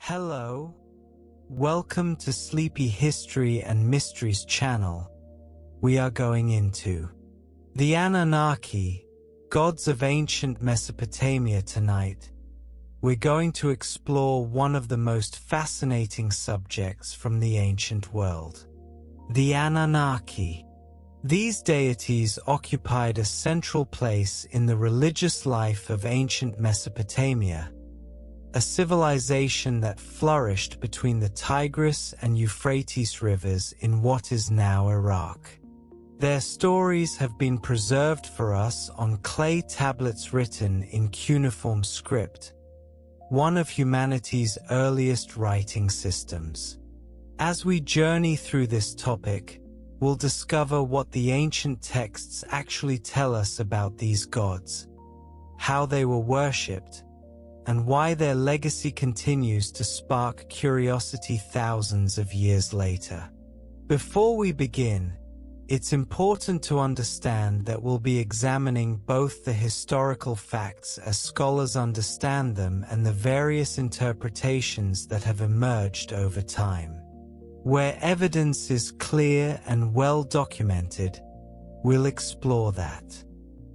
Hello, welcome to Sleepy History and Mysteries channel. We are going into the Anunnaki, gods of ancient Mesopotamia tonight. We're going to explore one of the most fascinating subjects from the ancient world, the Anunnaki. These deities occupied a central place in the religious life of ancient Mesopotamia, a civilization that flourished between the Tigris and Euphrates rivers in what is now Iraq. Their stories have been preserved for us on clay tablets written in cuneiform script, one of humanity's earliest writing systems. As we journey through this topic, we'll discover what the ancient texts actually tell us about these gods, how they were worshipped, and why their legacy continues to spark curiosity thousands of years later. Before we begin, it's important to understand that we'll be examining both the historical facts as scholars understand them and the various interpretations that have emerged over time. Where evidence is clear and well documented, we'll explore that.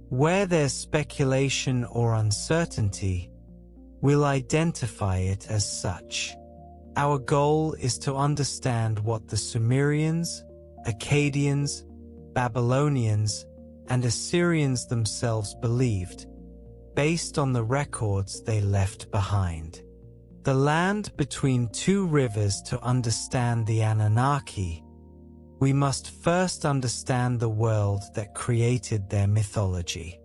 Where there's speculation or uncertainty, we'll identify it as such. Our goal is to understand what the Sumerians, Akkadians, Babylonians, and Assyrians themselves believed, based on the records they left behind. The land between two rivers. To understand the Anunnaki, we must first understand the world that created their mythology.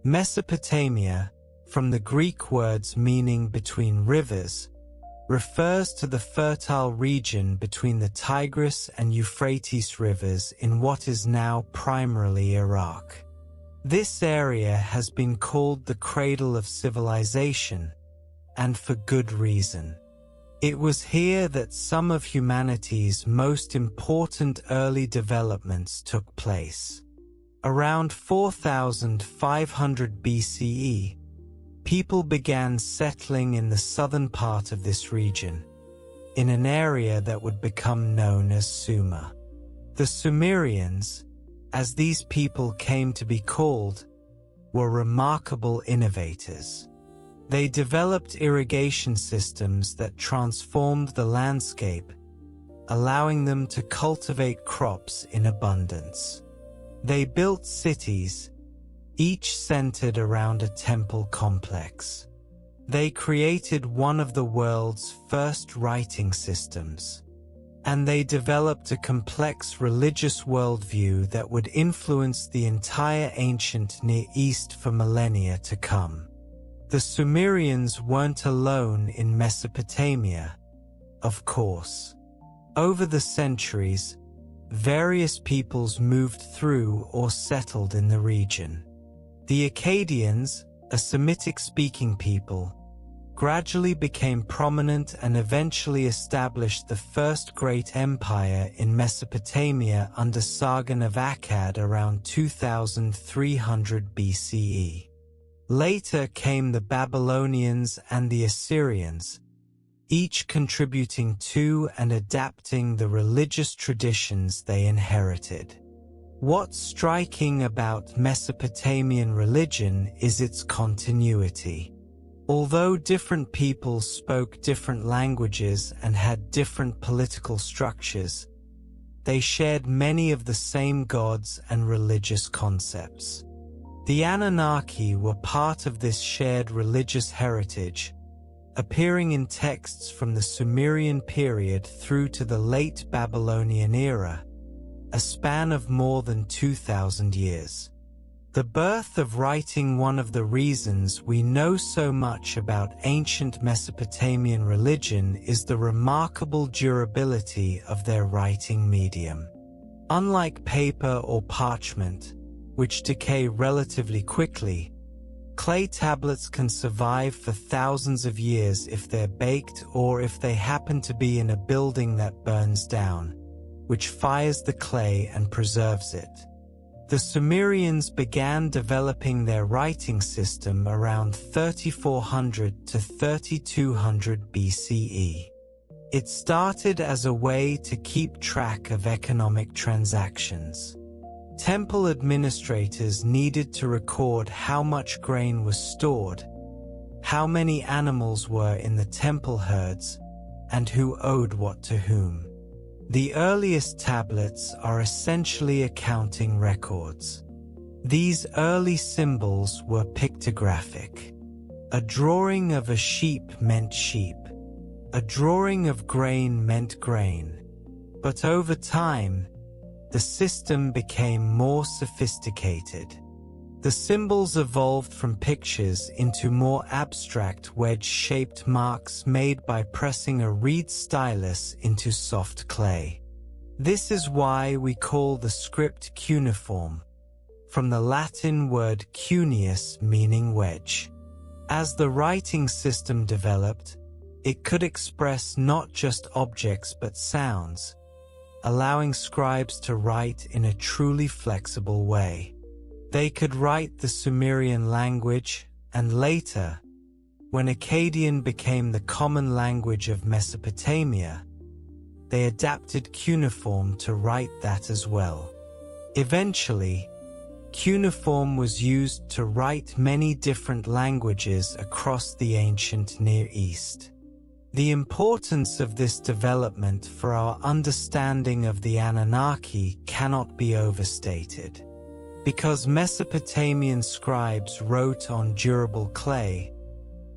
Mesopotamia, from the Greek words meaning between rivers, refers to the fertile region between the Tigris and Euphrates rivers in what is now primarily Iraq. This area has been called the cradle of civilization, and for good reason. It was here that some of humanity's most important early developments took place. Around 4500 BCE, people began settling in the southern part of this region, in an area that would become known as Sumer. The Sumerians, as these people came to be called, were remarkable innovators. They developed irrigation systems that transformed the landscape, allowing them to cultivate crops in abundance. They built cities, each centered around a temple complex. They created one of the world's first writing systems, and they developed a complex religious worldview that would influence the entire ancient Near East for millennia to come. The Sumerians weren't alone in Mesopotamia, of course. Over the centuries, various peoples moved through or settled in the region. The Akkadians, a Semitic-speaking people, gradually became prominent and eventually established the first great empire in Mesopotamia under Sargon of Akkad around 2300 BCE. Later came the Babylonians and the Assyrians, each contributing to and adapting the religious traditions they inherited. What's striking about Mesopotamian religion is its continuity. Although different peoples spoke different languages and had different political structures, they shared many of the same gods and religious concepts. The Anunnaki were part of this shared religious heritage, appearing in texts from the Sumerian period through to the late Babylonian era, a span of more than 2,000 years. The birth of writing. One of the reasons we know so much about ancient Mesopotamian religion is the remarkable durability of their writing medium. Unlike paper or parchment, which decay relatively quickly, clay tablets can survive for thousands of years if they're baked or if they happen to be in a building that burns down, which fires the clay and preserves it. The Sumerians began developing their writing system around 3400 to 3200 BCE. It started as a way to keep track of economic transactions. Temple administrators needed to record how much grain was stored, how many animals were in the temple herds, and who owed what to whom. The earliest tablets are essentially accounting records. These early symbols were pictographic. A drawing of a sheep meant sheep. A drawing of grain meant grain. But over time, the system became more sophisticated. The symbols evolved from pictures into more abstract wedge-shaped marks made by pressing a reed stylus into soft clay. This is why we call the script cuneiform, from the Latin word cuneus meaning wedge. As the writing system developed, it could express not just objects but sounds, allowing scribes to write in a truly flexible way. They could write the Sumerian language, and later, when Akkadian became the common language of Mesopotamia, they adapted cuneiform to write that as well. Eventually, cuneiform was used to write many different languages across the ancient Near East. The importance of this development for our understanding of the Anunnaki cannot be overstated. Because Mesopotamian scribes wrote on durable clay,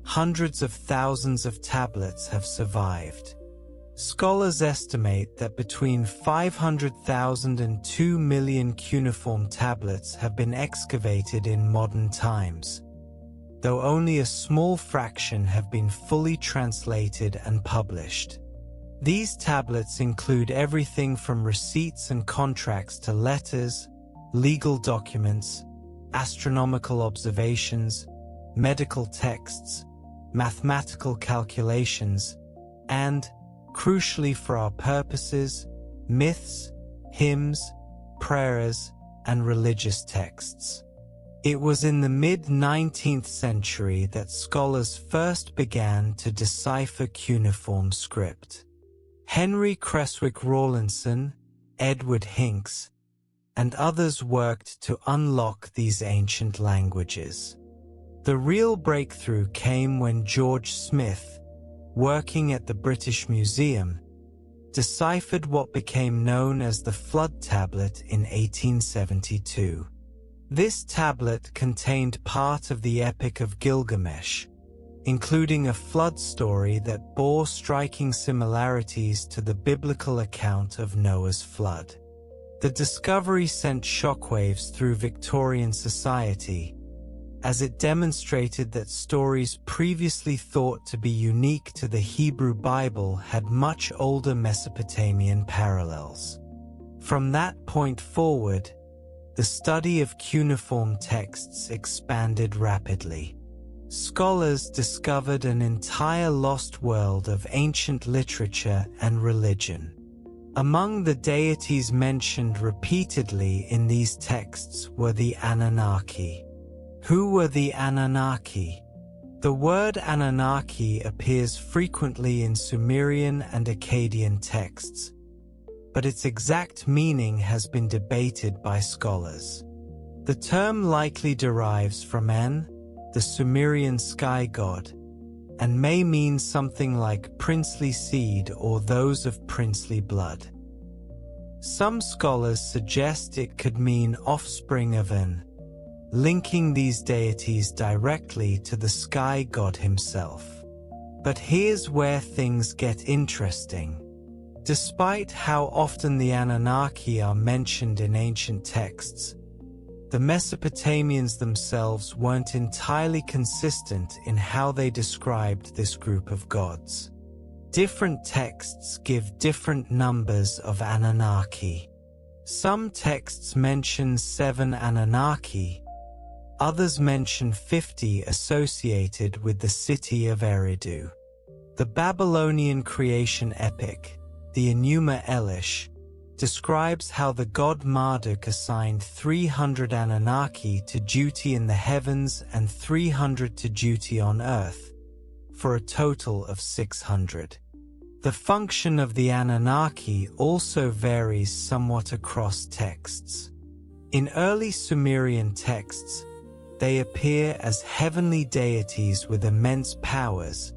hundreds of thousands of tablets have survived. Scholars estimate that between 500,000 and 2 million cuneiform tablets have been excavated in modern times, though only a small fraction have been fully translated and published. These tablets include everything from receipts and contracts to letters, legal documents, astronomical observations, medical texts, mathematical calculations, and, crucially for our purposes, myths, hymns, prayers, and religious texts. It was in the mid-19th century that scholars first began to decipher cuneiform script. Henry Creswick Rawlinson, Edward Hincks, and others worked to unlock these ancient languages. The real breakthrough came when George Smith, working at the British Museum, deciphered what became known as the Flood Tablet in 1872. This tablet contained part of the Epic of Gilgamesh, including a flood story that bore striking similarities to the biblical account of Noah's flood. The discovery sent shockwaves through Victorian society, as it demonstrated that stories previously thought to be unique to the Hebrew Bible had much older Mesopotamian parallels. From that point forward, the study of cuneiform texts expanded rapidly. Scholars discovered an entire lost world of ancient literature and religion. Among the deities mentioned repeatedly in these texts were the Anunnaki. Who were the Anunnaki? The word Anunnaki appears frequently in Sumerian and Akkadian texts, but its exact meaning has been debated by scholars. The term likely derives from En, the Sumerian sky god, and may mean something like princely seed or those of princely blood. Some scholars suggest it could mean offspring of En, linking these deities directly to the sky god himself. But here's where things get interesting. Despite how often the Anunnaki are mentioned in ancient texts, the Mesopotamians themselves weren't entirely consistent in how they described this group of gods. Different texts give different numbers of Anunnaki. Some texts mention 7 Anunnaki, others mention 50 associated with the city of Eridu. The Babylonian creation epic, the Enuma Elish, describes how the god Marduk assigned 300 Anunnaki to duty in the heavens and 300 to duty on earth, for a total of 600. The function of the Anunnaki also varies somewhat across texts. In early Sumerian texts, they appear as heavenly deities with immense powers,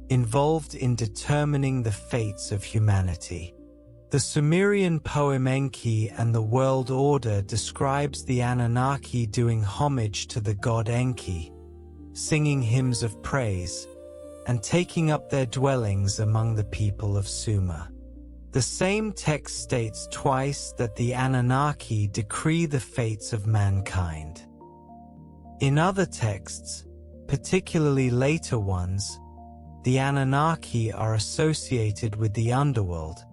involved in determining the fates of humanity. The Sumerian poem Enki and the World Order describes the Anunnaki doing homage to the god Enki, singing hymns of praise, and taking up their dwellings among the people of Sumer. The same text states twice that the Anunnaki decree the fates of mankind. In other texts, particularly later ones, the Anunnaki are associated with the underworld,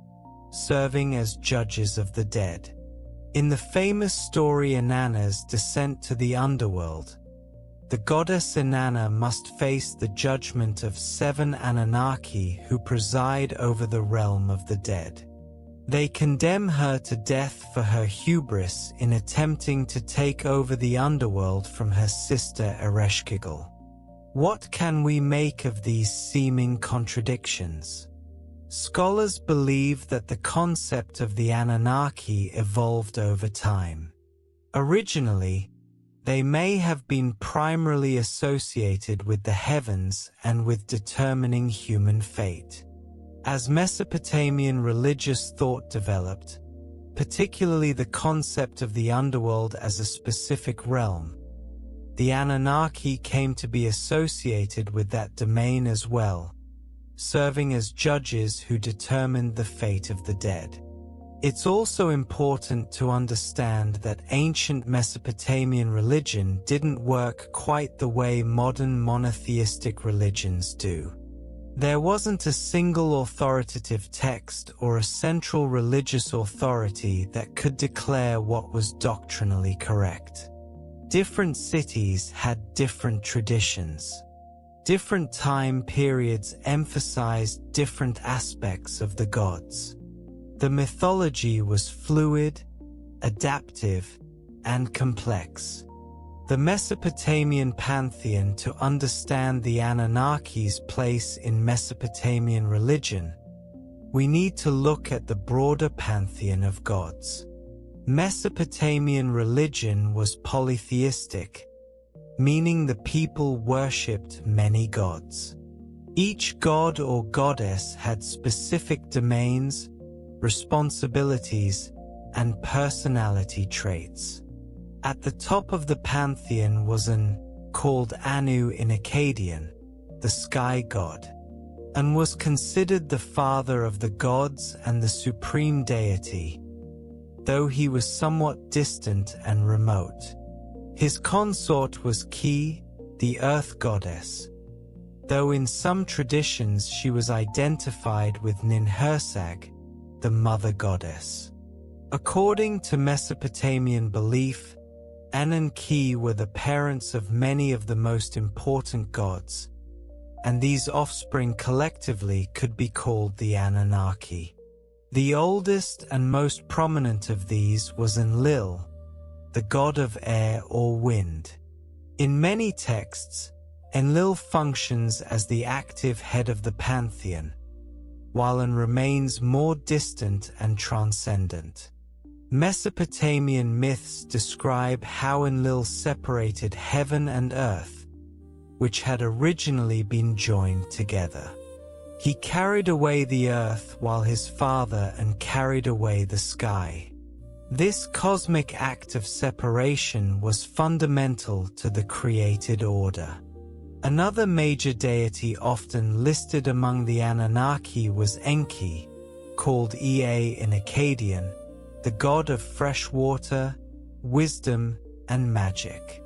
serving as judges of the dead. In the famous story Inanna's descent to the underworld, the goddess Inanna must face the judgment of 7 Anunnaki who preside over the realm of the dead. They condemn her to death for her hubris in attempting to take over the underworld from her sister Ereshkigal. What can we make of these seeming contradictions? Scholars believe that the concept of the Anunnaki evolved over time. Originally, they may have been primarily associated with the heavens and with determining human fate. As Mesopotamian religious thought developed, particularly the concept of the underworld as a specific realm, the Anunnaki came to be associated with that domain as well, serving as judges who determined the fate of the dead. It's also important to understand that ancient Mesopotamian religion didn't work quite the way modern monotheistic religions do. There wasn't a single authoritative text or a central religious authority that could declare what was doctrinally correct. Different cities had different traditions. Different time periods emphasized different aspects of the gods. The mythology was fluid, adaptive, and complex. The Mesopotamian pantheon. To understand the Anunnaki's place in Mesopotamian religion, we need to look at the broader pantheon of gods. Mesopotamian religion was polytheistic, meaning the people worshipped many gods. Each god or goddess had specific domains, responsibilities, and personality traits. At the top of the pantheon was An, called Anu in Akkadian, the sky god, and was considered the father of the gods and the supreme deity, though he was somewhat distant and remote. His consort was Ki, the earth goddess, though in some traditions she was identified with Ninhursag, the mother goddess. According to Mesopotamian belief, An and Ki were the parents of many of the most important gods, and these offspring collectively could be called the Anunnaki. The oldest and most prominent of these was Enlil, the god of air or wind. In many texts, Enlil functions as the active head of the pantheon, while An remains more distant and transcendent. Mesopotamian myths describe how Enlil separated heaven and earth, which had originally been joined together. He carried away the earth while his father An carried away the sky. This cosmic act of separation was fundamental to the created order. Another major deity often listed among the Anunnaki was Enki, called Ea in Akkadian, the god of fresh water, wisdom, and magic.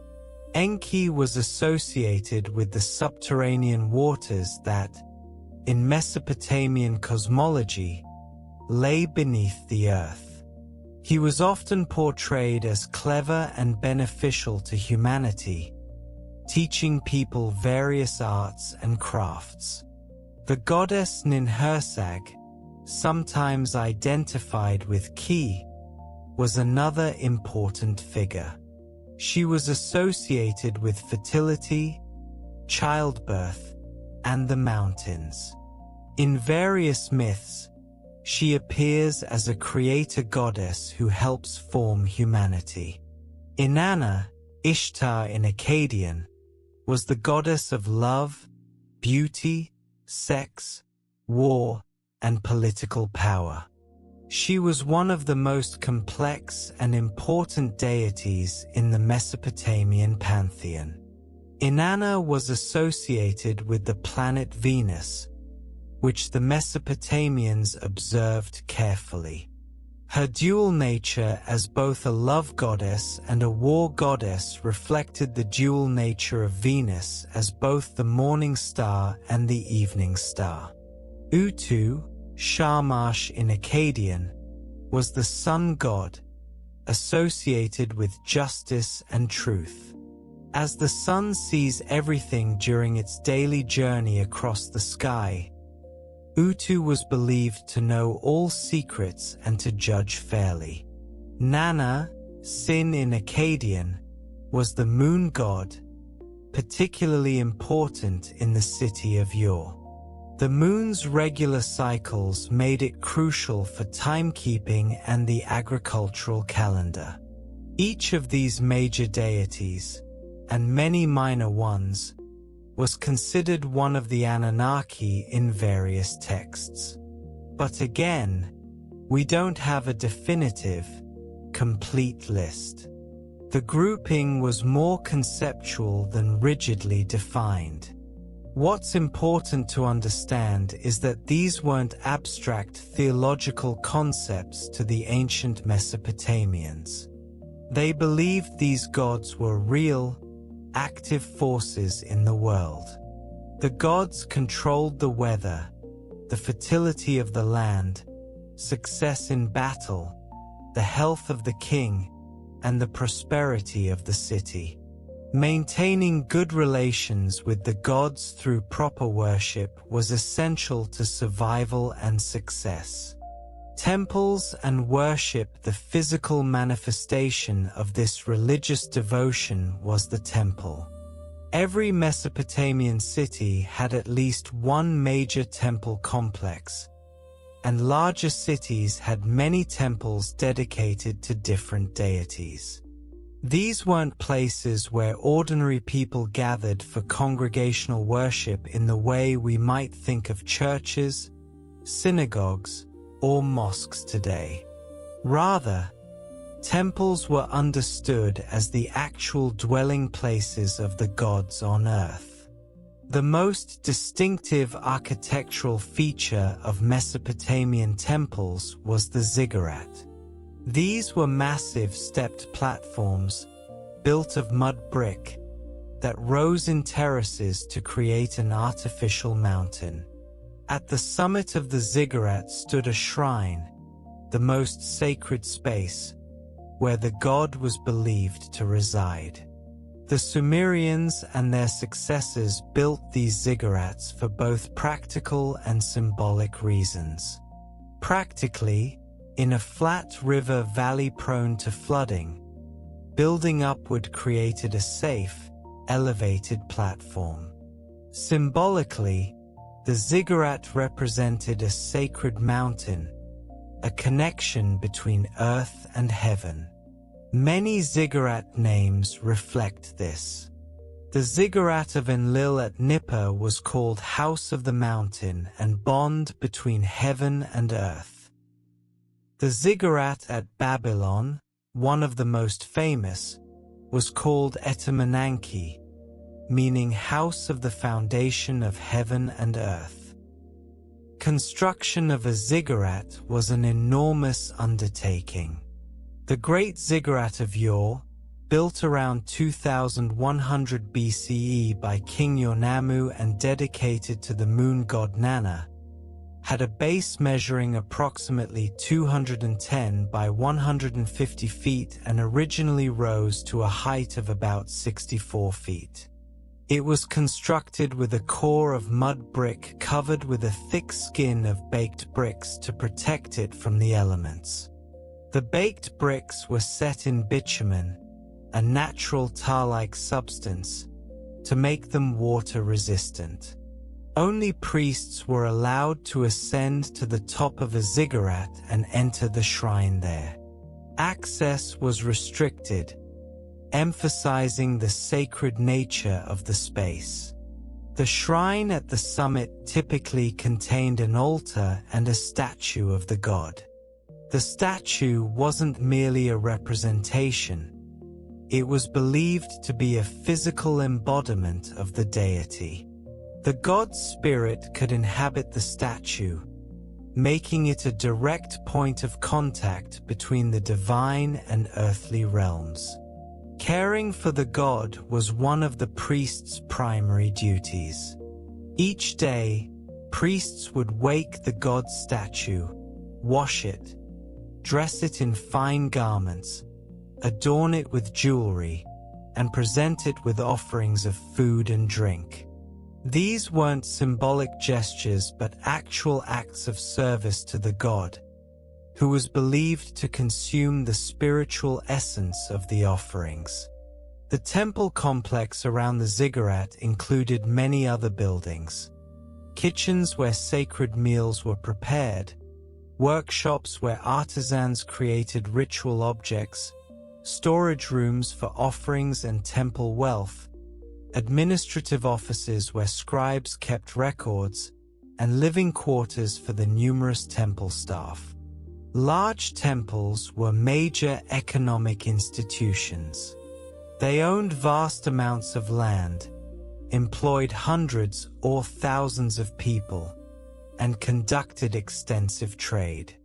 Enki was associated with the subterranean waters that, in Mesopotamian cosmology, lay beneath the earth. He was often portrayed as clever and beneficial to humanity, teaching people various arts and crafts. The goddess Ninhursag, sometimes identified with Ki, was another important figure. She was associated with fertility, childbirth, and the mountains. In various myths, she appears as a creator goddess who helps form humanity. Inanna, Ishtar in Akkadian, was the goddess of love, beauty, sex, war, and political power. She was one of the most complex and important deities in the Mesopotamian pantheon. Inanna was associated with the planet Venus, which the Mesopotamians observed carefully. Her dual nature as both a love goddess and a war goddess reflected the dual nature of Venus as both the morning star and the evening star. Utu, Shamash in Akkadian, was the sun god, associated with justice and truth. As the sun sees everything during its daily journey across the sky, Utu was believed to know all secrets and to judge fairly. Nana, Sin in Akkadian, was the moon god, particularly important in the city of Ur. The moon's regular cycles made it crucial for timekeeping and the agricultural calendar. Each of these major deities, and many minor ones, was considered one of the Anunnaki in various texts. But again, we don't have a definitive, complete list. The grouping was more conceptual than rigidly defined. What's important to understand is that these weren't abstract theological concepts to the ancient Mesopotamians. They believed these gods were real, active forces in the world. The gods controlled the weather, the fertility of the land, success in battle, the health of the king, and the prosperity of the city. Maintaining good relations with the gods through proper worship was essential to survival and success. Temples and worship, the physical manifestation of this religious devotion, was the temple. Every Mesopotamian city had at least one major temple complex, and larger cities had many temples dedicated to different deities. These weren't places where ordinary people gathered for congregational worship in the way we might think of churches, synagogues, or mosques today. Rather, temples were understood as the actual dwelling places of the gods on earth. The most distinctive architectural feature of Mesopotamian temples was the ziggurat. These were massive stepped platforms, built of mud brick, that rose in terraces to create an artificial mountain. At the summit of the ziggurat stood a shrine, the most sacred space, where the god was believed to reside. The Sumerians and their successors built these ziggurats for both practical and symbolic reasons. Practically, in a flat river valley prone to flooding, building upward created a safe, elevated platform. Symbolically, the ziggurat represented a sacred mountain, a connection between earth and heaven. Many ziggurat names reflect this. The ziggurat of Enlil at Nippur was called House of the Mountain and bond between heaven and earth. The ziggurat at Babylon, one of the most famous, was called Etemenanki, meaning house of the foundation of heaven and earth. Construction of a ziggurat was an enormous undertaking. The Great Ziggurat of Ur, built around 2100 BCE by King Yornamu and dedicated to the moon god Nana, had a base measuring approximately 210 by 150 feet and originally rose to a height of about 64 feet. It was constructed with a core of mud brick covered with a thick skin of baked bricks to protect it from the elements. The baked bricks were set in bitumen, a natural tar-like substance, to make them water-resistant. Only priests were allowed to ascend to the top of a ziggurat and enter the shrine there. Access was restricted, emphasizing the sacred nature of the space. The shrine at the summit typically contained an altar and a statue of the god. The statue wasn't merely a representation. It was believed to be a physical embodiment of the deity. The god's spirit could inhabit the statue, making it a direct point of contact between the divine and earthly realms. Caring for the god was one of the priest's primary duties. Each day, priests would wake the god's statue, wash it, dress it in fine garments, adorn it with jewelry, and present it with offerings of food and drink. These weren't symbolic gestures but actual acts of service to the god, who was believed to consume the spiritual essence of the offerings. The temple complex around the ziggurat included many other buildings: kitchens where sacred meals were prepared, workshops where artisans created ritual objects, storage rooms for offerings and temple wealth, administrative offices where scribes kept records, and living quarters for the numerous temple staff. Large temples were major economic institutions. They owned vast amounts of land, employed hundreds or thousands of people, and conducted extensive trade.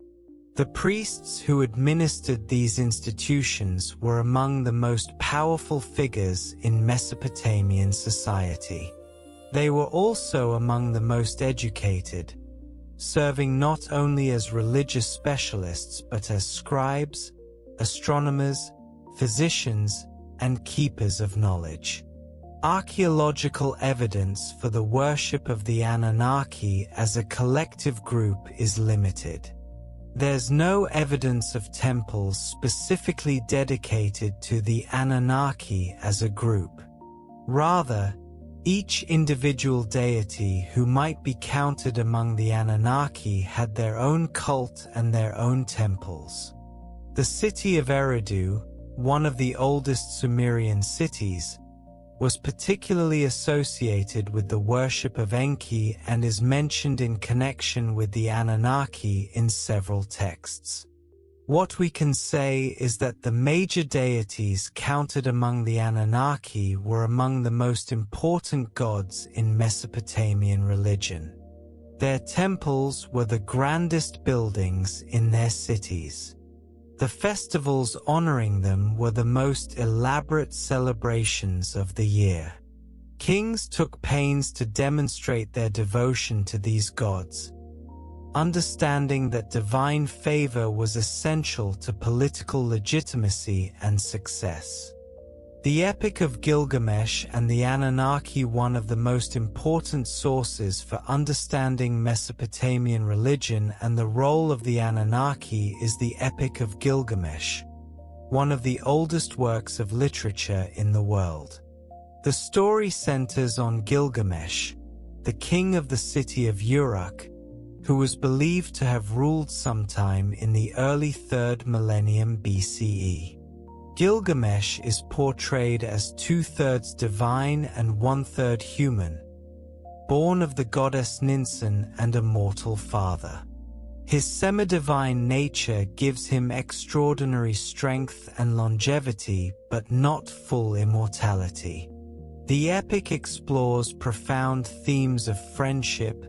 The priests who administered these institutions were among the most powerful figures in Mesopotamian society. They were also among the most educated, serving not only as religious specialists but as scribes, astronomers, physicians, and keepers of knowledge. Archaeological evidence for the worship of the Anunnaki as a collective group is limited. There's no evidence of temples specifically dedicated to the Anunnaki as a group. Rather, each individual deity who might be counted among the Anunnaki had their own cult and their own temples. The city of Eridu, one of the oldest Sumerian cities, was particularly associated with the worship of Enki and is mentioned in connection with the Anunnaki in several texts. What we can say is that the major deities counted among the Anunnaki were among the most important gods in Mesopotamian religion. Their temples were the grandest buildings in their cities. The festivals honoring them were the most elaborate celebrations of the year. Kings took pains to demonstrate their devotion to these gods, understanding that divine favor was essential to political legitimacy and success. The Epic of Gilgamesh and the Anunnaki. One of the most important sources for understanding Mesopotamian religion and the role of the Anunnaki is the Epic of Gilgamesh, one of the oldest works of literature in the world. The story centers on Gilgamesh, the king of the city of Uruk, who was believed to have ruled sometime in the early 3rd millennium BCE. Gilgamesh is portrayed as 2/3 divine and 1/3 human, born of the goddess Ninsun and a mortal father. His semi-divine nature gives him extraordinary strength and longevity, but not full immortality. The epic explores profound themes of friendship,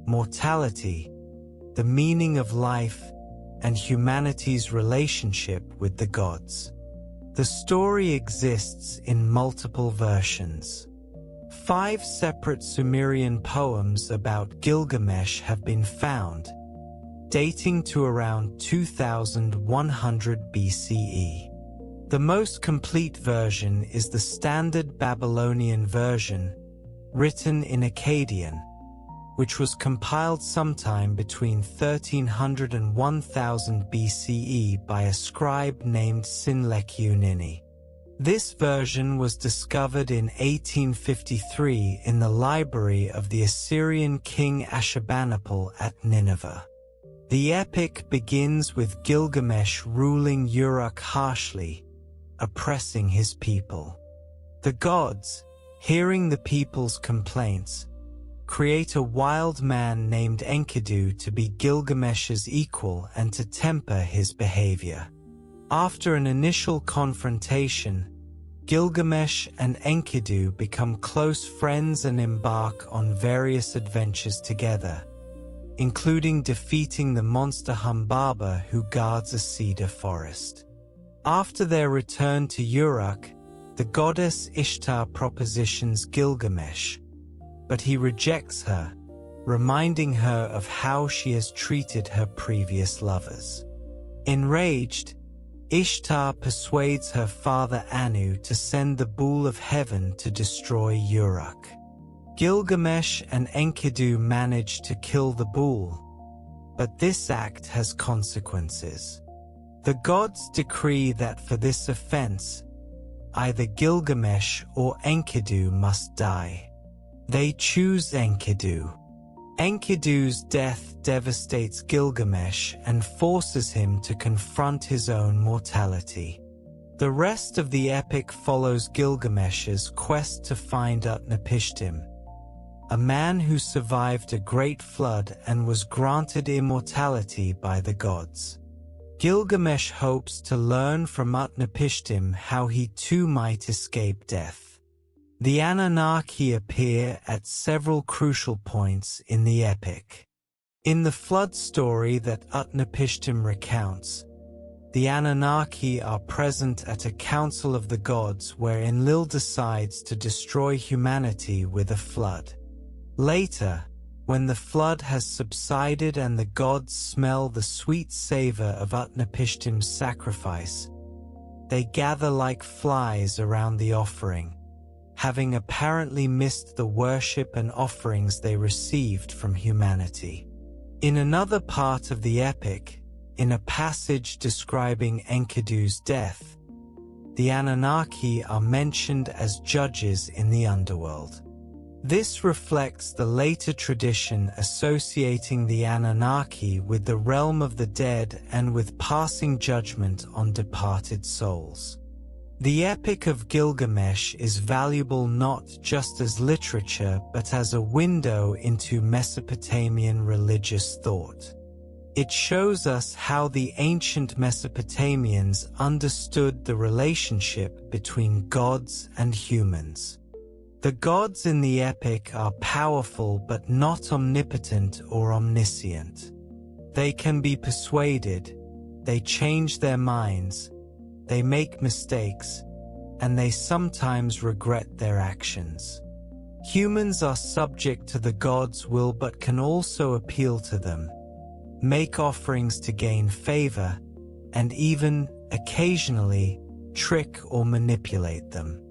mortality, the meaning of life, and humanity's relationship with the gods. The story exists in multiple versions. 5 separate Sumerian poems about Gilgamesh have been found, dating to around 2100 BCE. The most complete version is the standard Babylonian version, written in Akkadian, which was compiled sometime between 1300 and 1000 BCE by a scribe named Sinleku Nini. This version was discovered in 1853 in the library of the Assyrian king Ashurbanipal at Nineveh. The epic begins with Gilgamesh ruling Uruk harshly, oppressing his people. The gods, hearing the people's complaints, create a wild man named Enkidu to be Gilgamesh's equal and to temper his behavior. After an initial confrontation, Gilgamesh and Enkidu become close friends and embark on various adventures together, including defeating the monster Humbaba who guards a cedar forest. After their return to Uruk, the goddess Ishtar propositions Gilgamesh, but he rejects her, reminding her of how she has treated her previous lovers. Enraged, Ishtar persuades her father Anu to send the Bull of Heaven to destroy Uruk. Gilgamesh and Enkidu manage to kill the bull, but this act has consequences. The gods decree that for this offense, either Gilgamesh or Enkidu must die. They choose Enkidu. Enkidu's death devastates Gilgamesh and forces him to confront his own mortality. The rest of the epic follows Gilgamesh's quest to find Utnapishtim, a man who survived a great flood and was granted immortality by the gods. Gilgamesh hopes to learn from Utnapishtim how he too might escape death. The Anunnaki appear at several crucial points in the epic. In the flood story that Utnapishtim recounts, the Anunnaki are present at a council of the gods where Enlil decides to destroy humanity with a flood. Later, when the flood has subsided and the gods smell the sweet savor of Utnapishtim's sacrifice, they gather like flies around the offering, having apparently missed the worship and offerings they received from humanity. In another part of the epic, in a passage describing Enkidu's death, the Anunnaki are mentioned as judges in the underworld. This reflects the later tradition associating the Anunnaki with the realm of the dead and with passing judgment on departed souls. The Epic of Gilgamesh is valuable not just as literature but as a window into Mesopotamian religious thought. It shows us how the ancient Mesopotamians understood the relationship between gods and humans. The gods in the epic are powerful but not omnipotent or omniscient. They can be persuaded, they change their minds, they make mistakes, and they sometimes regret their actions. Humans are subject to the gods' will but can also appeal to them, make offerings to gain favor, and even, occasionally, trick or manipulate them.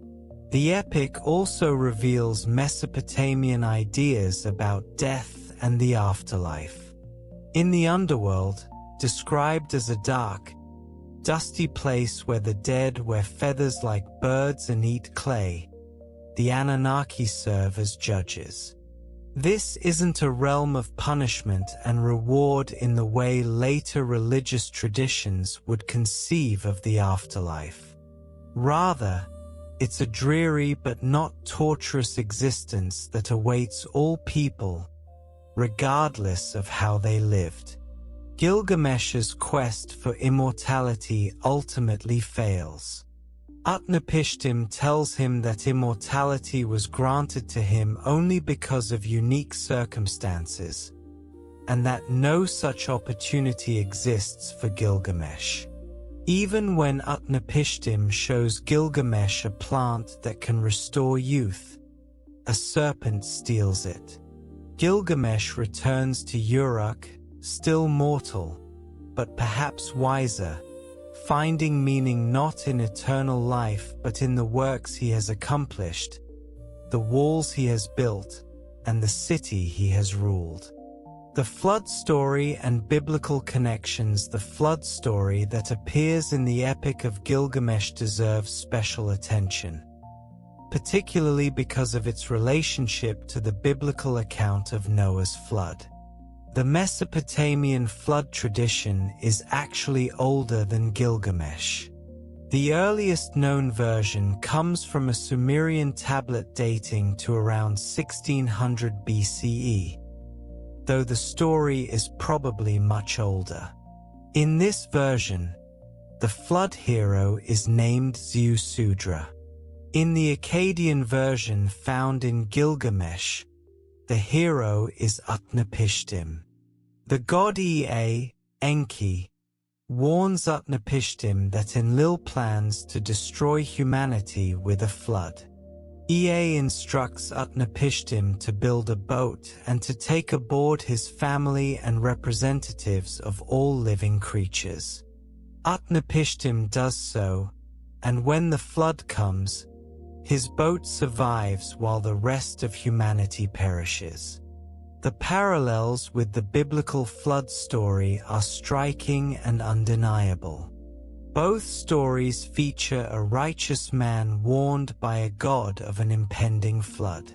The epic also reveals Mesopotamian ideas about death and the afterlife. In the underworld, described as a dark, dusty place where the dead wear feathers like birds and eat clay, the Anunnaki serve as judges. This isn't a realm of punishment and reward in the way later religious traditions would conceive of the afterlife. Rather, it's a dreary but not torturous existence that awaits all people, regardless of how they lived. Gilgamesh's quest for immortality ultimately fails. Utnapishtim tells him that immortality was granted to him only because of unique circumstances, and that no such opportunity exists for Gilgamesh. Even when Utnapishtim shows Gilgamesh a plant that can restore youth, a serpent steals it. Gilgamesh returns to Uruk, still mortal, but perhaps wiser, finding meaning not in eternal life but in the works he has accomplished, the walls he has built, and the city he has ruled. The flood story and biblical connections. The flood story that appears in the Epic of Gilgamesh deserves special attention, particularly because of its relationship to the biblical account of Noah's flood. The Mesopotamian flood tradition is actually older than Gilgamesh. The earliest known version comes from a Sumerian tablet dating to around 1600 BCE, though the story is probably much older. In this version, the flood hero is named Ziusudra. In the Akkadian version found in Gilgamesh, the hero is Utnapishtim. The god Ea, Enki, warns Utnapishtim that Enlil plans to destroy humanity with a flood. Ea instructs Utnapishtim to build a boat and to take aboard his family and representatives of all living creatures. Utnapishtim does so, and when the flood comes, his boat survives while the rest of humanity perishes. The parallels with the biblical flood story are striking and undeniable. Both stories feature a righteous man warned by a god of an impending flood.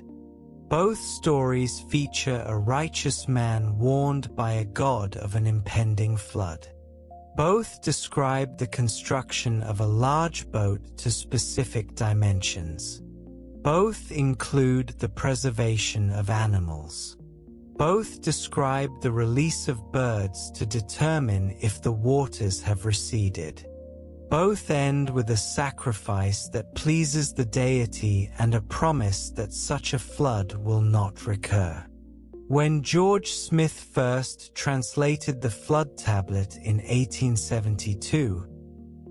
Both stories feature a righteous man warned by a god of an impending flood. Both describe the construction of a large boat to specific dimensions. Both include the preservation of animals. Both describe the release of birds to determine if the waters have receded. Both end with a sacrifice that pleases the deity and a promise that such a flood will not recur. When George Smith first translated the flood tablet in 1872,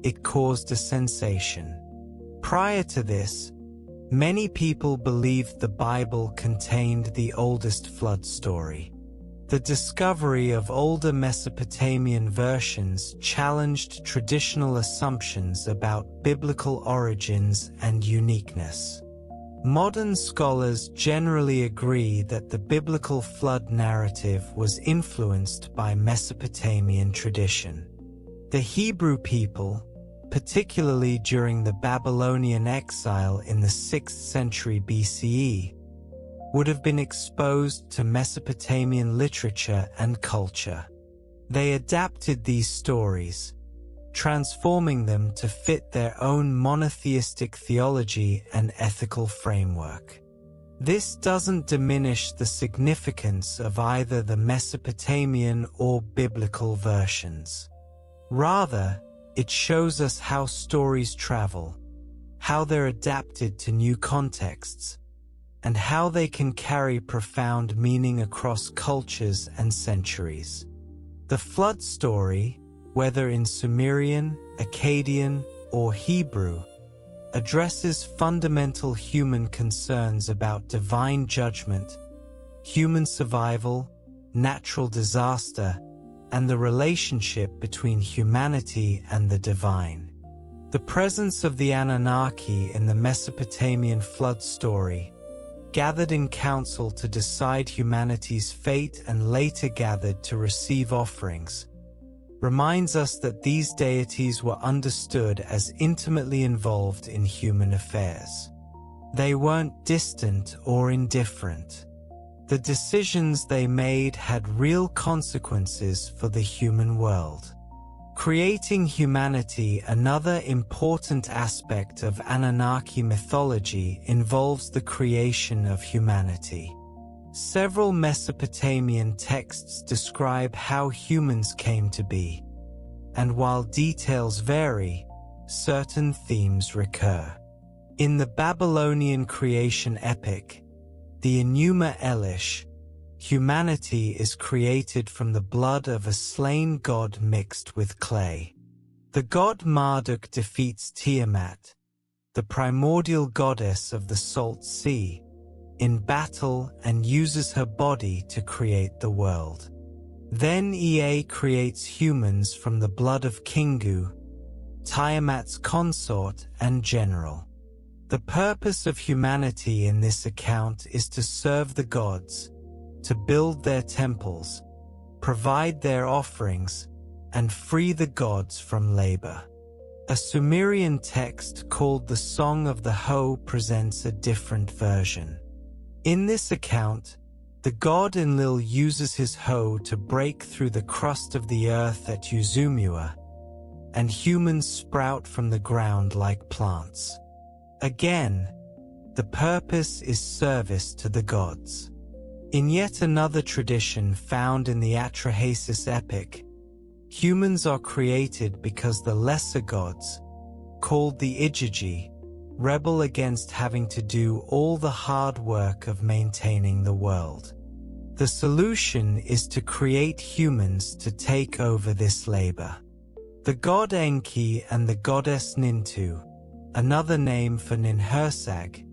it caused a sensation. Prior to this, many people believed the Bible contained the oldest flood story. The discovery of older Mesopotamian versions challenged traditional assumptions about biblical origins and uniqueness. Modern scholars generally agree that the biblical flood narrative was influenced by Mesopotamian tradition. The Hebrew people, particularly during the Babylonian exile in the 6th century BCE, would have been exposed to Mesopotamian literature and culture. They adapted these stories, transforming them to fit their own monotheistic theology and ethical framework. This doesn't diminish the significance of either the Mesopotamian or biblical versions. Rather, it shows us how stories travel, how they're adapted to new contexts, and how they can carry profound meaning across cultures and centuries. The flood story, whether in Sumerian, Akkadian, or Hebrew, addresses fundamental human concerns about divine judgment, human survival, natural disaster, and the relationship between humanity and the divine. The presence of the Anunnaki in the Mesopotamian flood story, gathered in council to decide humanity's fate and later gathered to receive offerings, reminds us that these deities were understood as intimately involved in human affairs. They weren't distant or indifferent. The decisions they made had real consequences for the human world. Creating humanity. Another important aspect of Anunnaki mythology involves the creation of humanity. Several Mesopotamian texts describe how humans came to be, and while details vary, certain themes recur. In the Babylonian creation epic, the Enuma Elish, humanity is created from the blood of a slain god mixed with clay. The god Marduk defeats Tiamat, the primordial goddess of the salt sea, in battle and uses her body to create the world. Then Ea creates humans from the blood of Kingu, Tiamat's consort and general. The purpose of humanity in this account is to serve the gods, to build their temples, provide their offerings, and free the gods from labor. A Sumerian text called the Song of the Hoe presents a different version. In this account, the god Enlil uses his hoe to break through the crust of the earth at Uzumua, and humans sprout from the ground like plants. Again, the purpose is service to the gods. In yet another tradition found in the Atrahasis epic, humans are created because the lesser gods, called the Igigi, rebel against having to do all the hard work of maintaining the world. The solution is to create humans to take over this labor. The god Enki and the goddess Nintu, another name for Ninhursag,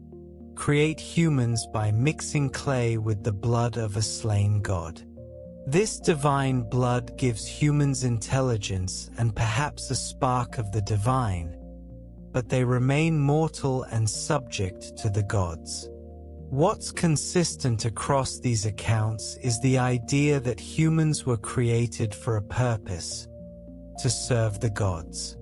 create humans by mixing clay with the blood of a slain god. This divine blood gives humans intelligence and perhaps a spark of the divine, but they remain mortal and subject to the gods. What's consistent across these accounts is the idea that humans were created for a purpose, to serve the gods.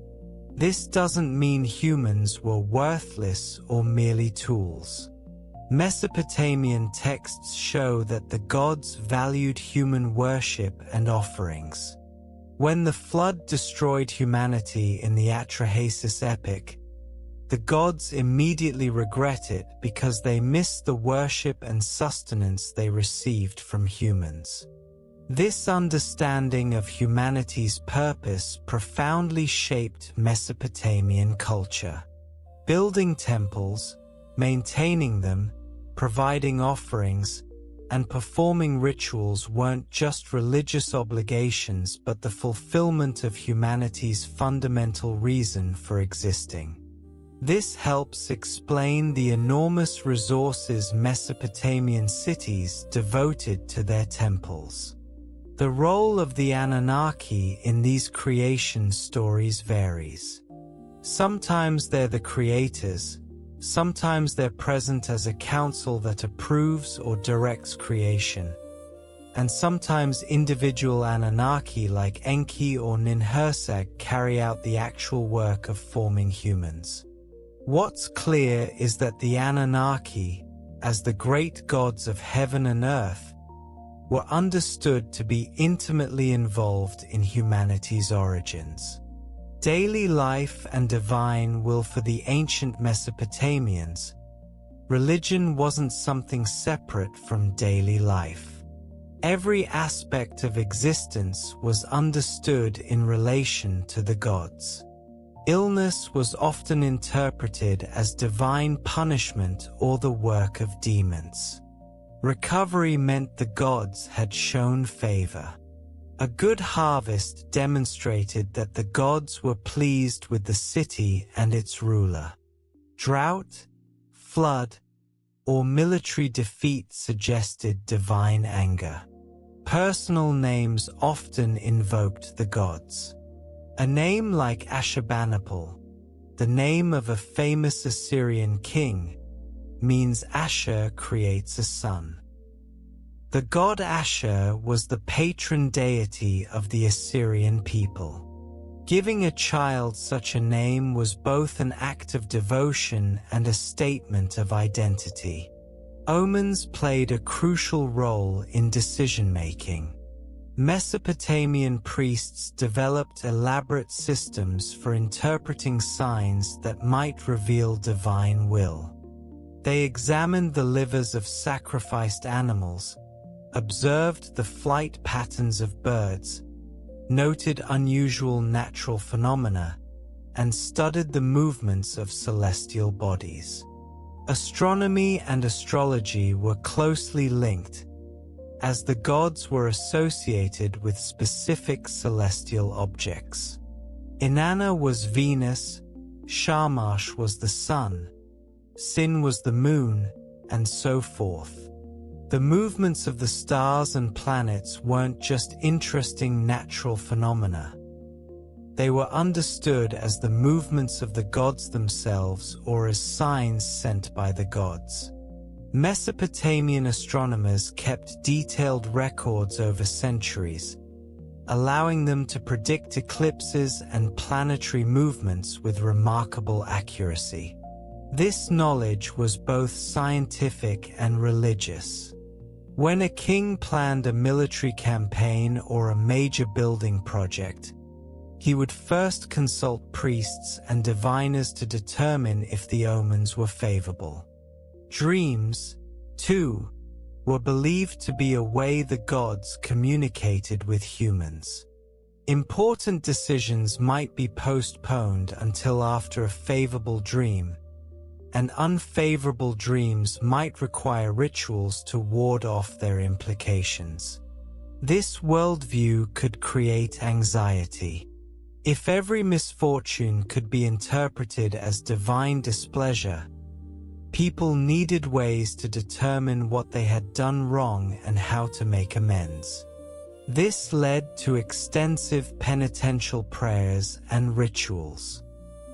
This doesn't mean humans were worthless or merely tools. Mesopotamian texts show that the gods valued human worship and offerings. When the flood destroyed humanity in the Atrahasis epic, the gods immediately regret it because they missed the worship and sustenance they received from humans. This understanding of humanity's purpose profoundly shaped Mesopotamian culture. Building temples, maintaining them, providing offerings, and performing rituals weren't just religious obligations but the fulfillment of humanity's fundamental reason for existing. This helps explain the enormous resources Mesopotamian cities devoted to their temples. The role of the Anunnaki in these creation stories varies. Sometimes they're the creators, sometimes they're present as a council that approves or directs creation, and sometimes individual Anunnaki like Enki or Ninhursag carry out the actual work of forming humans. What's clear is that the Anunnaki, as the great gods of heaven and earth, were understood to be intimately involved in humanity's origins. Daily life and divine will for the ancient Mesopotamians. Religion wasn't something separate from daily life. Every aspect of existence was understood in relation to the gods. Illness was often interpreted as divine punishment or the work of demons. Recovery meant the gods had shown favor. A good harvest demonstrated that the gods were pleased with the city and its ruler. Drought, flood, or military defeat suggested divine anger. Personal names often invoked the gods. A name like Ashurbanipal, the name of a famous Assyrian king, means Ashur creates a son. The god Ashur was the patron deity of the Assyrian people. Giving a child such a name was both an act of devotion and a statement of identity. Omens played a crucial role in decision-making. Mesopotamian priests developed elaborate systems for interpreting signs that might reveal divine will. They examined the livers of sacrificed animals, observed the flight patterns of birds, noted unusual natural phenomena, and studied the movements of celestial bodies. Astronomy and astrology were closely linked, as the gods were associated with specific celestial objects. Inanna was Venus, Shamash was the sun, Sin was the moon, and so forth. The movements of the stars and planets weren't just interesting natural phenomena. They were understood as the movements of the gods themselves or as signs sent by the gods. Mesopotamian astronomers kept detailed records over centuries, allowing them to predict eclipses and planetary movements with remarkable accuracy. This knowledge was both scientific and religious. When a king planned a military campaign or a major building project, he would first consult priests and diviners to determine if the omens were favorable. Dreams, too, were believed to be a way the gods communicated with humans. Important decisions might be postponed until after a favorable dream, and unfavorable dreams might require rituals to ward off their implications. This worldview could create anxiety. If every misfortune could be interpreted as divine displeasure, people needed ways to determine what they had done wrong and how to make amends. This led to extensive penitential prayers and rituals.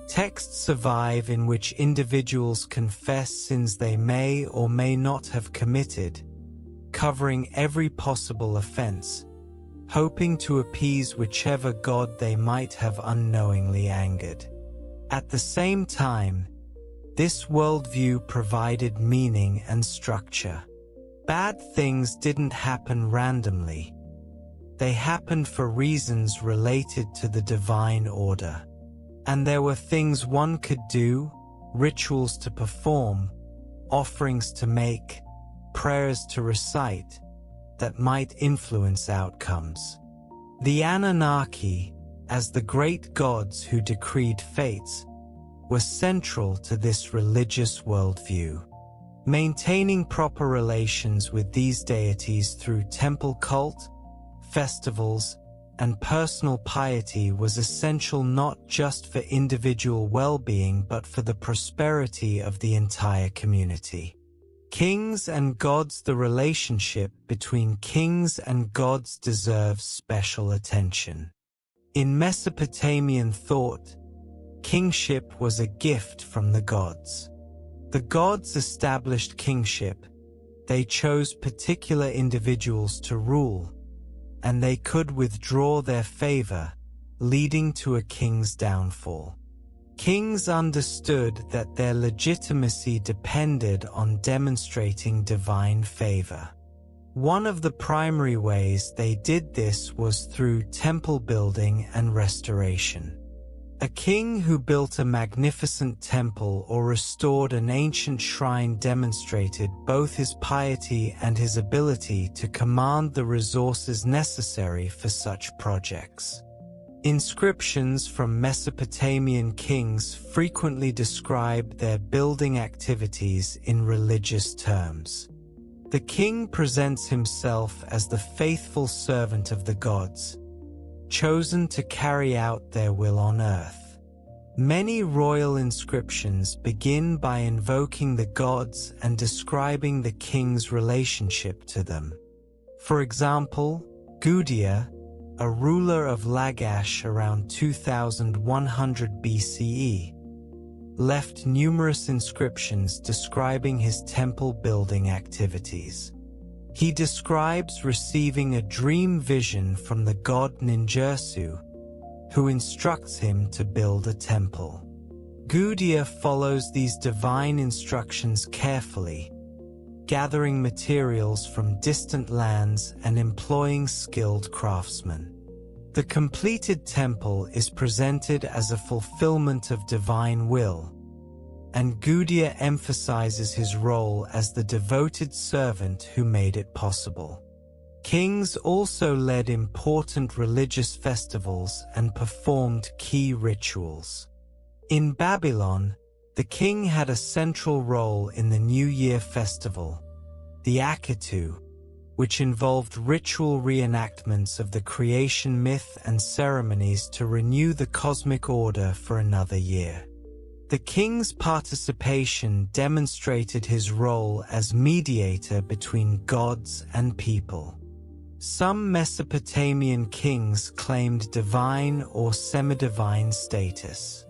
Texts survive in which individuals confess sins they may or may not have committed, covering every possible offense, hoping to appease whichever god they might have unknowingly angered. At the same time, this worldview provided meaning and structure. Bad things didn't happen randomly. They happened for reasons related to the divine order. And there were things one could do, rituals to perform, offerings to make, prayers to recite, that might influence outcomes. The Anunnaki, as the great gods who decreed fates, were central to this religious worldview. Maintaining proper relations with these deities through temple cult, festivals, and personal piety was essential not just for individual well-being but for the prosperity of the entire community. Kings and gods. The relationship between kings and gods deserves special attention. In Mesopotamian thought, kingship was a gift from the gods. The gods established kingship. They chose particular individuals to rule, and they could withdraw their favor, leading to a king's downfall. Kings understood that their legitimacy depended on demonstrating divine favor. One of the primary ways they did this was through temple building and restoration. A king who built a magnificent temple or restored an ancient shrine demonstrated both his piety and his ability to command the resources necessary for such projects. Inscriptions from Mesopotamian kings frequently describe their building activities in religious terms. The king presents himself as the faithful servant of the gods, chosen to carry out their will on earth. Many royal inscriptions begin by invoking the gods and describing the king's relationship to them. For example, Gudea, a ruler of Lagash around 2100 BCE, left numerous inscriptions describing his temple building activities. He describes receiving a dream vision from the god Ninjutsu, who instructs him to build a temple. Gudea follows these divine instructions carefully, gathering materials from distant lands and employing skilled craftsmen. The completed temple is presented as a fulfillment of divine will, and Gudea emphasizes his role as the devoted servant who made it possible. Kings also led important religious festivals and performed key rituals. In Babylon, the king had a central role in the New Year festival, the Akitu, which involved ritual reenactments of the creation myth and ceremonies to renew the cosmic order for another year. The king's participation demonstrated his role as mediator between gods and people. Some Mesopotamian kings claimed divine or semi-divine status.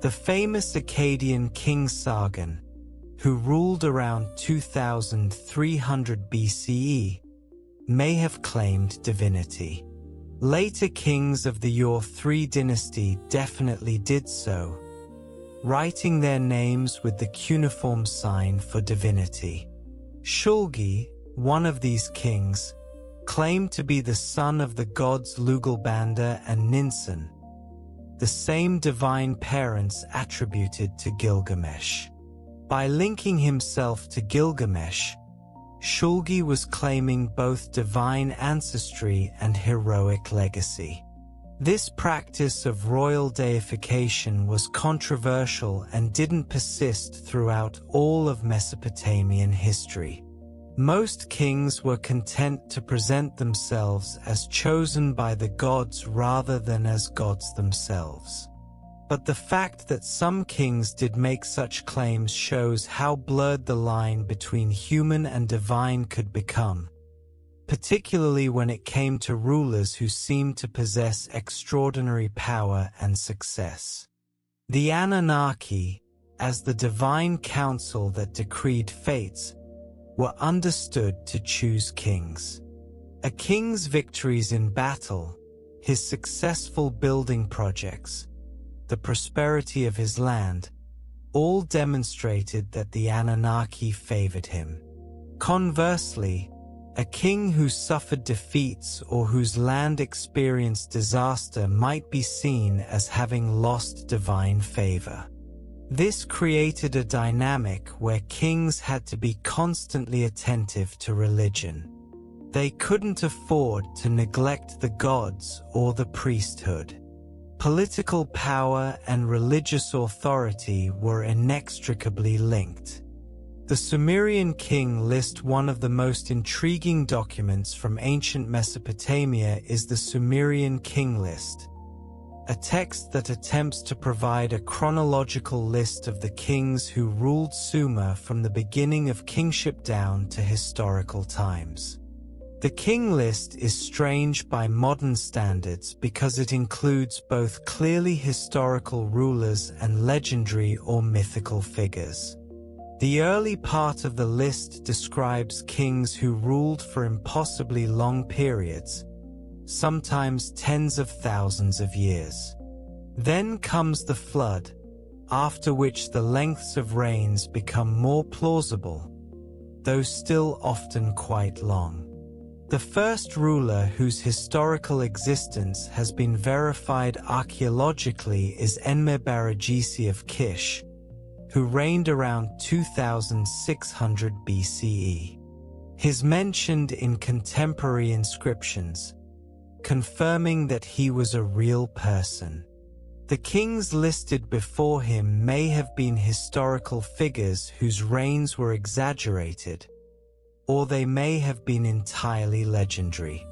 The famous Akkadian king Sargon, who ruled around 2300 BCE, may have claimed divinity. Later kings of the Ur III dynasty definitely did so, writing their names with the cuneiform sign for divinity. Shulgi, one of these kings, claimed to be the son of the gods Lugalbanda and Ninsun, the same divine parents attributed to Gilgamesh. By linking himself to Gilgamesh, Shulgi was claiming both divine ancestry and heroic legacy. This practice of royal deification was controversial and didn't persist throughout all of Mesopotamian history. Most kings were content to present themselves as chosen by the gods rather than as gods themselves. But the fact that some kings did make such claims shows how blurred the line between human and divine could become, particularly when it came to rulers who seemed to possess extraordinary power and success. The Anunnaki, as the divine council that decreed fates, were understood to choose kings. A king's victories in battle, his successful building projects, the prosperity of his land, all demonstrated that the Anunnaki favored him. Conversely, a king who suffered defeats or whose land experienced disaster might be seen as having lost divine favor. This created a dynamic where kings had to be constantly attentive to religion. They couldn't afford to neglect the gods or the priesthood. Political power and religious authority were inextricably linked. The Sumerian king list, one of the most intriguing documents from ancient Mesopotamia, is the Sumerian king list, a text that attempts to provide a chronological list of the kings who ruled Sumer from the beginning of kingship down to historical times. The king list is strange by modern standards because it includes both clearly historical rulers and legendary or mythical figures. The early part of the list describes kings who ruled for impossibly long periods, sometimes tens of thousands of years. Then comes the flood, after which the lengths of reigns become more plausible, though still often quite long. The first ruler whose historical existence has been verified archaeologically is Enmebaragesi of Kish, who reigned around 2600 BCE. He is mentioned in contemporary inscriptions, confirming that he was a real person. The kings listed before him may have been historical figures whose reigns were exaggerated, or they may have been entirely legendary.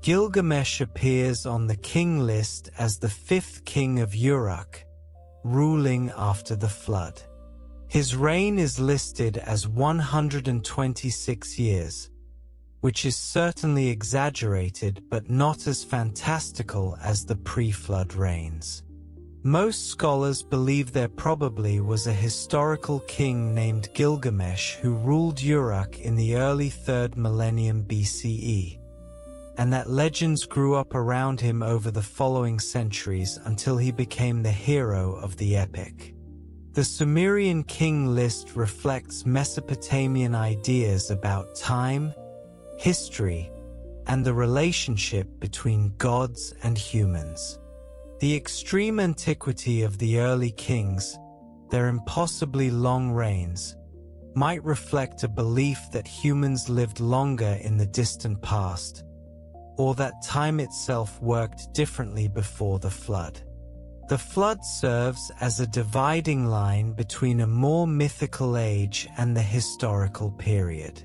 Gilgamesh appears on the king list as the fifth king of Uruk, ruling after the flood. His reign is listed as 126 years, which is certainly exaggerated but not as fantastical as the pre-flood reigns. Most scholars believe there probably was a historical king named Gilgamesh who ruled Uruk in the early 3rd millennium BCE, and that legends grew up around him over the following centuries until he became the hero of the epic. The Sumerian king list reflects Mesopotamian ideas about time, history, and the relationship between gods and humans. The extreme antiquity of the early kings, their impossibly long reigns, might reflect a belief that humans lived longer in the distant past, or that time itself worked differently before the flood. The flood serves as a dividing line between a more mythical age and the historical period.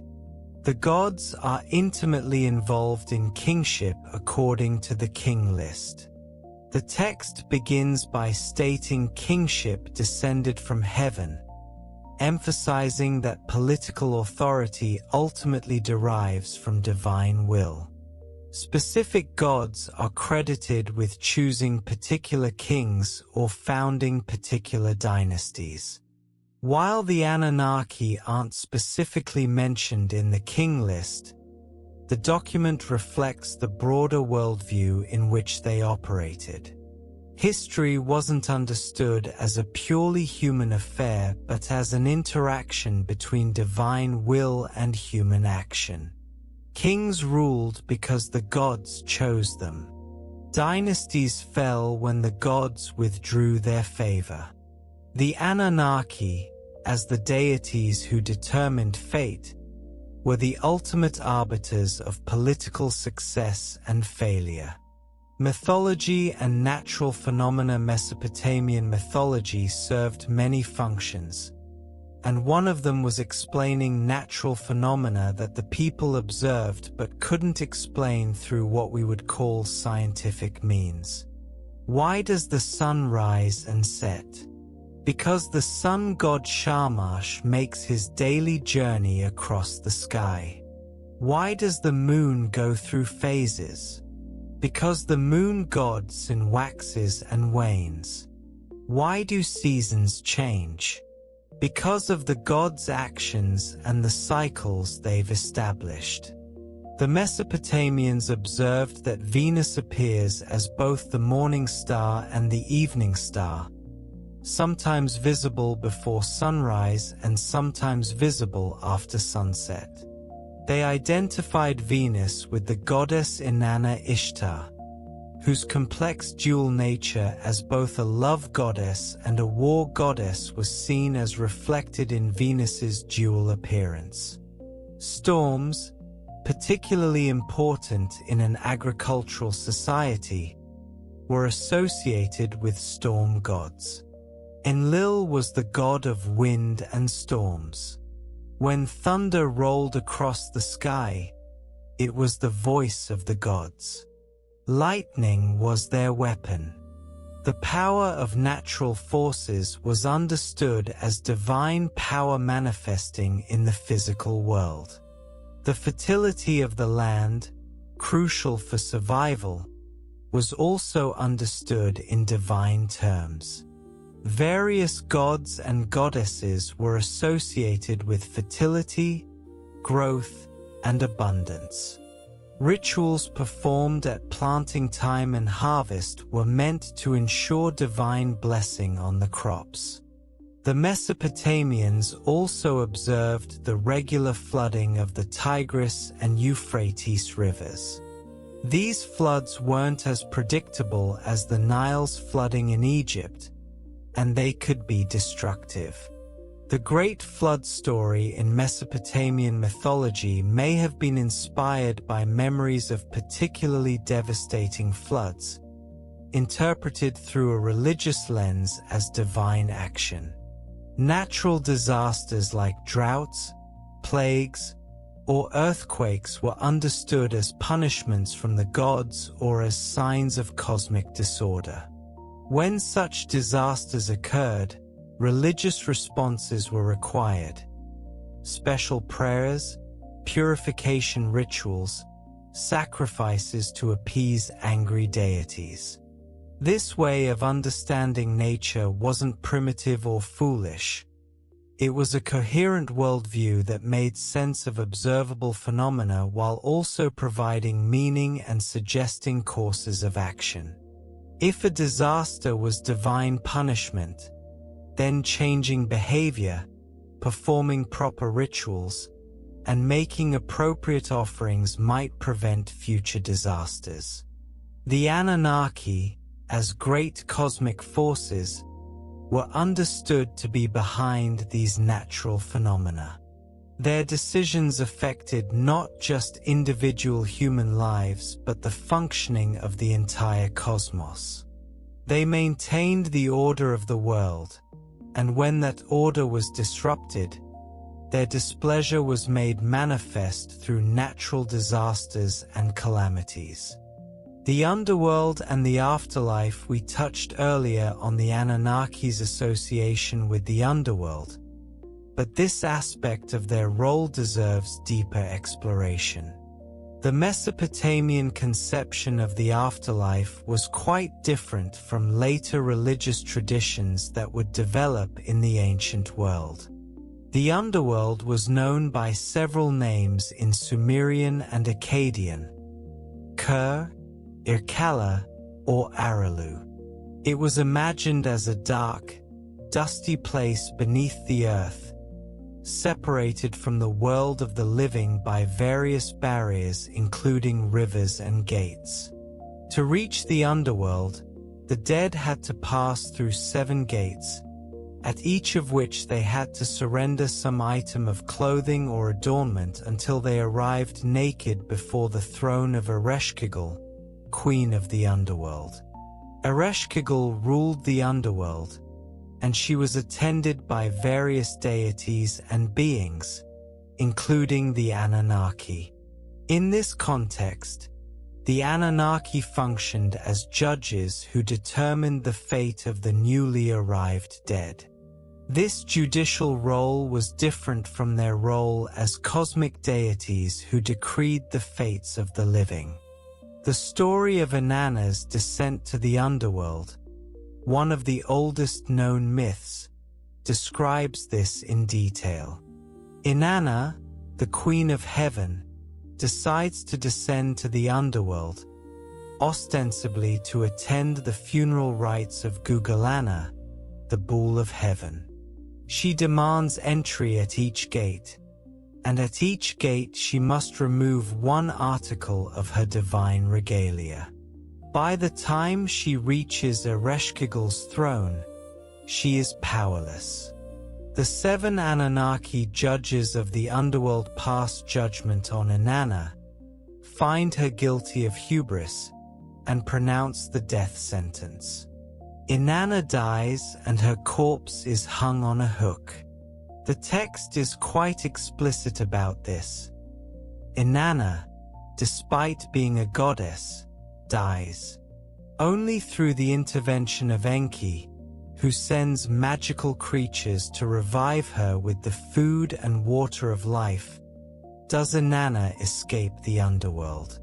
The gods are intimately involved in kingship according to the king list. The text begins by stating kingship descended from heaven, emphasizing that political authority ultimately derives from divine will. Specific gods are credited with choosing particular kings or founding particular dynasties. While the Anunnaki aren't specifically mentioned in the king list, the document reflects the broader worldview in which they operated. History wasn't understood as a purely human affair, but as an interaction between divine will and human action. Kings ruled because the gods chose them. Dynasties fell when the gods withdrew their favor. The Anunnaki, as the deities who determined fate, were the ultimate arbiters of political success and failure. Mythology and natural phenomena. Mesopotamian mythology served many functions, and one of them was explaining natural phenomena that the people observed but couldn't explain through what we would call scientific means. Why does the sun rise and set? Because the sun god Shamash makes his daily journey across the sky. Why does the moon go through phases? Because the moon god waxes and wanes. Why do seasons change? Because of the gods' actions and the cycles they've established. The Mesopotamians observed that Venus appears as both the morning star and the evening star, sometimes visible before sunrise and sometimes visible after sunset. They identified Venus with the goddess Inanna Ishtar, whose complex dual nature as both a love goddess and a war goddess was seen as reflected in Venus's dual appearance. Storms, particularly important in an agricultural society, were associated with storm gods. Enlil was the god of wind and storms. When thunder rolled across the sky, it was the voice of the gods. Lightning was their weapon. The power of natural forces was understood as divine power manifesting in the physical world. The fertility of the land, crucial for survival, was also understood in divine terms. Various gods and goddesses were associated with fertility, growth, and abundance. Rituals performed at planting time and harvest were meant to ensure divine blessing on the crops. The Mesopotamians also observed the regular flooding of the Tigris and Euphrates rivers. These floods weren't as predictable as the Nile's flooding in Egypt, and they could be destructive. The Great Flood story in Mesopotamian mythology may have been inspired by memories of particularly devastating floods, interpreted through a religious lens as divine action. Natural disasters like droughts, plagues, or earthquakes were understood as punishments from the gods or as signs of cosmic disorder. When such disasters occurred, religious responses were required. Special prayers, purification rituals, sacrifices to appease angry deities. This way of understanding nature wasn't primitive or foolish. It was a coherent worldview that made sense of observable phenomena while also providing meaning and suggesting courses of action. If a disaster was divine punishment, then changing behavior, performing proper rituals, and making appropriate offerings might prevent future disasters. The Anunnaki, as great cosmic forces, were understood to be behind these natural phenomena. Their decisions affected not just individual human lives but the functioning of the entire cosmos. They maintained the order of the world, and when that order was disrupted, their displeasure was made manifest through natural disasters and calamities. The underworld and the afterlife. We touched earlier on the Anunnaki's association with the underworld, but this aspect of their role deserves deeper exploration. The Mesopotamian conception of the afterlife was quite different from later religious traditions that would develop in the ancient world. The underworld was known by several names in Sumerian and Akkadian: Ker, Irkalla, or Aralu. It was imagined as a dark, dusty place beneath the earth, separated from the world of the living by various barriers including rivers and gates. To reach the underworld, the dead had to pass through 7 gates, at each of which they had to surrender some item of clothing or adornment until they arrived naked before the throne of Ereshkigal, Queen of the Underworld. Ereshkigal ruled the underworld, and she was attended by various deities and beings, including the Anunnaki. In this context, the Anunnaki functioned as judges who determined the fate of the newly arrived dead. This judicial role was different from their role as cosmic deities who decreed the fates of the living. The story of Inanna's descent to the underworld, one of the oldest known myths, describes this in detail. Inanna, the Queen of Heaven, decides to descend to the underworld, ostensibly to attend the funeral rites of Gugalanna, the Bull of Heaven. She demands entry at each gate, and at each gate she must remove one article of her divine regalia. By the time she reaches Ereshkigal's throne, she is powerless. The 7 Anunnaki judges of the underworld pass judgment on Inanna, find her guilty of hubris, and pronounce the death sentence. Inanna dies and her corpse is hung on a hook. The text is quite explicit about this. Inanna, despite being a goddess, dies. Only through the intervention of Enki, who sends magical creatures to revive her with the food and water of life, does Inanna escape the underworld.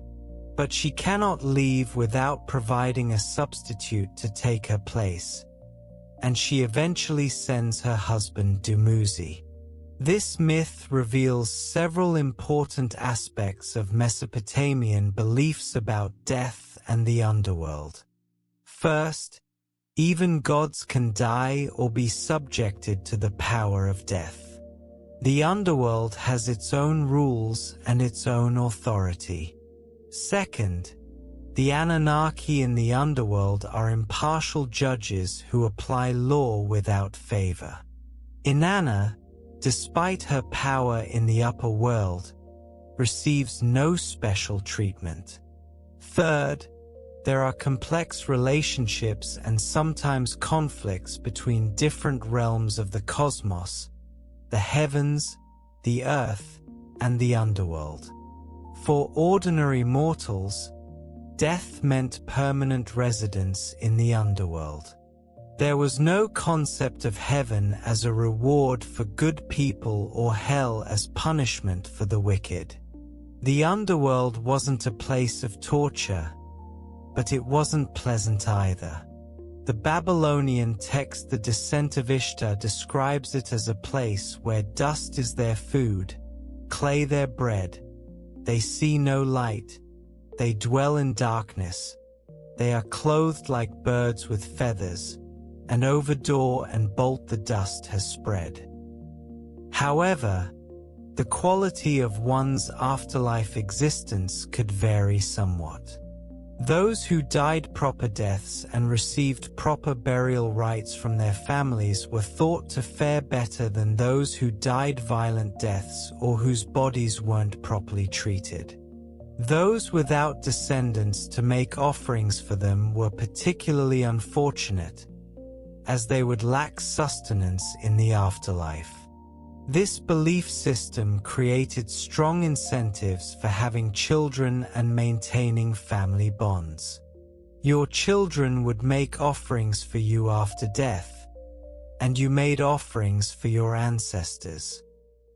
But she cannot leave without providing a substitute to take her place, and she eventually sends her husband Dumuzi. This myth reveals several important aspects of Mesopotamian beliefs about death and the underworld. First, even gods can die or be subjected to the power of death. The underworld has its own rules and its own authority. Second, the Anunnaki in the underworld are impartial judges who apply law without favor. Inanna, despite her power in the upper world, receives no special treatment. Third, there are complex relationships and sometimes conflicts between different realms of the cosmos, the heavens, the earth, and the underworld. For ordinary mortals, death meant permanent residence in the underworld. There was no concept of heaven as a reward for good people or hell as punishment for the wicked. The underworld wasn't a place of torture, but it wasn't pleasant either. The Babylonian text The Descent of Ishtar describes it as a place where dust is their food, clay their bread, they see no light, they dwell in darkness, they are clothed like birds with feathers, and over door and bolt the dust has spread. However, the quality of one's afterlife existence could vary somewhat. Those who died proper deaths and received proper burial rites from their families were thought to fare better than those who died violent deaths or whose bodies weren't properly treated. Those without descendants to make offerings for them were particularly unfortunate, as they would lack sustenance in the afterlife. This belief system created strong incentives for having children and maintaining family bonds. Your children would make offerings for you after death, and you made offerings for your ancestors.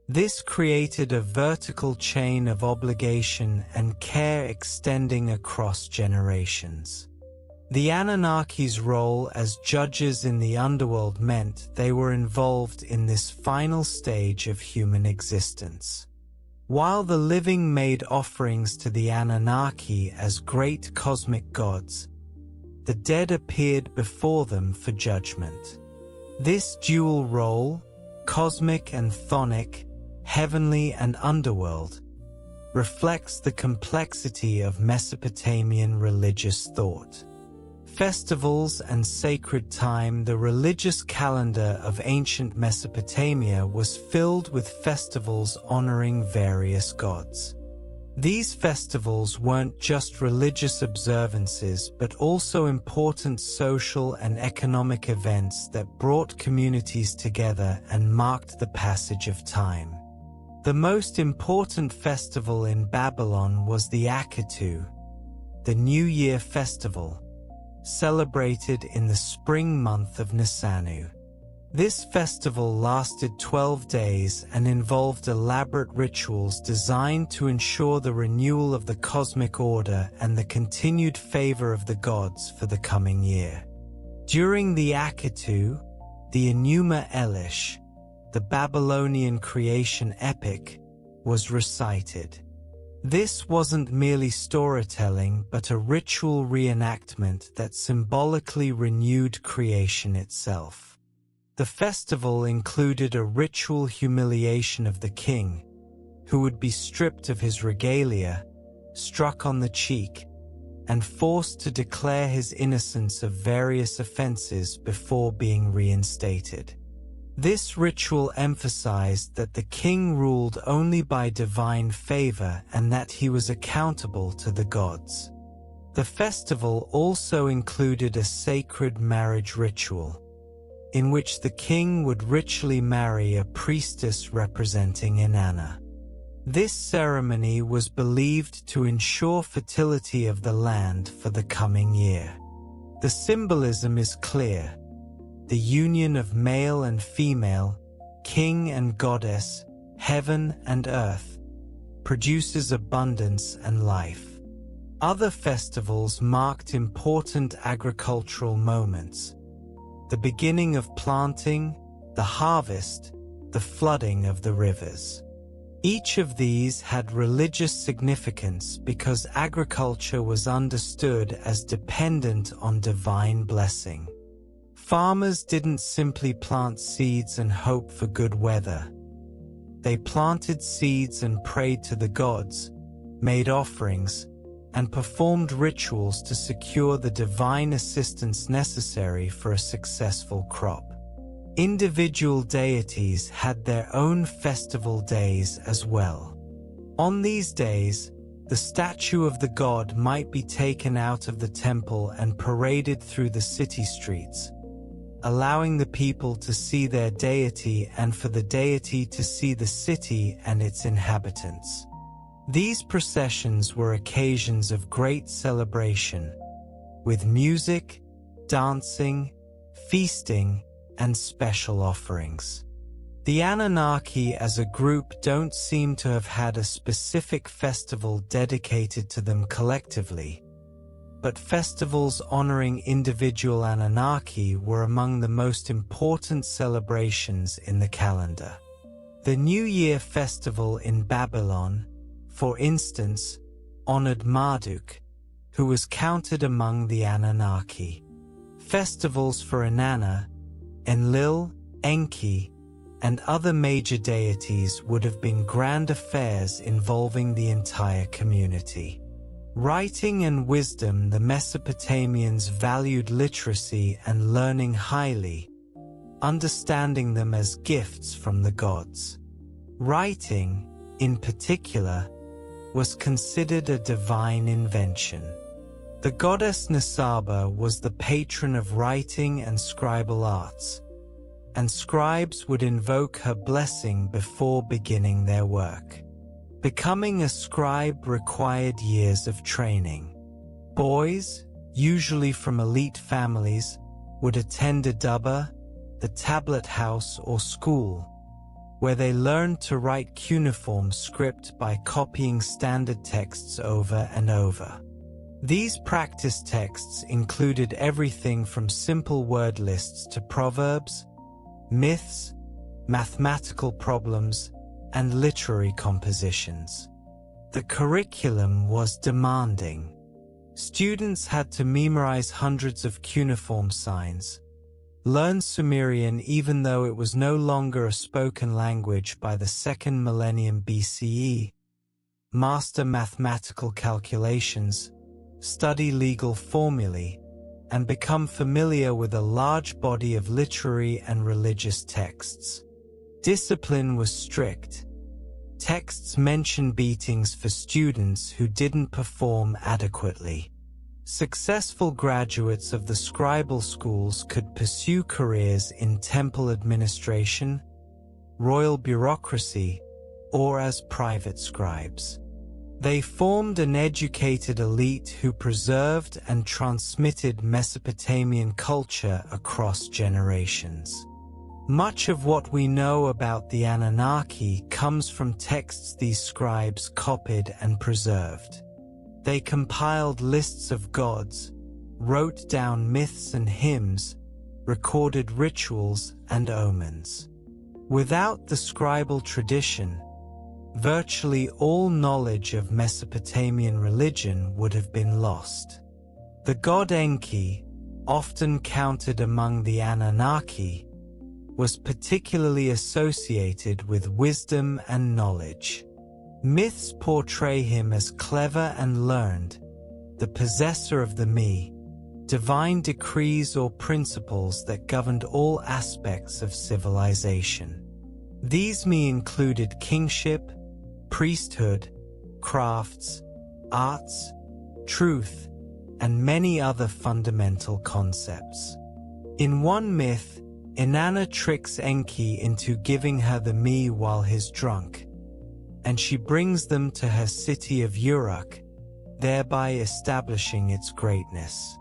This created a vertical chain of obligation and care extending across generations. The Anunnaki's role as judges in the underworld meant they were involved in this final stage of human existence. While the living made offerings to the Anunnaki as great cosmic gods, the dead appeared before them for judgment. This dual role, cosmic and chthonic, heavenly and underworld, reflects the complexity of Mesopotamian religious thought. Festivals and sacred time. The religious calendar of ancient Mesopotamia was filled with festivals honoring various gods. These festivals weren't just religious observances but also important social and economic events that brought communities together and marked the passage of time. The most important festival in Babylon was the Akitu, the New Year festival, celebrated in the spring month of Nisanu. This festival lasted 12 days and involved elaborate rituals designed to ensure the renewal of the cosmic order and the continued favor of the gods for the coming year. During the Akitu, the Enuma Elish, the Babylonian creation epic, was recited. This wasn't merely storytelling but a ritual reenactment that symbolically renewed creation itself. The festival included a ritual humiliation of the king, who would be stripped of his regalia, struck on the cheek, and forced to declare his innocence of various offenses before being reinstated. This ritual emphasized that the king ruled only by divine favor and that he was accountable to the gods. The festival also included a sacred marriage ritual, in which the king would ritually marry a priestess representing Inanna. This ceremony was believed to ensure fertility of the land for the coming year. The symbolism is clear. The union of male and female, king and goddess, heaven and earth, produces abundance and life. Other festivals marked important agricultural moments: the beginning of planting, the harvest, the flooding of the rivers. Each of these had religious significance because agriculture was understood as dependent on divine blessing. Farmers didn't simply plant seeds and hope for good weather. They planted seeds and prayed to the gods, made offerings, and performed rituals to secure the divine assistance necessary for a successful crop. Individual deities had their own festival days as well. On these days, the statue of the god might be taken out of the temple and paraded through the city streets, allowing the people to see their deity and for the deity to see the city and its inhabitants. These processions were occasions of great celebration, with music, dancing, feasting, and special offerings. The Anunnaki as a group don't seem to have had a specific festival dedicated to them collectively, but festivals honoring individual Anunnaki were among the most important celebrations in the calendar. The New Year festival in Babylon, for instance, honored Marduk, who was counted among the Anunnaki. Festivals for Inanna, Enlil, Enki, and other major deities would have been grand affairs involving the entire community. Writing and wisdom. The Mesopotamians valued literacy and learning highly, understanding them as gifts from the gods. Writing, in particular, was considered a divine invention. The goddess Nisaba was the patron of writing and scribal arts, and scribes would invoke her blessing before beginning their work. Becoming a scribe required years of training. Boys, usually from elite families, would attend a dubba, the tablet house or school, where they learned to write cuneiform script by copying standard texts over and over. These practice texts included everything from simple word lists to proverbs, myths, mathematical problems, and literary compositions. The curriculum was demanding. Students had to memorize hundreds of cuneiform signs, learn Sumerian even though it was no longer a spoken language by the 2nd millennium BCE, master mathematical calculations, study legal formulae, and become familiar with a large body of literary and religious texts. Discipline was strict. Texts mention beatings for students who didn't perform adequately. Successful graduates of the scribal schools could pursue careers in temple administration, royal bureaucracy, or as private scribes. They formed an educated elite who preserved and transmitted Mesopotamian culture across generations. Much of what we know about the Anunnaki comes from texts these scribes copied and preserved. They compiled lists of gods, wrote down myths and hymns, recorded rituals and omens. Without the scribal tradition, virtually all knowledge of Mesopotamian religion would have been lost. The god Enki, often counted among the Anunnaki, was particularly associated with wisdom and knowledge. Myths portray him as clever and learned, the possessor of the me, divine decrees or principles that governed all aspects of civilization. These me included kingship, priesthood, crafts, arts, truth, and many other fundamental concepts. In one myth, Inanna tricks Enki into giving her the me while he's drunk, and she brings them to her city of Uruk, thereby establishing its greatness.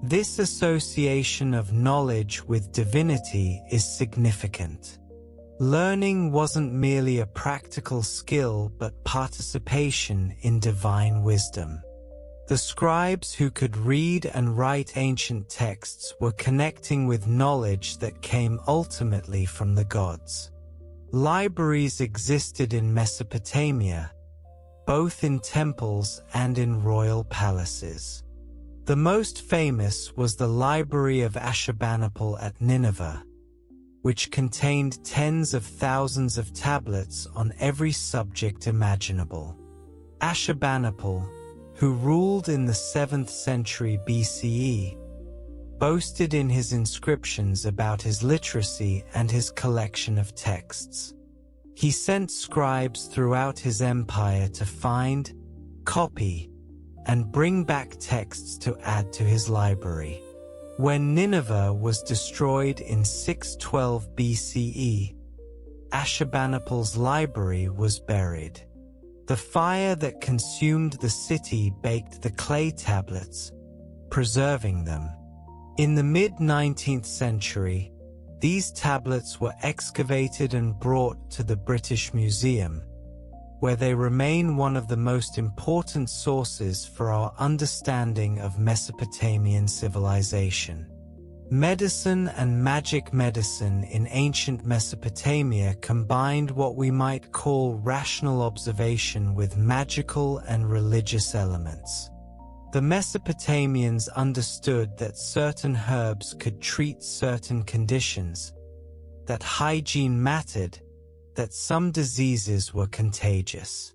This association of knowledge with divinity is significant. Learning wasn't merely a practical skill but participation in divine wisdom. The scribes who could read and write ancient texts were connecting with knowledge that came ultimately from the gods. Libraries existed in Mesopotamia, both in temples and in royal palaces. The most famous was the Library of Ashurbanipal at Nineveh, which contained tens of thousands of tablets on every subject imaginable. Ashurbanipal, who ruled in the 7th century BCE, boasted in his inscriptions about his literacy and his collection of texts. He sent scribes throughout his empire to find, copy, and bring back texts to add to his library. When Nineveh was destroyed in 612 BCE, Ashurbanipal's library was buried. The fire that consumed the city baked the clay tablets, preserving them. In the mid-19th century, these tablets were excavated and brought to the British Museum, where they remain one of the most important sources for our understanding of Mesopotamian civilization. Medicine and magic medicine in ancient Mesopotamia combined what we might call rational observation with magical and religious elements. The Mesopotamians understood that certain herbs could treat certain conditions, that hygiene mattered, that some diseases were contagious.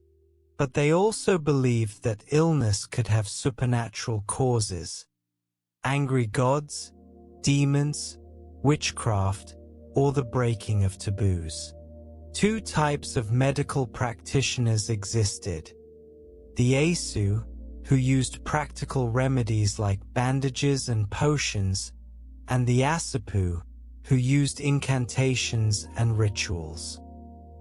But they also believed that illness could have supernatural causes: angry gods, demons, witchcraft, or the breaking of taboos. Two types of medical practitioners existed: the Asu, who used practical remedies like bandages and potions, and the Asipu, who used incantations and rituals.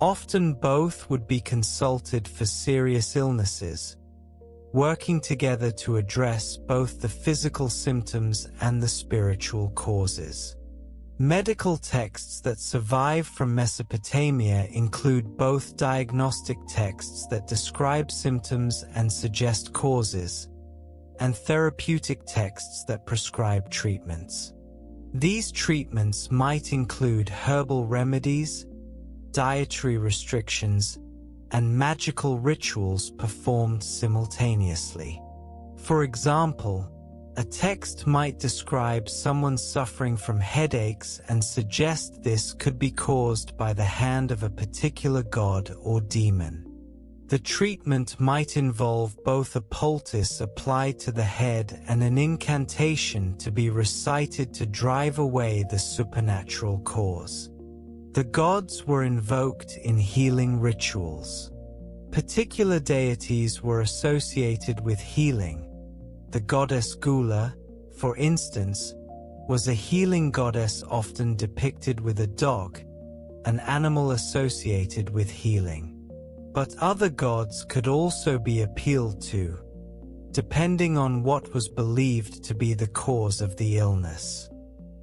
Often both would be consulted for serious illnesses, working together to address both the physical symptoms and the spiritual causes. Medical texts that survive from Mesopotamia include both diagnostic texts that describe symptoms and suggest causes, and therapeutic texts that prescribe treatments. These treatments might include herbal remedies, dietary restrictions, and magical rituals performed simultaneously. For example, a text might describe someone suffering from headaches and suggest this could be caused by the hand of a particular god or demon. The treatment might involve both a poultice applied to the head and an incantation to be recited to drive away the supernatural cause. The gods were invoked in healing rituals. Particular deities were associated with healing. The goddess Gula, for instance, was a healing goddess often depicted with a dog, an animal associated with healing. But other gods could also be appealed to, depending on what was believed to be the cause of the illness.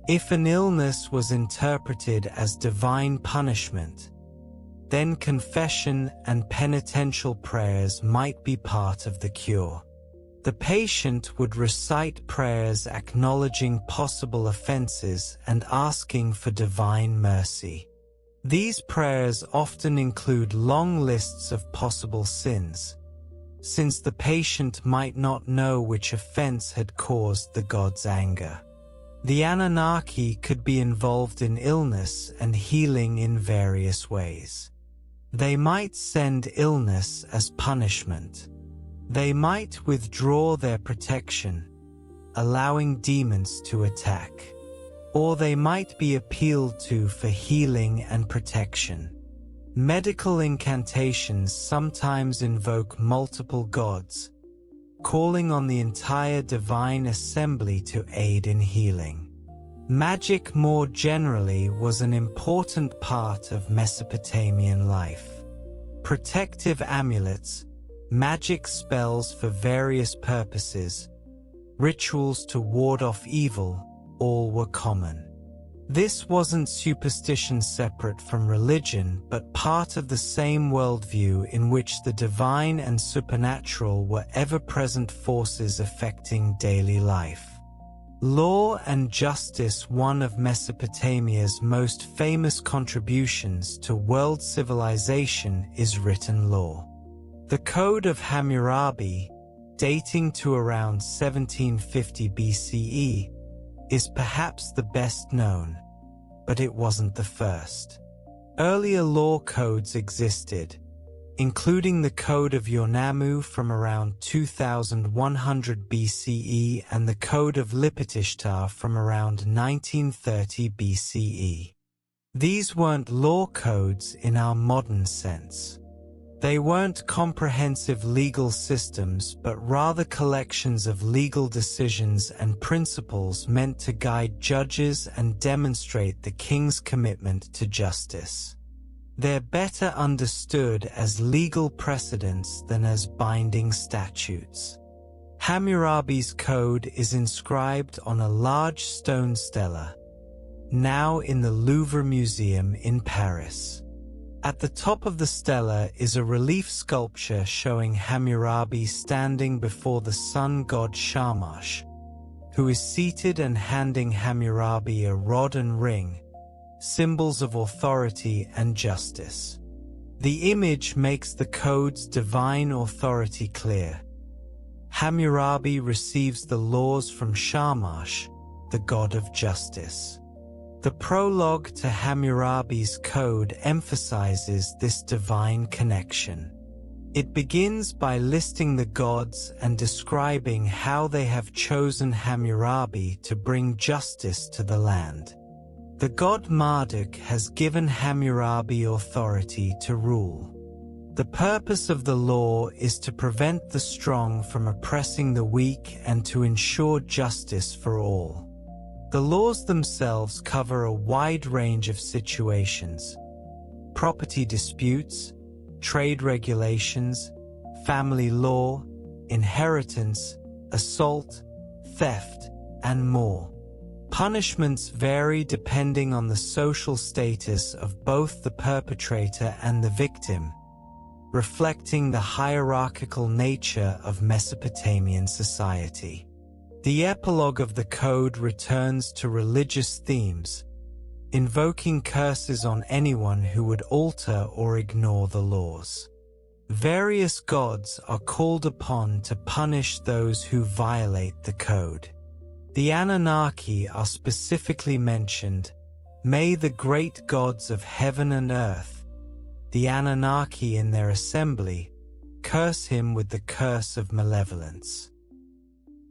If an illness was interpreted as divine punishment, then confession and penitential prayers might be part of the cure. The patient would recite prayers acknowledging possible offenses and asking for divine mercy. These prayers often include long lists of possible sins, since the patient might not know which offense had caused the god's anger. The Anunnaki could be involved in illness and healing in various ways. They might send illness as punishment. They might withdraw their protection, allowing demons to attack. Or they might be appealed to for healing and protection. Medical incantations sometimes invoke multiple gods, calling on the entire divine assembly to aid in healing. Magic more generally was an important part of Mesopotamian life. Protective amulets, magic spells for various purposes, rituals to ward off evil, all were common. This wasn't superstition separate from religion, but part of the same worldview in which the divine and supernatural were ever-present forces affecting daily life. Law and justice, one of Mesopotamia's most famous contributions to world civilization, is written law. The Code of Hammurabi, dating to around 1750 BCE, is perhaps the best known, but it wasn't the first. Earlier law codes existed, including the Code of Yornamu from around 2100 BCE and the Code of Lipitishtar from around 1930 BCE. These weren't law codes in our modern sense. They weren't comprehensive legal systems, but rather collections of legal decisions and principles meant to guide judges and demonstrate the king's commitment to justice. They're better understood as legal precedents than as binding statutes. Hammurabi's code is inscribed on a large stone stela, now in the Louvre Museum in Paris. At the top of the stela is a relief sculpture showing Hammurabi standing before the sun god Shamash, who is seated and handing Hammurabi a rod and ring, symbols of authority and justice. The image makes the code's divine authority clear. Hammurabi receives the laws from Shamash, the god of justice. The prologue to Hammurabi's code emphasizes this divine connection. It begins by listing the gods and describing how they have chosen Hammurabi to bring justice to the land. The god Marduk has given Hammurabi authority to rule. The purpose of the law is to prevent the strong from oppressing the weak and to ensure justice for all. The laws themselves cover a wide range of situations: property disputes, trade regulations, family law, inheritance, assault, theft, and more. Punishments vary depending on the social status of both the perpetrator and the victim, reflecting the hierarchical nature of Mesopotamian society. The epilogue of the code returns to religious themes, invoking curses on anyone who would alter or ignore the laws. Various gods are called upon to punish those who violate the code. The Anunnaki are specifically mentioned. May the great gods of heaven and earth, the Anunnaki in their assembly, curse him with the curse of malevolence.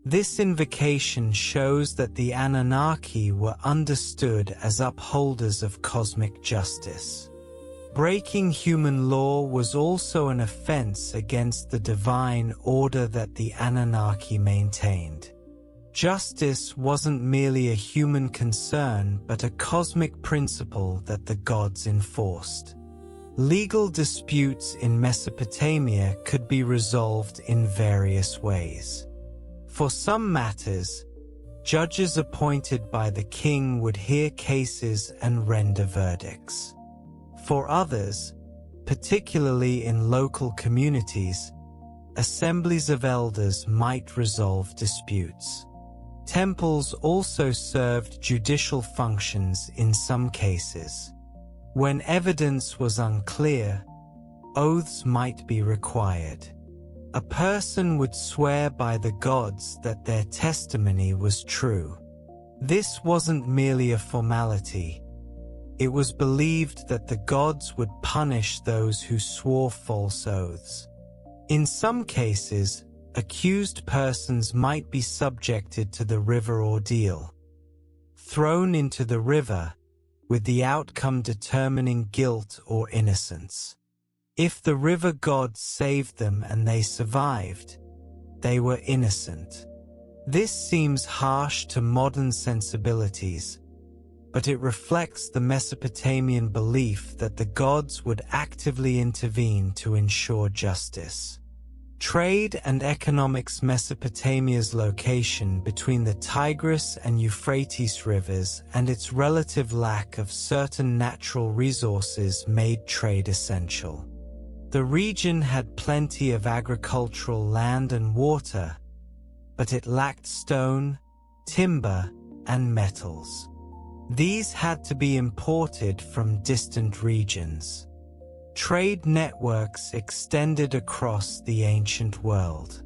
This invocation shows that the Anunnaki were understood as upholders of cosmic justice. Breaking human law was also an offense against the divine order that the Anunnaki maintained. Justice wasn't merely a human concern but a cosmic principle that the gods enforced. Legal disputes in Mesopotamia could be resolved in various ways. For some matters, judges appointed by the king would hear cases and render verdicts. For others, particularly in local communities, assemblies of elders might resolve disputes. Temples also served judicial functions in some cases. When evidence was unclear, oaths might be required. A person would swear by the gods that their testimony was true. This wasn't merely a formality. It was believed that the gods would punish those who swore false oaths. In some cases, accused persons might be subjected to the river ordeal, thrown into the river, with the outcome determining guilt or innocence. If the river gods saved them and they survived, they were innocent. This seems harsh to modern sensibilities, but it reflects the Mesopotamian belief that the gods would actively intervene to ensure justice. Trade and economics. Mesopotamia's location between the Tigris and Euphrates rivers and its relative lack of certain natural resources made trade essential. The region had plenty of agricultural land and water, but it lacked stone, timber, and metals. These had to be imported from distant regions. Trade networks extended across the ancient world.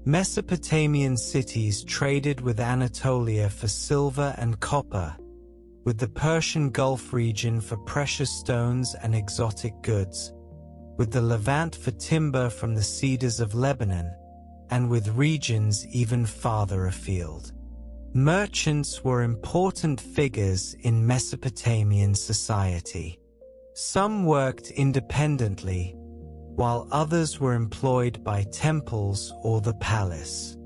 Mesopotamian cities traded with Anatolia for silver and copper, with the Persian Gulf region for precious stones and exotic goods, with the Levant for timber from the cedars of Lebanon, and with regions even farther afield. Merchants were important figures in Mesopotamian society. Some worked independently, while others were employed by temples or the palace.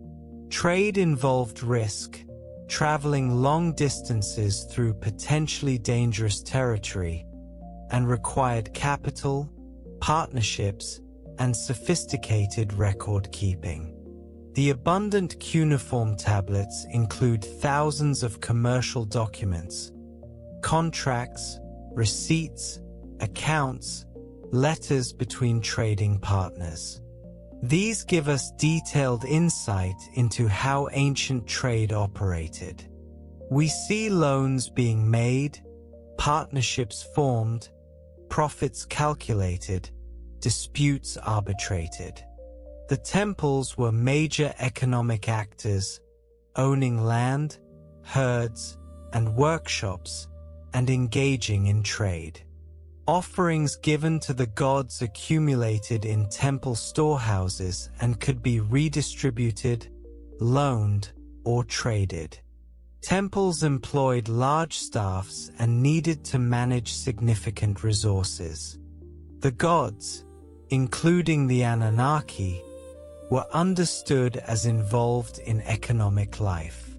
Trade involved risk, traveling long distances through potentially dangerous territory, and required capital, partnerships, and sophisticated record-keeping. The abundant cuneiform tablets include thousands of commercial documents, contracts, receipts, accounts, letters between trading partners. These give us detailed insight into how ancient trade operated. We see loans being made, partnerships formed, profits calculated, disputes arbitrated. The temples were major economic actors, owning land, herds, and workshops, and engaging in trade. Offerings given to the gods accumulated in temple storehouses and could be redistributed, loaned, or traded. Temples employed large staffs and needed to manage significant resources. The gods, including the Anunnaki, were understood as involved in economic life.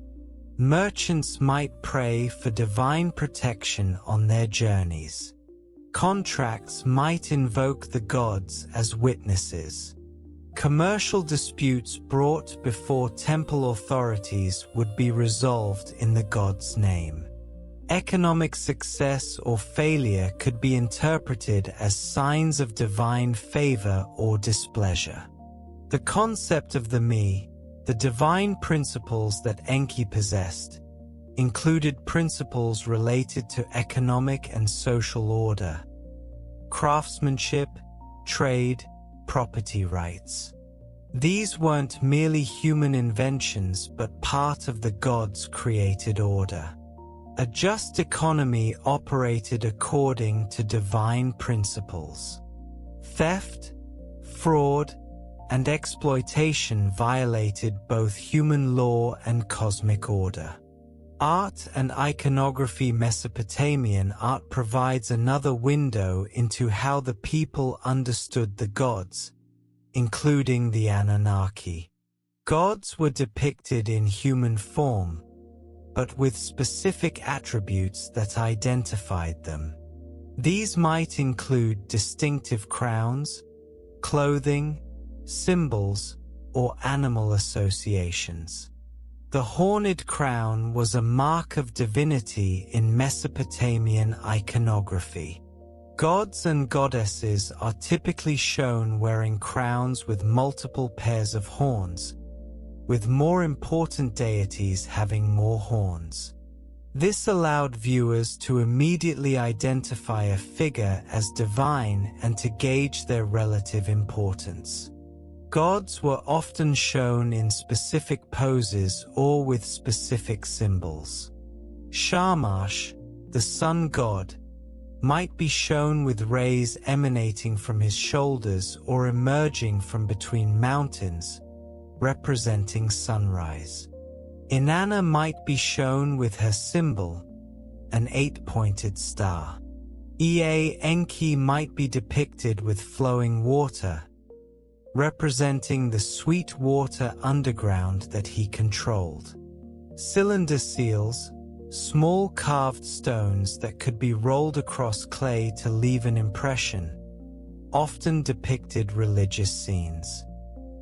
Merchants might pray for divine protection on their journeys. Contracts might invoke the gods as witnesses. Commercial disputes brought before temple authorities would be resolved in the god's name. Economic success or failure could be interpreted as signs of divine favor or displeasure. The concept of the me, the divine principles that Enki possessed, included principles related to economic and social order, craftsmanship, trade, property rights. These weren't merely human inventions but part of the gods' created order. A just economy operated according to divine principles. Theft, fraud, and exploitation violated both human law and cosmic order. Art and iconography. Mesopotamian art provides another window into how the people understood the gods, including the Anunnaki. Gods were depicted in human form, but with specific attributes that identified them. These might include distinctive crowns, clothing, symbols, or animal associations. The horned crown was a mark of divinity in Mesopotamian iconography. Gods and goddesses are typically shown wearing crowns with multiple pairs of horns, with more important deities having more horns. This allowed viewers to immediately identify a figure as divine and to gauge their relative importance. Gods were often shown in specific poses or with specific symbols. Shamash, the sun god, might be shown with rays emanating from his shoulders or emerging from between mountains, representing sunrise. Inanna might be shown with her symbol, an 8-pointed star. Enki might be depicted with flowing water, representing the sweet water underground that he controlled. Cylinder seals, small carved stones that could be rolled across clay to leave an impression, often depicted religious scenes.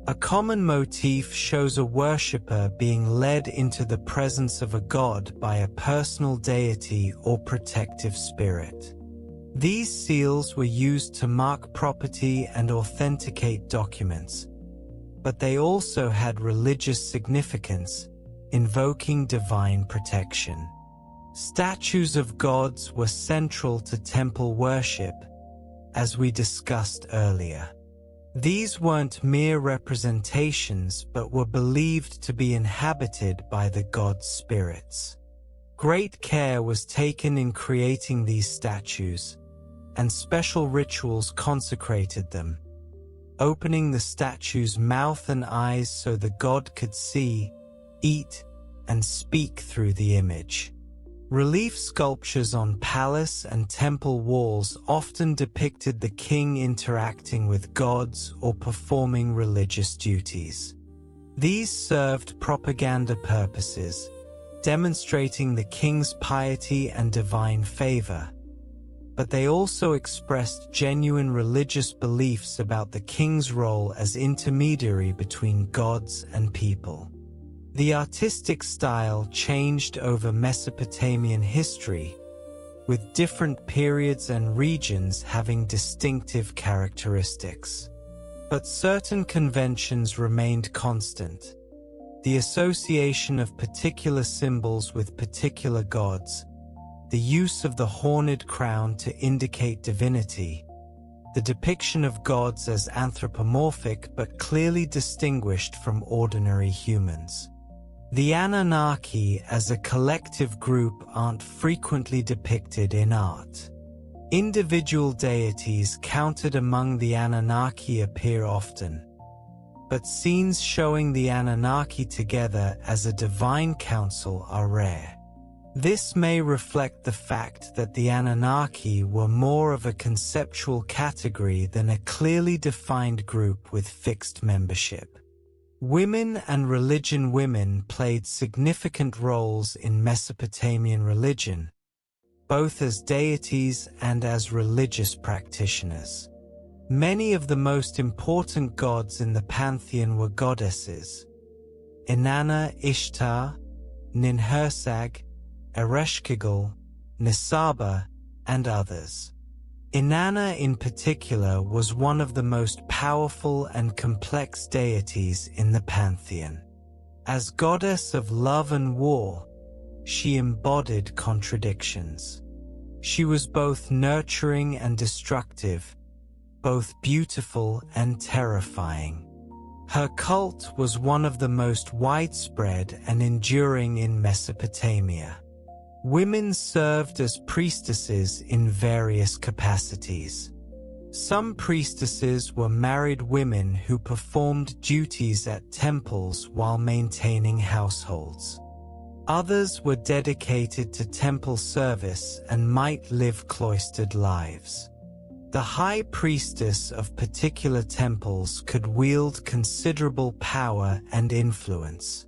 A common motif shows a worshipper being led into the presence of a god by a personal deity or protective spirit. These seals were used to mark property and authenticate documents, but they also had religious significance, invoking divine protection. Statues of gods were central to temple worship, as we discussed earlier. These weren't mere representations but were believed to be inhabited by the god spirits. Great care was taken in creating these statues, and special rituals consecrated them, opening the statue's mouth and eyes so the god could see, eat, and speak through the image. Relief sculptures on palace and temple walls often depicted the king interacting with gods or performing religious duties. These served propaganda purposes, demonstrating the king's piety and divine favor, but they also expressed genuine religious beliefs about the king's role as intermediary between gods and people. The artistic style changed over Mesopotamian history, with different periods and regions having distinctive characteristics. But certain conventions remained constant. The association of particular symbols with particular gods, the use of the horned crown to indicate divinity, the depiction of gods as anthropomorphic but clearly distinguished from ordinary humans. The Anunnaki as a collective group aren't frequently depicted in art. Individual deities counted among the Anunnaki appear often, but scenes showing the Anunnaki together as a divine council are rare. This may reflect the fact that the Anunnaki were more of a conceptual category than a clearly defined group with fixed membership. Women and religion. Women played significant roles in Mesopotamian religion, both as deities and as religious practitioners. Many of the most important gods in the pantheon were goddesses: Inanna, Ishtar, Ninhursag, Ereshkigal, Nisaba, and others. Inanna in particular was one of the most powerful and complex deities in the pantheon. As goddess of love and war, she embodied contradictions. She was both nurturing and destructive, both beautiful and terrifying. Her cult was one of the most widespread and enduring in Mesopotamia. Women served as priestesses in various capacities. Some priestesses were married women who performed duties at temples while maintaining households. Others were dedicated to temple service and might live cloistered lives. The high priestess of particular temples could wield considerable power and influence.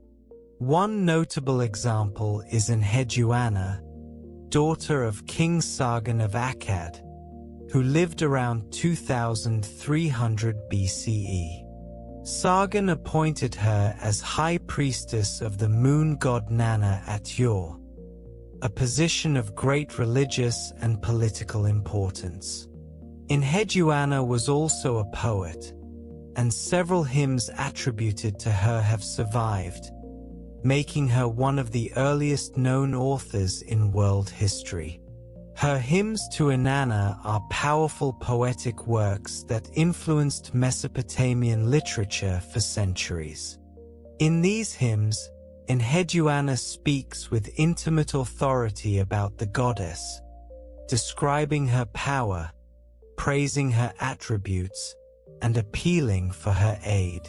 One notable example is Enheduanna, daughter of King Sargon of Akkad, who lived around 2300 BCE. Sargon appointed her as high priestess of the moon god Nanna at Ur, a position of great religious and political importance. Enheduanna was also a poet, and several hymns attributed to her have survived, making her one of the earliest known authors in world history. Her hymns to Inanna are powerful poetic works that influenced Mesopotamian literature for centuries. In these hymns, Enheduanna speaks with intimate authority about the goddess, describing her power, praising her attributes, and appealing for her aid.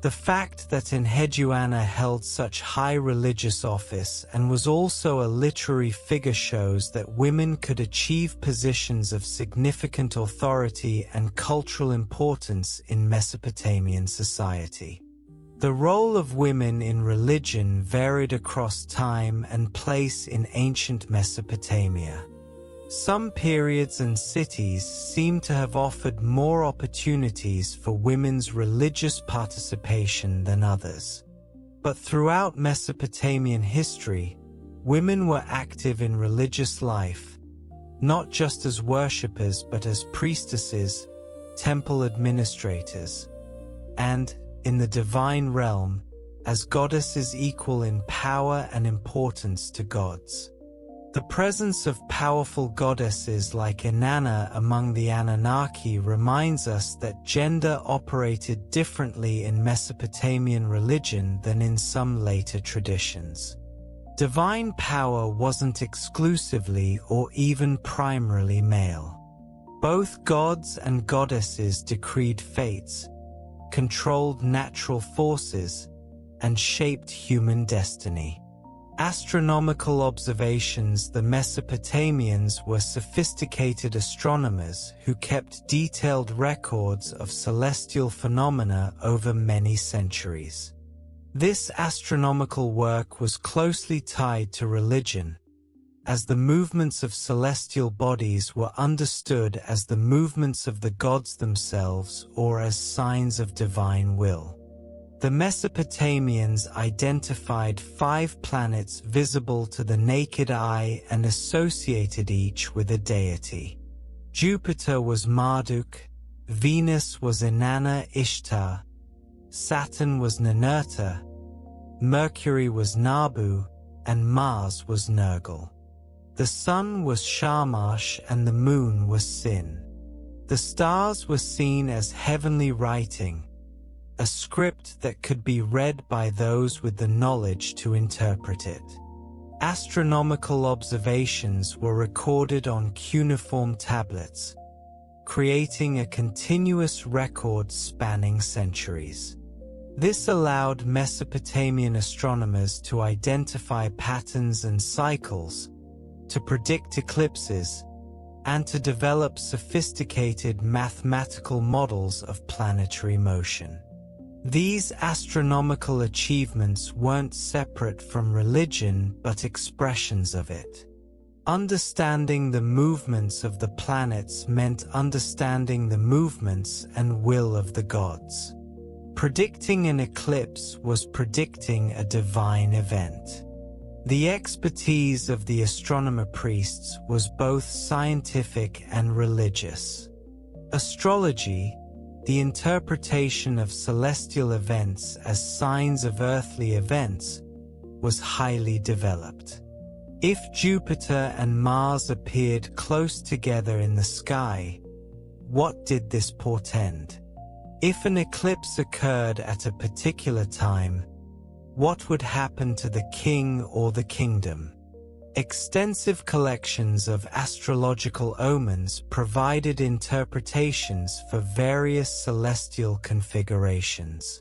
The fact that Enheduanna held such high religious office and was also a literary figure shows that women could achieve positions of significant authority and cultural importance in Mesopotamian society. The role of women in religion varied across time and place in ancient Mesopotamia. Some periods and cities seem to have offered more opportunities for women's religious participation than others. But throughout Mesopotamian history, women were active in religious life, not just as worshippers but as priestesses, temple administrators, and, in the divine realm, as goddesses equal in power and importance to gods. The presence of powerful goddesses like Inanna among the Anunnaki reminds us that gender operated differently in Mesopotamian religion than in some later traditions. Divine power wasn't exclusively or even primarily male. Both gods and goddesses decreed fates, controlled natural forces, and shaped human destiny. Astronomical observations. The Mesopotamians were sophisticated astronomers who kept detailed records of celestial phenomena over many centuries. This astronomical work was closely tied to religion, as the movements of celestial bodies were understood as the movements of the gods themselves or as signs of divine will. The Mesopotamians identified 5 planets visible to the naked eye and associated each with a deity. Jupiter was Marduk, Venus was Inanna Ishtar, Saturn was Ninurta, Mercury was Nabu, and Mars was Nergal. The sun was Shamash and the moon was Sin. The stars were seen as heavenly writing, a script that could be read by those with the knowledge to interpret it. Astronomical observations were recorded on cuneiform tablets, creating a continuous record spanning centuries. This allowed Mesopotamian astronomers to identify patterns and cycles, to predict eclipses, and to develop sophisticated mathematical models of planetary motion. These astronomical achievements weren't separate from religion but expressions of it. Understanding the movements of the planets meant understanding the movements and will of the gods. Predicting an eclipse was predicting a divine event. The expertise of the astronomer priests was both scientific and religious. Astrology, the interpretation of celestial events as signs of earthly events, was highly developed. If Jupiter and Mars appeared close together in the sky, what did this portend? If an eclipse occurred at a particular time, what would happen to the king or the kingdom? Extensive collections of astrological omens provided interpretations for various celestial configurations.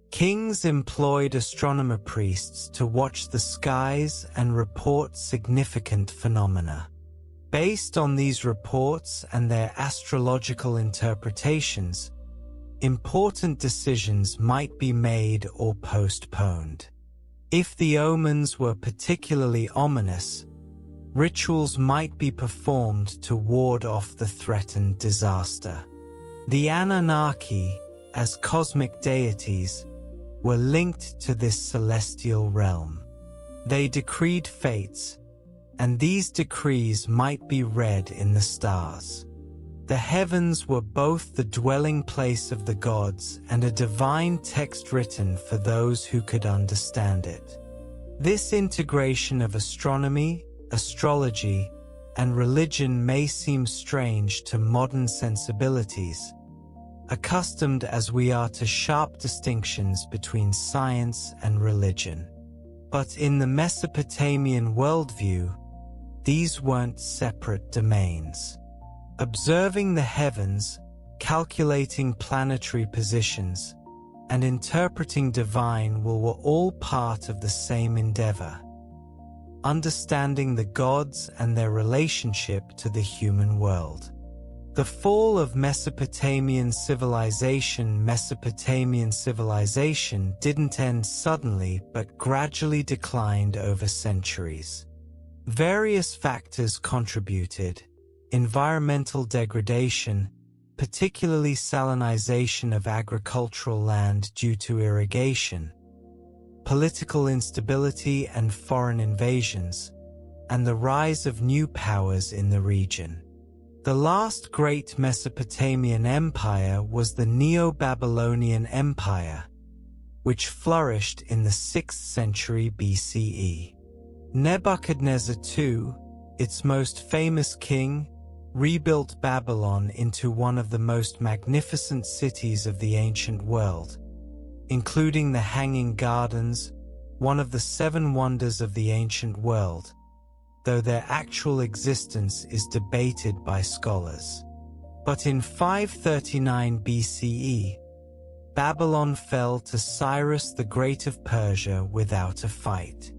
Kings employed astronomer priests to watch the skies and report significant phenomena. Based on these reports and their astrological interpretations, important decisions might be made or postponed. If the omens were particularly ominous, rituals might be performed to ward off the threatened disaster. The Anunnaki, as cosmic deities, were linked to this celestial realm. They decreed fates, and these decrees might be read in the stars. The heavens were both the dwelling place of the gods and a divine text written for those who could understand it. This integration of astronomy, astrology, and religion may seem strange to modern sensibilities, accustomed as we are to sharp distinctions between science and religion. But in the Mesopotamian worldview, these weren't separate domains. Observing the heavens, calculating planetary positions, and interpreting divine will were all part of the same endeavor. Understanding the gods and their relationship to the human world. The fall of Mesopotamian civilization didn't end suddenly but gradually declined over centuries. Various factors contributed: environmental degradation, particularly salinization of agricultural land due to irrigation, political instability and foreign invasions, and the rise of new powers in the region. The last great Mesopotamian empire was the Neo-Babylonian Empire, which flourished in the 6th century BCE. Nebuchadnezzar II, its most famous king, rebuilt Babylon into one of the most magnificent cities of the ancient world, including the Hanging Gardens, one of the 7 wonders of the ancient world, though their actual existence is debated by scholars. But in 539 BCE, Babylon fell to Cyrus the Great of Persia without a fight.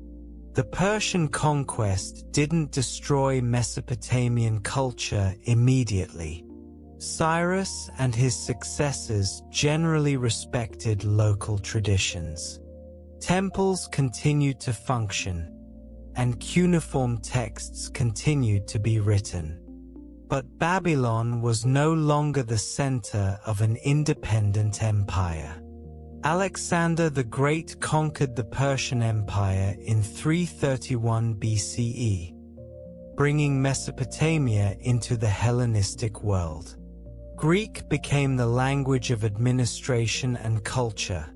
The Persian conquest didn't destroy Mesopotamian culture immediately. Cyrus and his successors generally respected local traditions. Temples continued to function, and cuneiform texts continued to be written. But Babylon was no longer the center of an independent empire. Alexander the Great conquered the Persian Empire in 331 BCE, bringing Mesopotamia into the Hellenistic world. Greek became the language of administration and culture,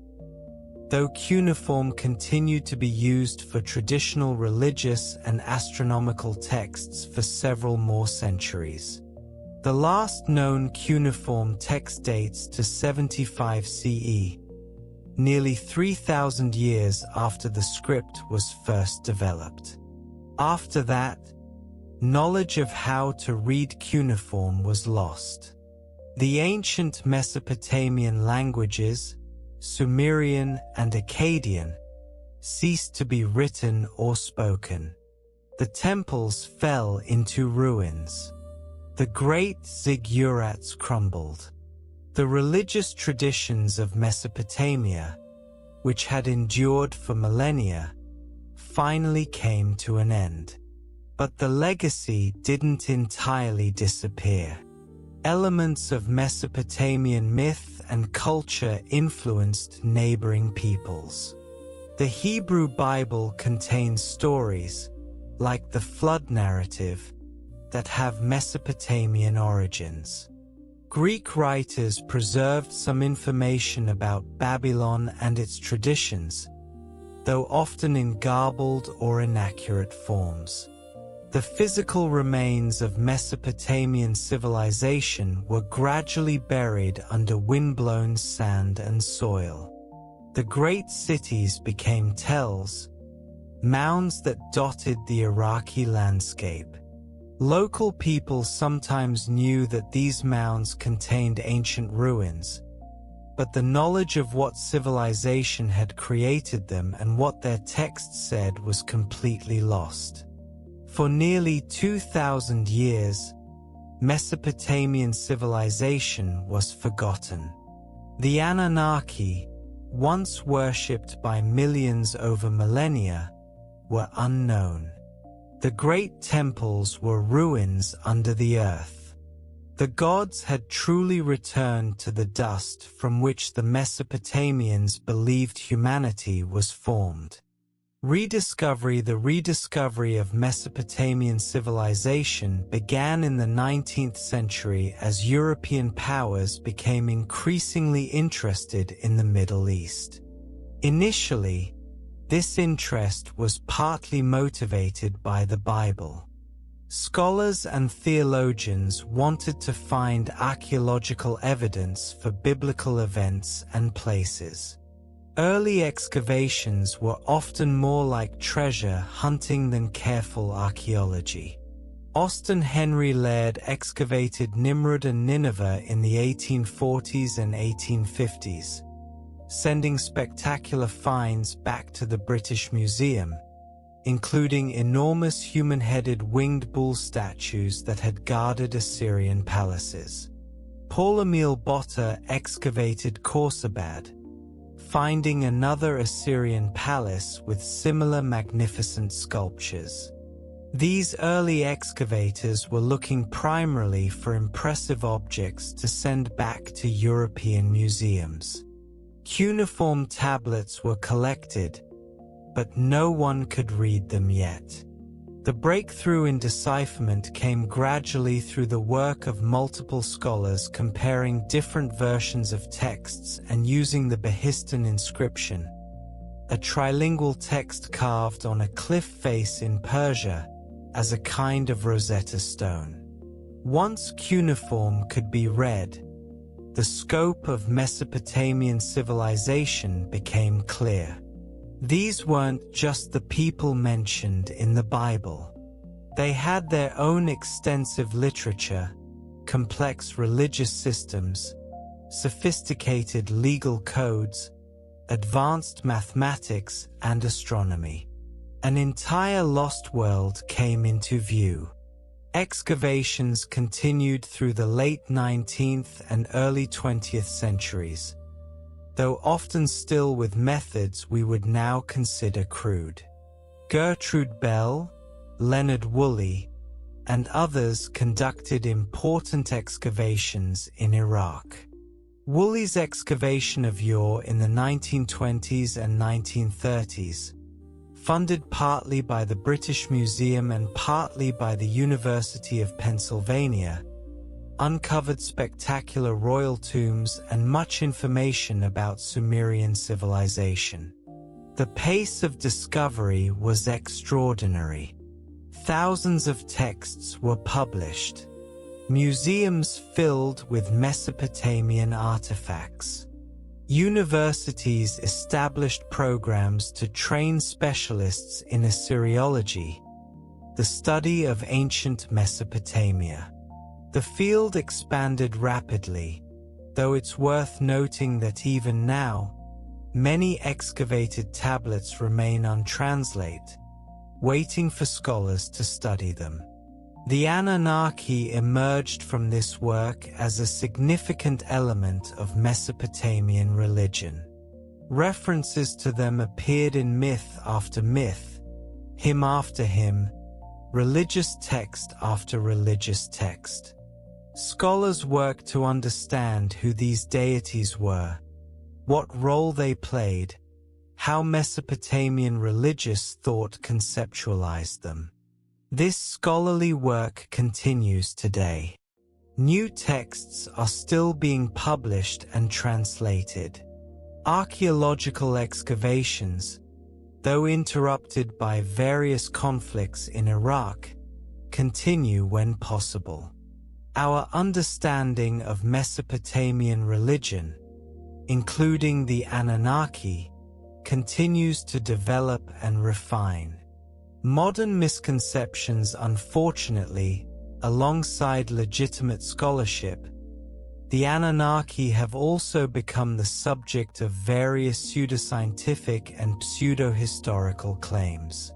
though cuneiform continued to be used for traditional religious and astronomical texts for several more centuries. The last known cuneiform text dates to 75 CE, nearly 3,000 years after the script was first developed. After that, knowledge of how to read cuneiform was lost. The ancient Mesopotamian languages, Sumerian and Akkadian, ceased to be written or spoken. The temples fell into ruins. The great ziggurats crumbled. The religious traditions of Mesopotamia, which had endured for millennia, finally came to an end. But the legacy didn't entirely disappear. Elements of Mesopotamian myth and culture influenced neighboring peoples. The Hebrew Bible contains stories, like the flood narrative, that have Mesopotamian origins. Greek writers preserved some information about Babylon and its traditions, though often in garbled or inaccurate forms. The physical remains of Mesopotamian civilization were gradually buried under windblown sand and soil. The great cities became tells, mounds that dotted the Iraqi landscape. Local people sometimes knew that these mounds contained ancient ruins, but the knowledge of what civilization had created them and what their texts said was completely lost. For nearly 2,000 years, Mesopotamian civilization was forgotten. The Anunnaki, once worshipped by millions over millennia, were unknown. The great temples were ruins under the earth. The gods had truly returned to the dust from which the Mesopotamians believed humanity was formed. The rediscovery of Mesopotamian civilization began in the 19th century as European powers became increasingly interested in the Middle East. Initially, this interest was partly motivated by the Bible. Scholars and theologians wanted to find archaeological evidence for biblical events and places. Early excavations were often more like treasure hunting than careful archaeology. Austen Henry Laird excavated Nimrud and Nineveh in the 1840s and 1850s, sending spectacular finds back to the British Museum, including enormous human-headed winged bull statues that had guarded Assyrian palaces. Paul Emile Botta excavated Khorsabad, finding another Assyrian palace with similar magnificent sculptures. These early excavators were looking primarily for impressive objects to send back to European museums. Cuneiform tablets were collected, but no one could read them yet. The breakthrough in decipherment came gradually through the work of multiple scholars comparing different versions of texts and using the Behistun inscription, a trilingual text carved on a cliff face in Persia, as a kind of Rosetta Stone. Once cuneiform could be read, the scope of Mesopotamian civilization became clear. These weren't just the people mentioned in the Bible. They had their own extensive literature, complex religious systems, sophisticated legal codes, advanced mathematics and astronomy. An entire lost world came into view. Excavations continued through the late 19th and early 20th centuries, though often still with methods we would now consider crude. Gertrude Bell, Leonard Woolley, and others conducted important excavations in Iraq. Woolley's excavation of Ur in the 1920s and 1930s, funded partly by the British Museum and partly by the University of Pennsylvania, uncovered spectacular royal tombs and much information about Sumerian civilization. The pace of discovery was extraordinary. Thousands of texts were published. Museums filled with Mesopotamian artifacts. Universities established programs to train specialists in Assyriology, the study of ancient Mesopotamia. The field expanded rapidly, though it's worth noting that even now, many excavated tablets remain untranslated, waiting for scholars to study them. The Anunnaki emerged from this work as a significant element of Mesopotamian religion. References to them appeared in myth after myth, hymn after hymn, religious text after religious text. Scholars worked to understand who these deities were, what role they played, how Mesopotamian religious thought conceptualized them. This scholarly work continues today. New texts are still being published and translated. Archaeological excavations, though interrupted by various conflicts in Iraq, continue when possible. Our understanding of Mesopotamian religion, including the Anunnaki, continues to develop and refine. Modern misconceptions, unfortunately, alongside legitimate scholarship, the Anunnaki have also become the subject of various pseudoscientific and pseudo-historical claims.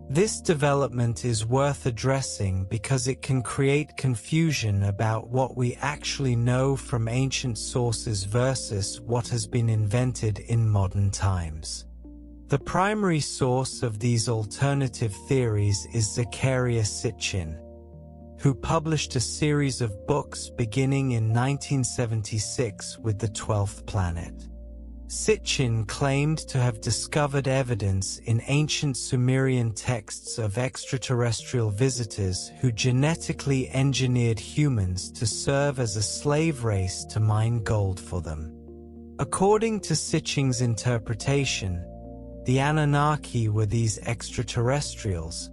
This development is worth addressing because it can create confusion about what we actually know from ancient sources versus what has been invented in modern times. The primary source of these alternative theories is Zecharia Sitchin, who published a series of books beginning in 1976 with the 12th planet. Sitchin claimed to have discovered evidence in ancient Sumerian texts of extraterrestrial visitors who genetically engineered humans to serve as a slave race to mine gold for them. According to Sitchin's interpretation, the Anunnaki were these extraterrestrials,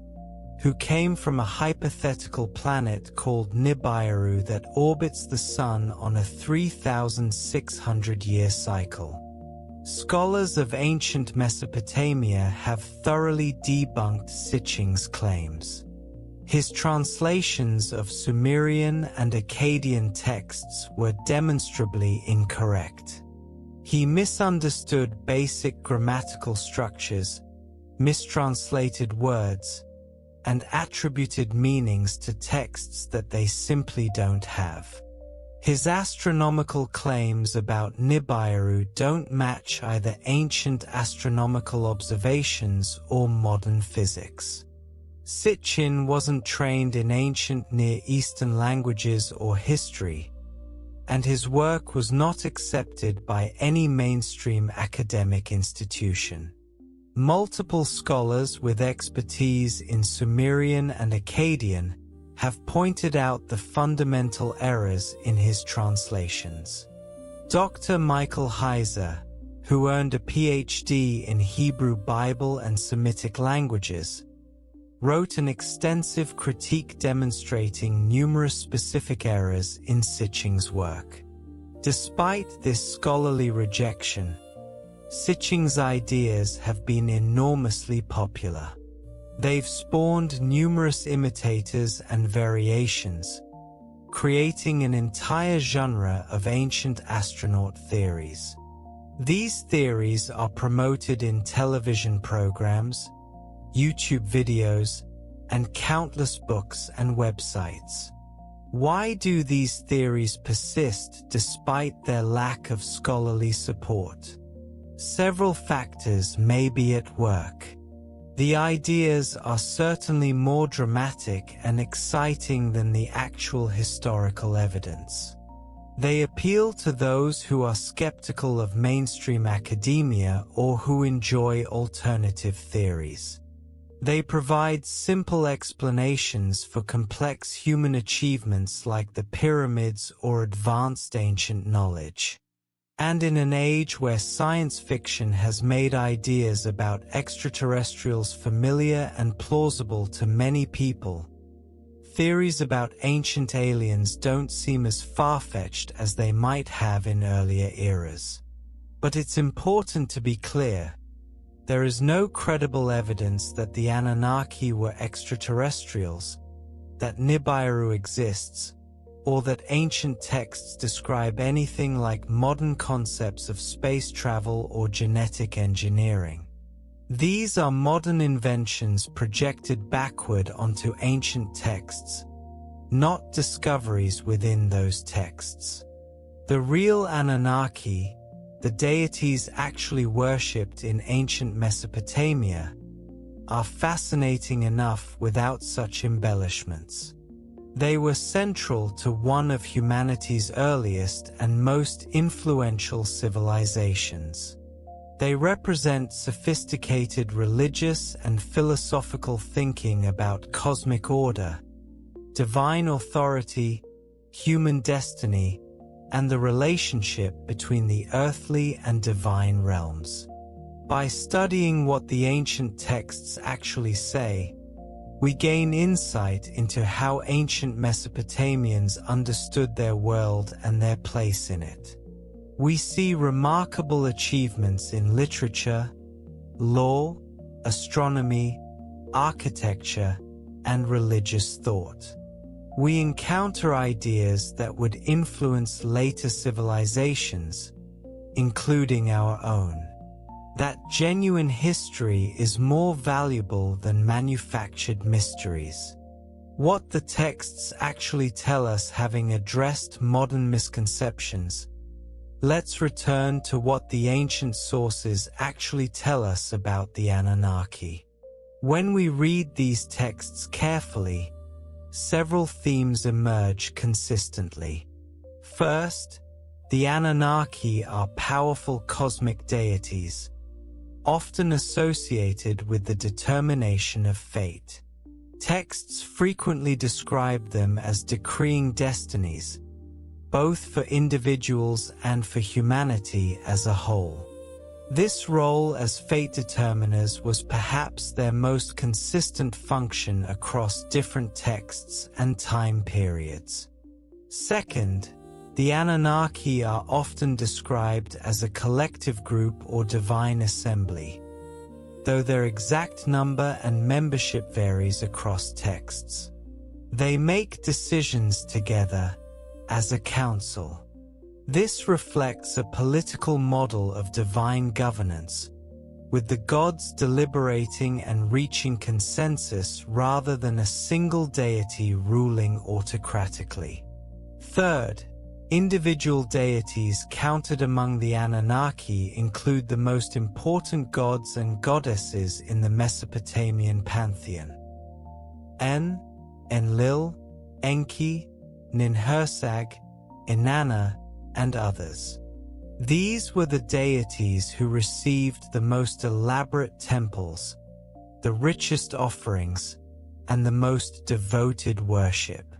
who came from a hypothetical planet called Nibiru that orbits the Sun on a 3,600-year cycle. Scholars of ancient Mesopotamia have thoroughly debunked Sitchin's claims. His translations of Sumerian and Akkadian texts were demonstrably incorrect. He misunderstood basic grammatical structures, mistranslated words, and attributed meanings to texts that they simply don't have. His astronomical claims about Nibiru don't match either ancient astronomical observations or modern physics. Sitchin wasn't trained in ancient Near Eastern languages or history, and his work was not accepted by any mainstream academic institution. Multiple scholars with expertise in Sumerian and Akkadian have pointed out the fundamental errors in his translations. Dr. Michael Heiser, who earned a PhD in Hebrew Bible and Semitic languages, wrote an extensive critique demonstrating numerous specific errors in Sitchin's work. Despite this scholarly rejection, Sitchin's ideas have been enormously popular. They've spawned numerous imitators and variations, creating an entire genre of ancient astronaut theories. These theories are promoted in television programs, YouTube videos, and countless books and websites. Why do these theories persist despite their lack of scholarly support? Several factors may be at work. The ideas are certainly more dramatic and exciting than the actual historical evidence. They appeal to those who are skeptical of mainstream academia or who enjoy alternative theories. They provide simple explanations for complex human achievements like the pyramids or advanced ancient knowledge. And in an age where science fiction has made ideas about extraterrestrials familiar and plausible to many people, theories about ancient aliens don't seem as far-fetched as they might have in earlier eras. But it's important to be clear, there is no credible evidence that the Anunnaki were extraterrestrials, that Nibiru exists, or that ancient texts describe anything like modern concepts of space travel or genetic engineering. These are modern inventions projected backward onto ancient texts, not discoveries within those texts. The real Anunnaki, the deities actually worshipped in ancient Mesopotamia, are fascinating enough without such embellishments. They were central to one of humanity's earliest and most influential civilizations. They represent sophisticated religious and philosophical thinking about cosmic order, divine authority, human destiny, and the relationship between the earthly and divine realms. By studying what the ancient texts actually say, we gain insight into how ancient Mesopotamians understood their world and their place in it. We see remarkable achievements in literature, law, astronomy, architecture, and religious thought. We encounter ideas that would influence later civilizations, including our own. That genuine history is more valuable than manufactured mysteries. What the texts actually tell us, having addressed modern misconceptions, let's return to what the ancient sources actually tell us about the Anunnaki. When we read these texts carefully, several themes emerge consistently. First, the Anunnaki are powerful cosmic deities, often associated with the determination of fate. Texts frequently describe them as decreeing destinies, both for individuals and for humanity as a whole. This role as fate determiners was perhaps their most consistent function across different texts and time periods. Second, the Anunnaki are often described as a collective group or divine assembly, though their exact number and membership varies across texts. They make decisions together as a council. This reflects a political model of divine governance, with the gods deliberating and reaching consensus rather than a single deity ruling autocratically. Third, individual deities counted among the Anunnaki include the most important gods and goddesses in the Mesopotamian pantheon: Enlil, Enki, Ninhursag, Inanna, and others. These were the deities who received the most elaborate temples, the richest offerings, and the most devoted worship.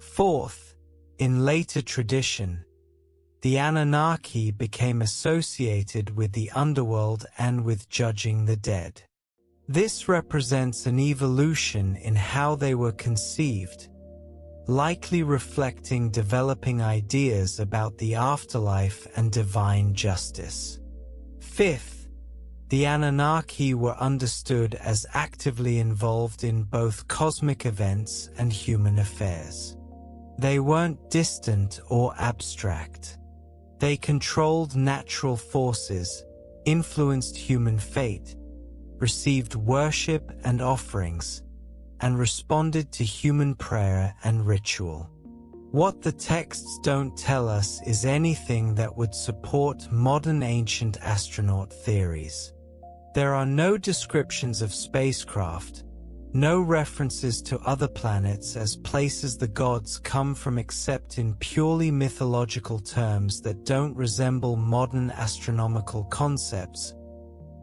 Fourth, in later tradition, the Anunnaki became associated with the underworld and with judging the dead. This represents an evolution in how they were conceived, likely reflecting developing ideas about the afterlife and divine justice. Fifth, the Anunnaki were understood as actively involved in both cosmic events and human affairs. They weren't distant or abstract. They controlled natural forces, influenced human fate, received worship and offerings, and responded to human prayer and ritual. What the texts don't tell us is anything that would support modern ancient astronaut theories. There are no descriptions of spacecraft, no references to other planets as places the gods come from except in purely mythological terms that don't resemble modern astronomical concepts.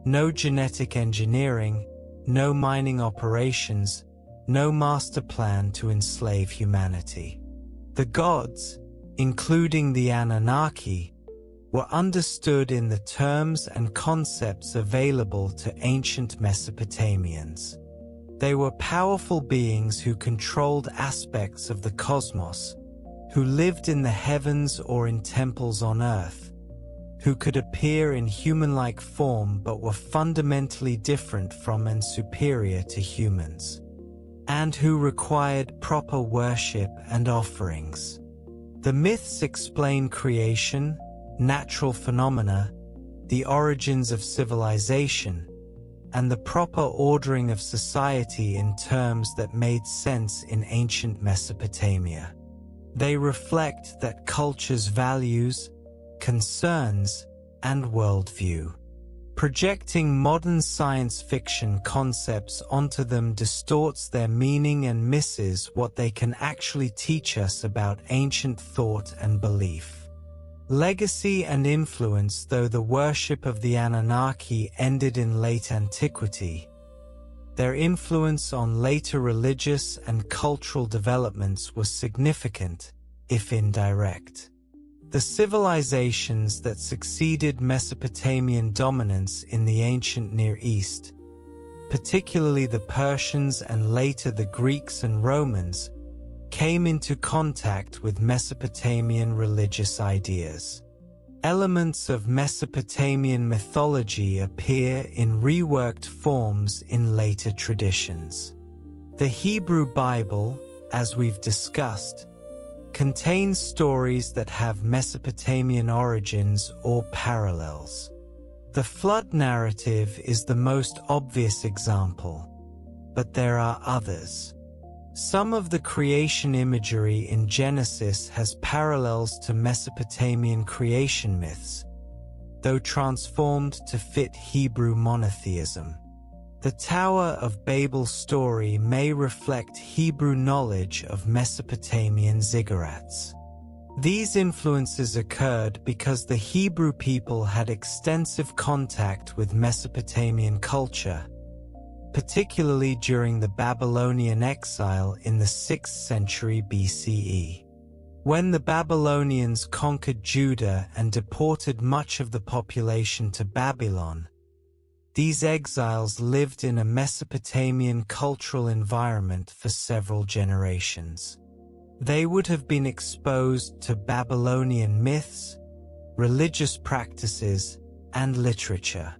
No genetic engineering, no mining operations, no master plan to enslave humanity. The gods, including the Anunnaki, were understood in the terms and concepts available to ancient Mesopotamians. They were powerful beings who controlled aspects of the cosmos, who lived in the heavens or in temples on earth, who could appear in human-like form but were fundamentally different from and superior to humans, and who required proper worship and offerings. The myths explain creation, natural phenomena, the origins of civilization, and the proper ordering of society in terms that made sense in ancient Mesopotamia. They reflect that culture's values, concerns, and worldview. Projecting modern science fiction concepts onto them distorts their meaning and misses what they can actually teach us about ancient thought and belief. Legacy and influence. Though the worship of the Anunnaki ended in late antiquity, their influence on later religious and cultural developments was significant, if indirect. The civilizations that succeeded Mesopotamian dominance in the ancient Near East, particularly the Persians and later the Greeks and Romans, came into contact with Mesopotamian religious ideas. Elements of Mesopotamian mythology appear in reworked forms in later traditions. The Hebrew Bible, as we've discussed, contains stories that have Mesopotamian origins or parallels. The flood narrative is the most obvious example, but there are others. Some of the creation imagery in Genesis has parallels to Mesopotamian creation myths, though transformed to fit Hebrew monotheism. The Tower of Babel story may reflect Hebrew knowledge of Mesopotamian ziggurats. These influences occurred because the Hebrew people had extensive contact with Mesopotamian culture, particularly during the Babylonian exile in the 6th century BCE. When the Babylonians conquered Judah and deported much of the population to Babylon, these exiles lived in a Mesopotamian cultural environment for several generations. They would have been exposed to Babylonian myths, religious practices, and literature.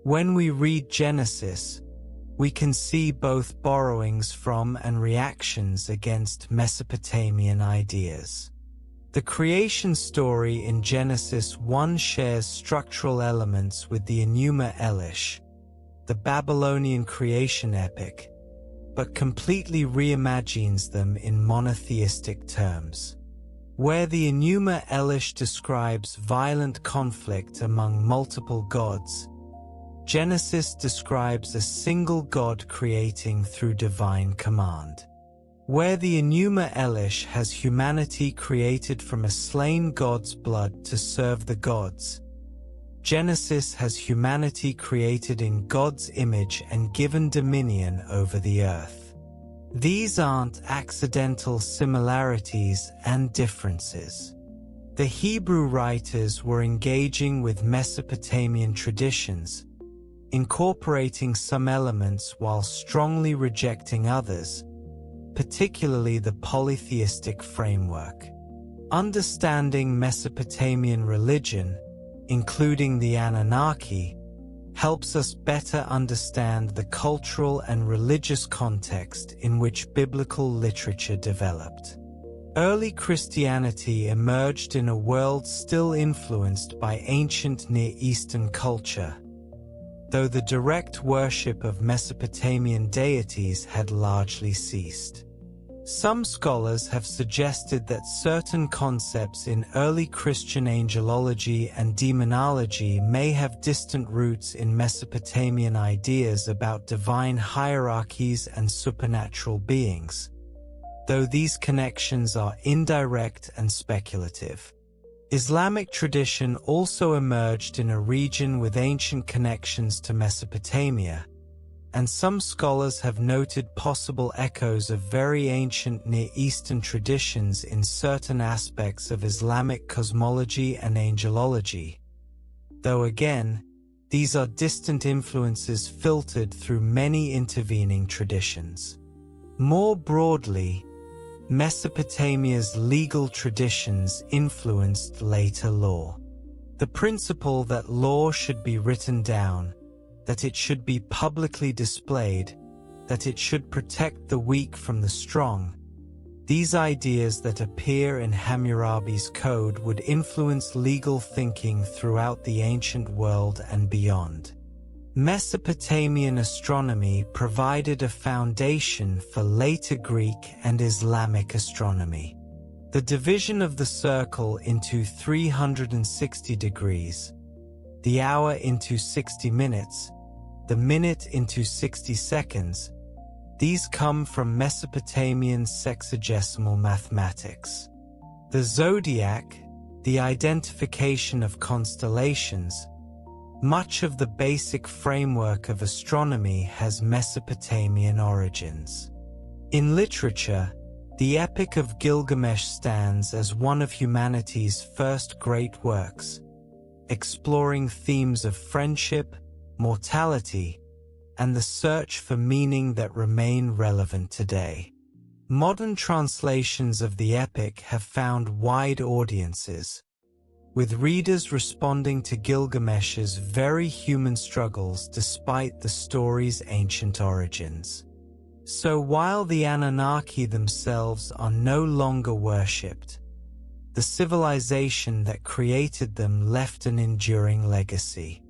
When we read Genesis, we can see both borrowings from and reactions against Mesopotamian ideas. The creation story in Genesis 1 shares structural elements with the Enuma Elish, the Babylonian creation epic, but completely reimagines them in monotheistic terms. Where the Enuma Elish describes violent conflict among multiple gods, Genesis describes a single God creating through divine command. Where the Enuma Elish has humanity created from a slain god's blood to serve the gods, Genesis has humanity created in God's image and given dominion over the earth. These aren't accidental similarities and differences. The Hebrew writers were engaging with Mesopotamian traditions, incorporating some elements while strongly rejecting others, particularly the polytheistic framework. Understanding Mesopotamian religion, including the Anunnaki, helps us better understand the cultural and religious context in which biblical literature developed. Early Christianity emerged in a world still influenced by ancient Near Eastern culture, though the direct worship of Mesopotamian deities had largely ceased. Some scholars have suggested that certain concepts in early Christian angelology and demonology may have distant roots in Mesopotamian ideas about divine hierarchies and supernatural beings, though these connections are indirect and speculative. Islamic tradition also emerged in a region with ancient connections to Mesopotamia, and some scholars have noted possible echoes of very ancient Near Eastern traditions in certain aspects of Islamic cosmology and angelology, though again, these are distant influences filtered through many intervening traditions. More broadly, Mesopotamia's legal traditions influenced later law. The principle that law should be written down, that it should be publicly displayed, that it should protect the weak from the strong, these ideas that appear in Hammurabi's code would influence legal thinking throughout the ancient world and beyond. Mesopotamian astronomy provided a foundation for later Greek and Islamic astronomy. The division of the circle into 360 degrees, the hour into 60 minutes, the minute into 60 seconds. These come from Mesopotamian sexagesimal mathematics. The zodiac, the identification of constellations, much of the basic framework of astronomy has Mesopotamian origins. In literature, the Epic of Gilgamesh stands as one of humanity's first great works, exploring themes of friendship, mortality, and the search for meaning that remain relevant today. Modern translations of the epic have found wide audiences, with readers responding to Gilgamesh's very human struggles despite the story's ancient origins. So while the Anunnaki themselves are no longer worshipped, the civilization that created them left an enduring legacy.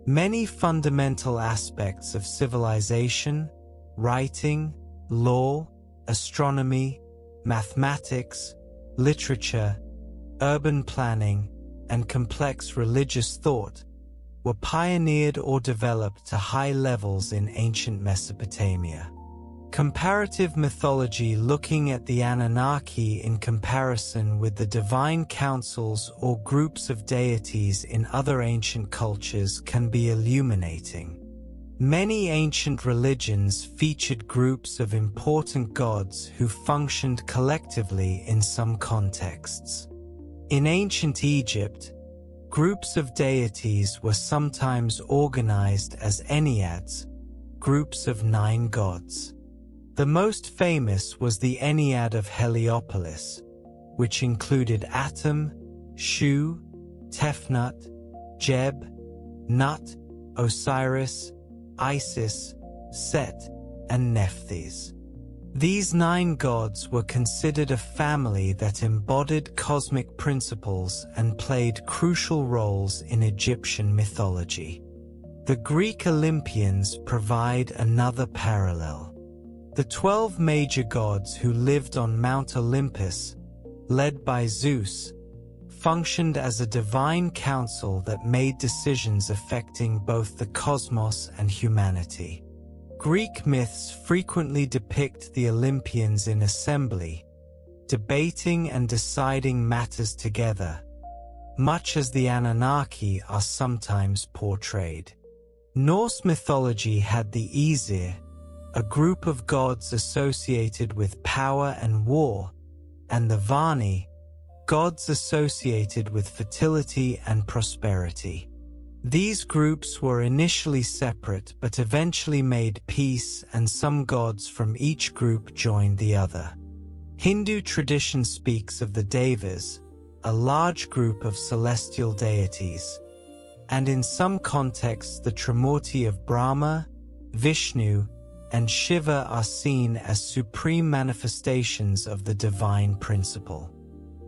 Many fundamental aspects of civilization, writing, law, astronomy, mathematics, literature, urban planning, and complex religious thought were pioneered or developed to high levels in ancient Mesopotamia. Comparative mythology looking at the Anunnaki in comparison with the divine councils or groups of deities in other ancient cultures can be illuminating. Many ancient religions featured groups of important gods who functioned collectively in some contexts. In ancient Egypt, groups of deities were sometimes organized as enneads, groups of 9 gods. The most famous was the Ennead of Heliopolis, which included Atum, Shu, Tefnut, Jeb, Nut, Osiris, Isis, Set, and Nephthys. These 9 gods were considered a family that embodied cosmic principles and played crucial roles in Egyptian mythology. The Greek Olympians provide another parallel. The 12 major gods who lived on Mount Olympus, led by Zeus, functioned as a divine council that made decisions affecting both the cosmos and humanity. Greek myths frequently depict the Olympians in assembly, debating and deciding matters together, much as the Anunnaki are sometimes portrayed. Norse mythology had the Aesir, a group of gods associated with power and war, and the Vani, gods associated with fertility and prosperity. These groups were initially separate but eventually made peace, and some gods from each group joined the other. Hindu tradition speaks of the Devas, a large group of celestial deities, and in some contexts the Trimurti of Brahma, Vishnu, and Shiva are seen as supreme manifestations of the divine principle.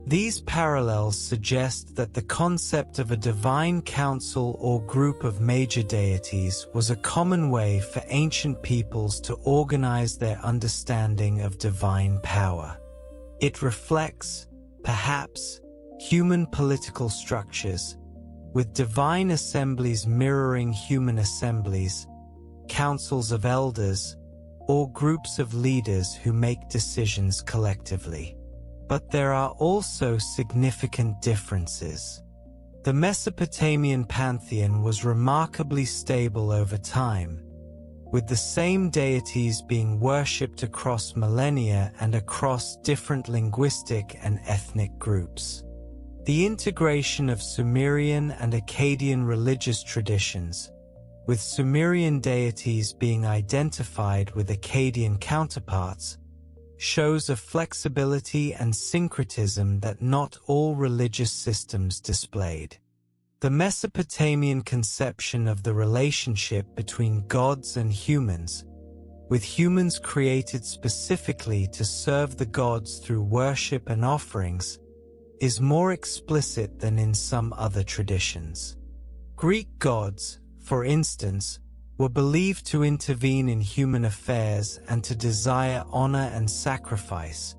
These parallels suggest that the concept of a divine council or group of major deities was a common way for ancient peoples to organize their understanding of divine power. It reflects, perhaps, human political structures, with divine assemblies mirroring human assemblies, councils of elders, or groups of leaders who make decisions collectively. But there are also significant differences. The Mesopotamian pantheon was remarkably stable over time, with the same deities being worshipped across millennia and across different linguistic and ethnic groups. The integration of Sumerian and Akkadian religious traditions, with Sumerian deities being identified with Akkadian counterparts, shows a flexibility and syncretism that not all religious systems displayed. The Mesopotamian conception of the relationship between gods and humans, with humans created specifically to serve the gods through worship and offerings, is more explicit than in some other traditions. Greek gods, for instance, were believed to intervene in human affairs and to desire honor and sacrifice,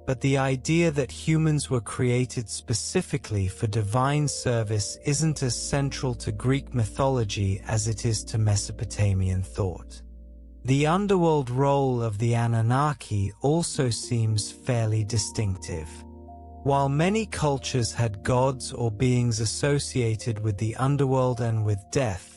but the idea that humans were created specifically for divine service isn't as central to Greek mythology as it is to Mesopotamian thought. The underworld role of the Anunnaki also seems fairly distinctive. While many cultures had gods or beings associated with the underworld and with death,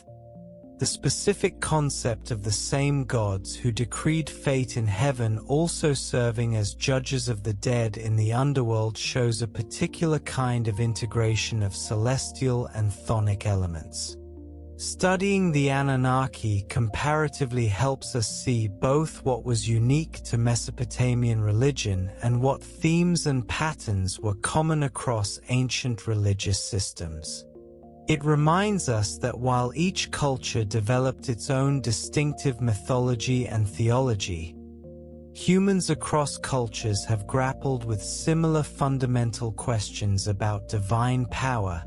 the specific concept of the same gods who decreed fate in heaven also serving as judges of the dead in the underworld shows a particular kind of integration of celestial and chthonic elements. Studying the Anunnaki comparatively helps us see both what was unique to Mesopotamian religion and what themes and patterns were common across ancient religious systems. It reminds us that while each culture developed its own distinctive mythology and theology, humans across cultures have grappled with similar fundamental questions about divine power,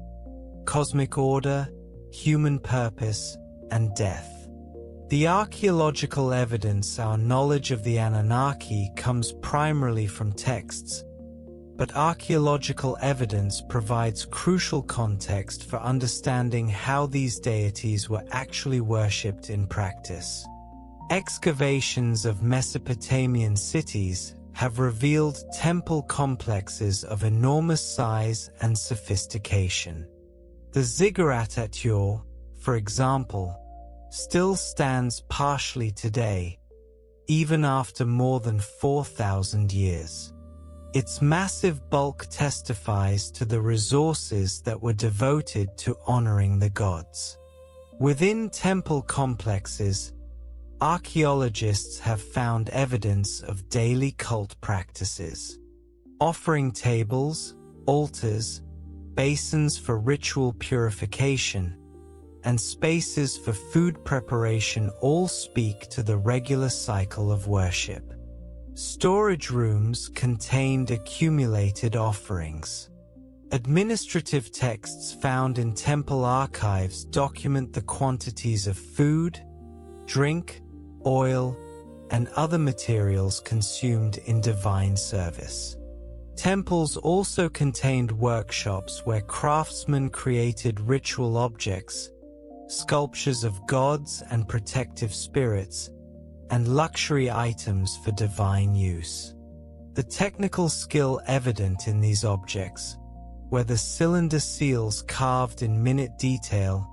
cosmic order, human purpose, and death. The archaeological evidence, our knowledge of the Anunnaki, comes primarily from texts, but archaeological evidence provides crucial context for understanding how these deities were actually worshipped in practice. Excavations of Mesopotamian cities have revealed temple complexes of enormous size and sophistication. The ziggurat at Ur, for example, still stands partially today, even after more than 4,000 years. Its massive bulk testifies to the resources that were devoted to honoring the gods. Within temple complexes, archaeologists have found evidence of daily cult practices. Offering tables, altars, basins for ritual purification, and spaces for food preparation all speak to the regular cycle of worship. Storage rooms contained accumulated offerings. Administrative texts found in temple archives document the quantities of food, drink, oil, and other materials consumed in divine service. Temples also contained workshops where craftsmen created ritual objects, sculptures of gods and protective spirits, and luxury items for divine use. The technical skill evident in these objects, whether cylinder seals carved in minute detail,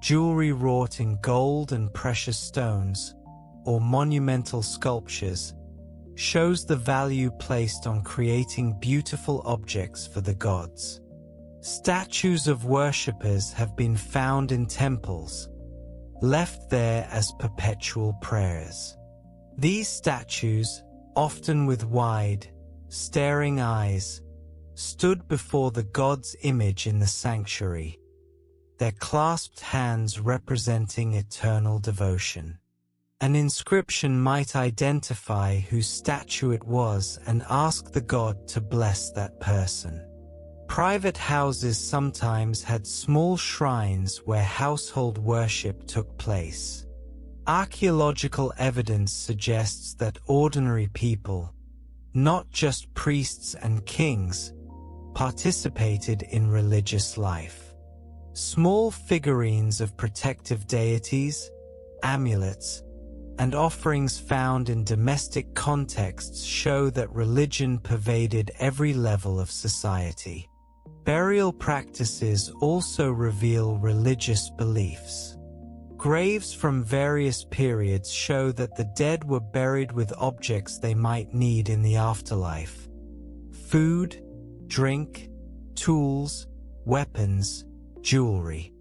jewelry wrought in gold and precious stones, or monumental sculptures, shows the value placed on creating beautiful objects for the gods. Statues of worshippers have been found in temples, left there as perpetual prayers. These statues, often with wide, staring eyes, stood before the god's image in the sanctuary, their clasped hands representing eternal devotion. An inscription might identify whose statue it was and ask the god to bless that person. Private houses sometimes had small shrines where household worship took place. Archaeological evidence suggests that ordinary people, not just priests and kings, participated in religious life. Small figurines of protective deities, amulets, and offerings found in domestic contexts show that religion pervaded every level of society. Burial practices also reveal religious beliefs. Graves from various periods show that the dead were buried with objects they might need in the afterlife: food, drink, tools, weapons, jewelry.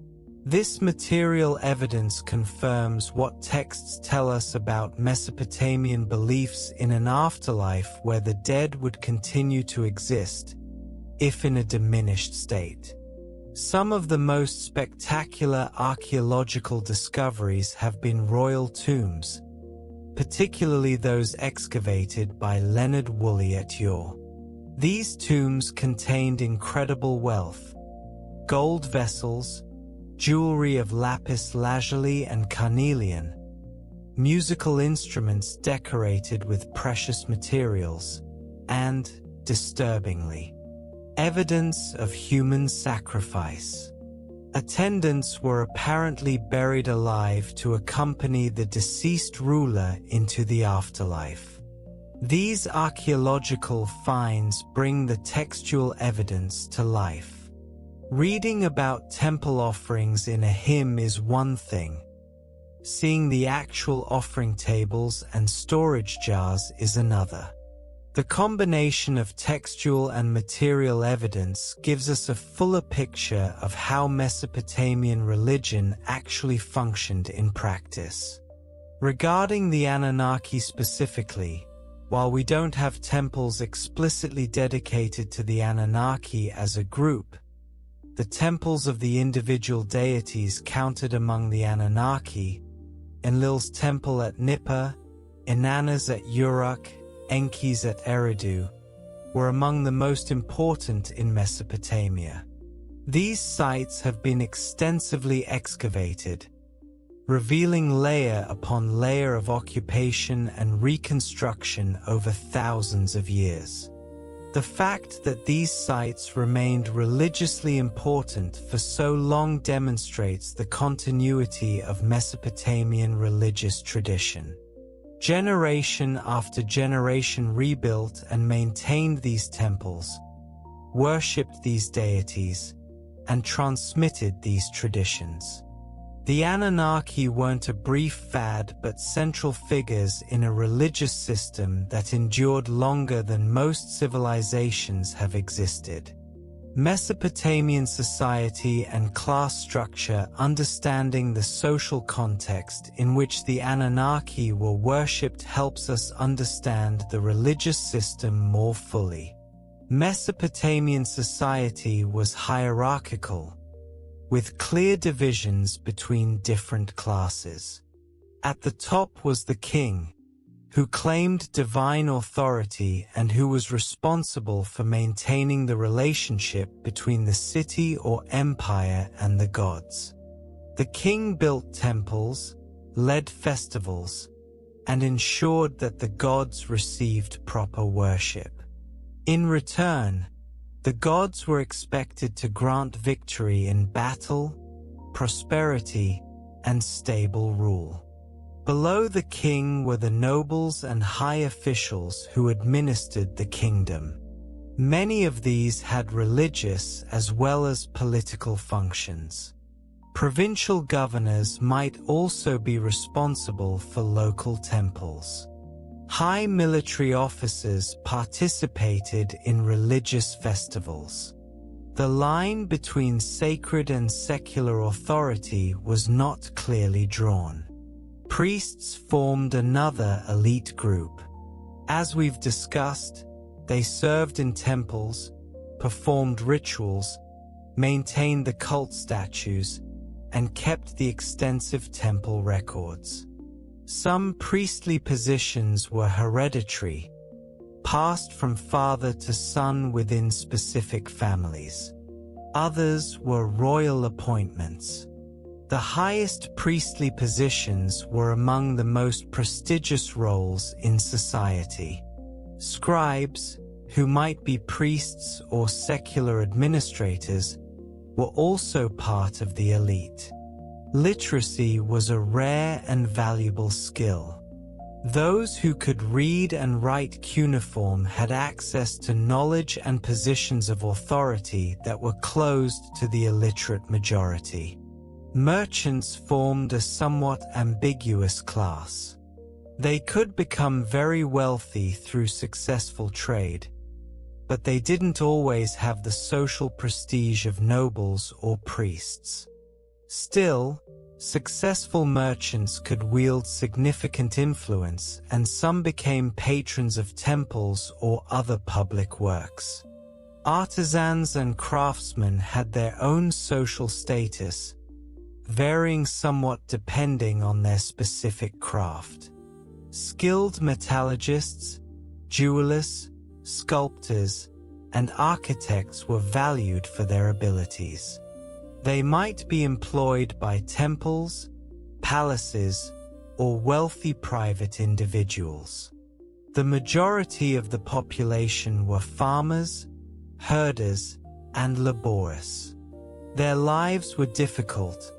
This material evidence confirms what texts tell us about Mesopotamian beliefs in an afterlife where the dead would continue to exist, if in a diminished state. Some of the most spectacular archaeological discoveries have been royal tombs, particularly those excavated by Leonard Woolley at Ur. These tombs contained incredible wealth: gold vessels, jewelry of lapis lazuli and carnelian, musical instruments decorated with precious materials, and, disturbingly. Evidence of human sacrifice. Attendants were apparently buried alive to accompany the deceased ruler into the afterlife. These archaeological finds bring the textual evidence to life. Reading about temple offerings in a hymn is one thing. Seeing the actual offering tables and storage jars is another. The combination of textual and material evidence gives us a fuller picture of how Mesopotamian religion actually functioned in practice. Regarding the Anunnaki specifically, while we don't have temples explicitly dedicated to the Anunnaki as a group, the temples of the individual deities counted among the Anunnaki, Enlil's temple at Nippur, Inanna's at Uruk, Enki's at Eridu, were among the most important in Mesopotamia. These sites have been extensively excavated, revealing layer upon layer of occupation and reconstruction over thousands of years. The fact that these sites remained religiously important for so long demonstrates the continuity of Mesopotamian religious tradition. Generation after generation rebuilt and maintained these temples, worshipped these deities, and transmitted these traditions. The Anunnaki weren't a brief fad but central figures in a religious system that endured longer than most civilizations have existed. Mesopotamian society and class structure, understanding the social context in which the Anunnaki were worshipped, helps us understand the religious system more fully. Mesopotamian society was hierarchical, with clear divisions between different classes. At the top was the king, who claimed divine authority and who was responsible for maintaining the relationship between the city or empire and the gods. The king built temples, led festivals, and ensured that the gods received proper worship. In return, the gods were expected to grant victory in battle, prosperity, and stable rule. Below the king were the nobles and high officials who administered the kingdom. Many of these had religious as well as political functions. Provincial governors might also be responsible for local temples. High military officers participated in religious festivals. The line between sacred and secular authority was not clearly drawn. Priests formed another elite group. As we've discussed, they served in temples, performed rituals, maintained the cult statues, and kept the extensive temple records. Some priestly positions were hereditary, passed from father to son within specific families. Others were royal appointments. The highest priestly positions were among the most prestigious roles in society. Scribes, who might be priests or secular administrators, were also part of the elite. Literacy was a rare and valuable skill. Those who could read and write cuneiform had access to knowledge and positions of authority that were closed to the illiterate majority. Merchants formed a somewhat ambiguous class. They could become very wealthy through successful trade, but they didn't always have the social prestige of nobles or priests. Still, successful merchants could wield significant influence, and some became patrons of temples or other public works. Artisans and craftsmen had their own social status, varying somewhat depending on their specific craft. Skilled metallurgists, jewelers, sculptors, and architects were valued for their abilities. They might be employed by temples, palaces, or wealthy private individuals. The majority of the population were farmers, herders, and laborious. Their lives were difficult,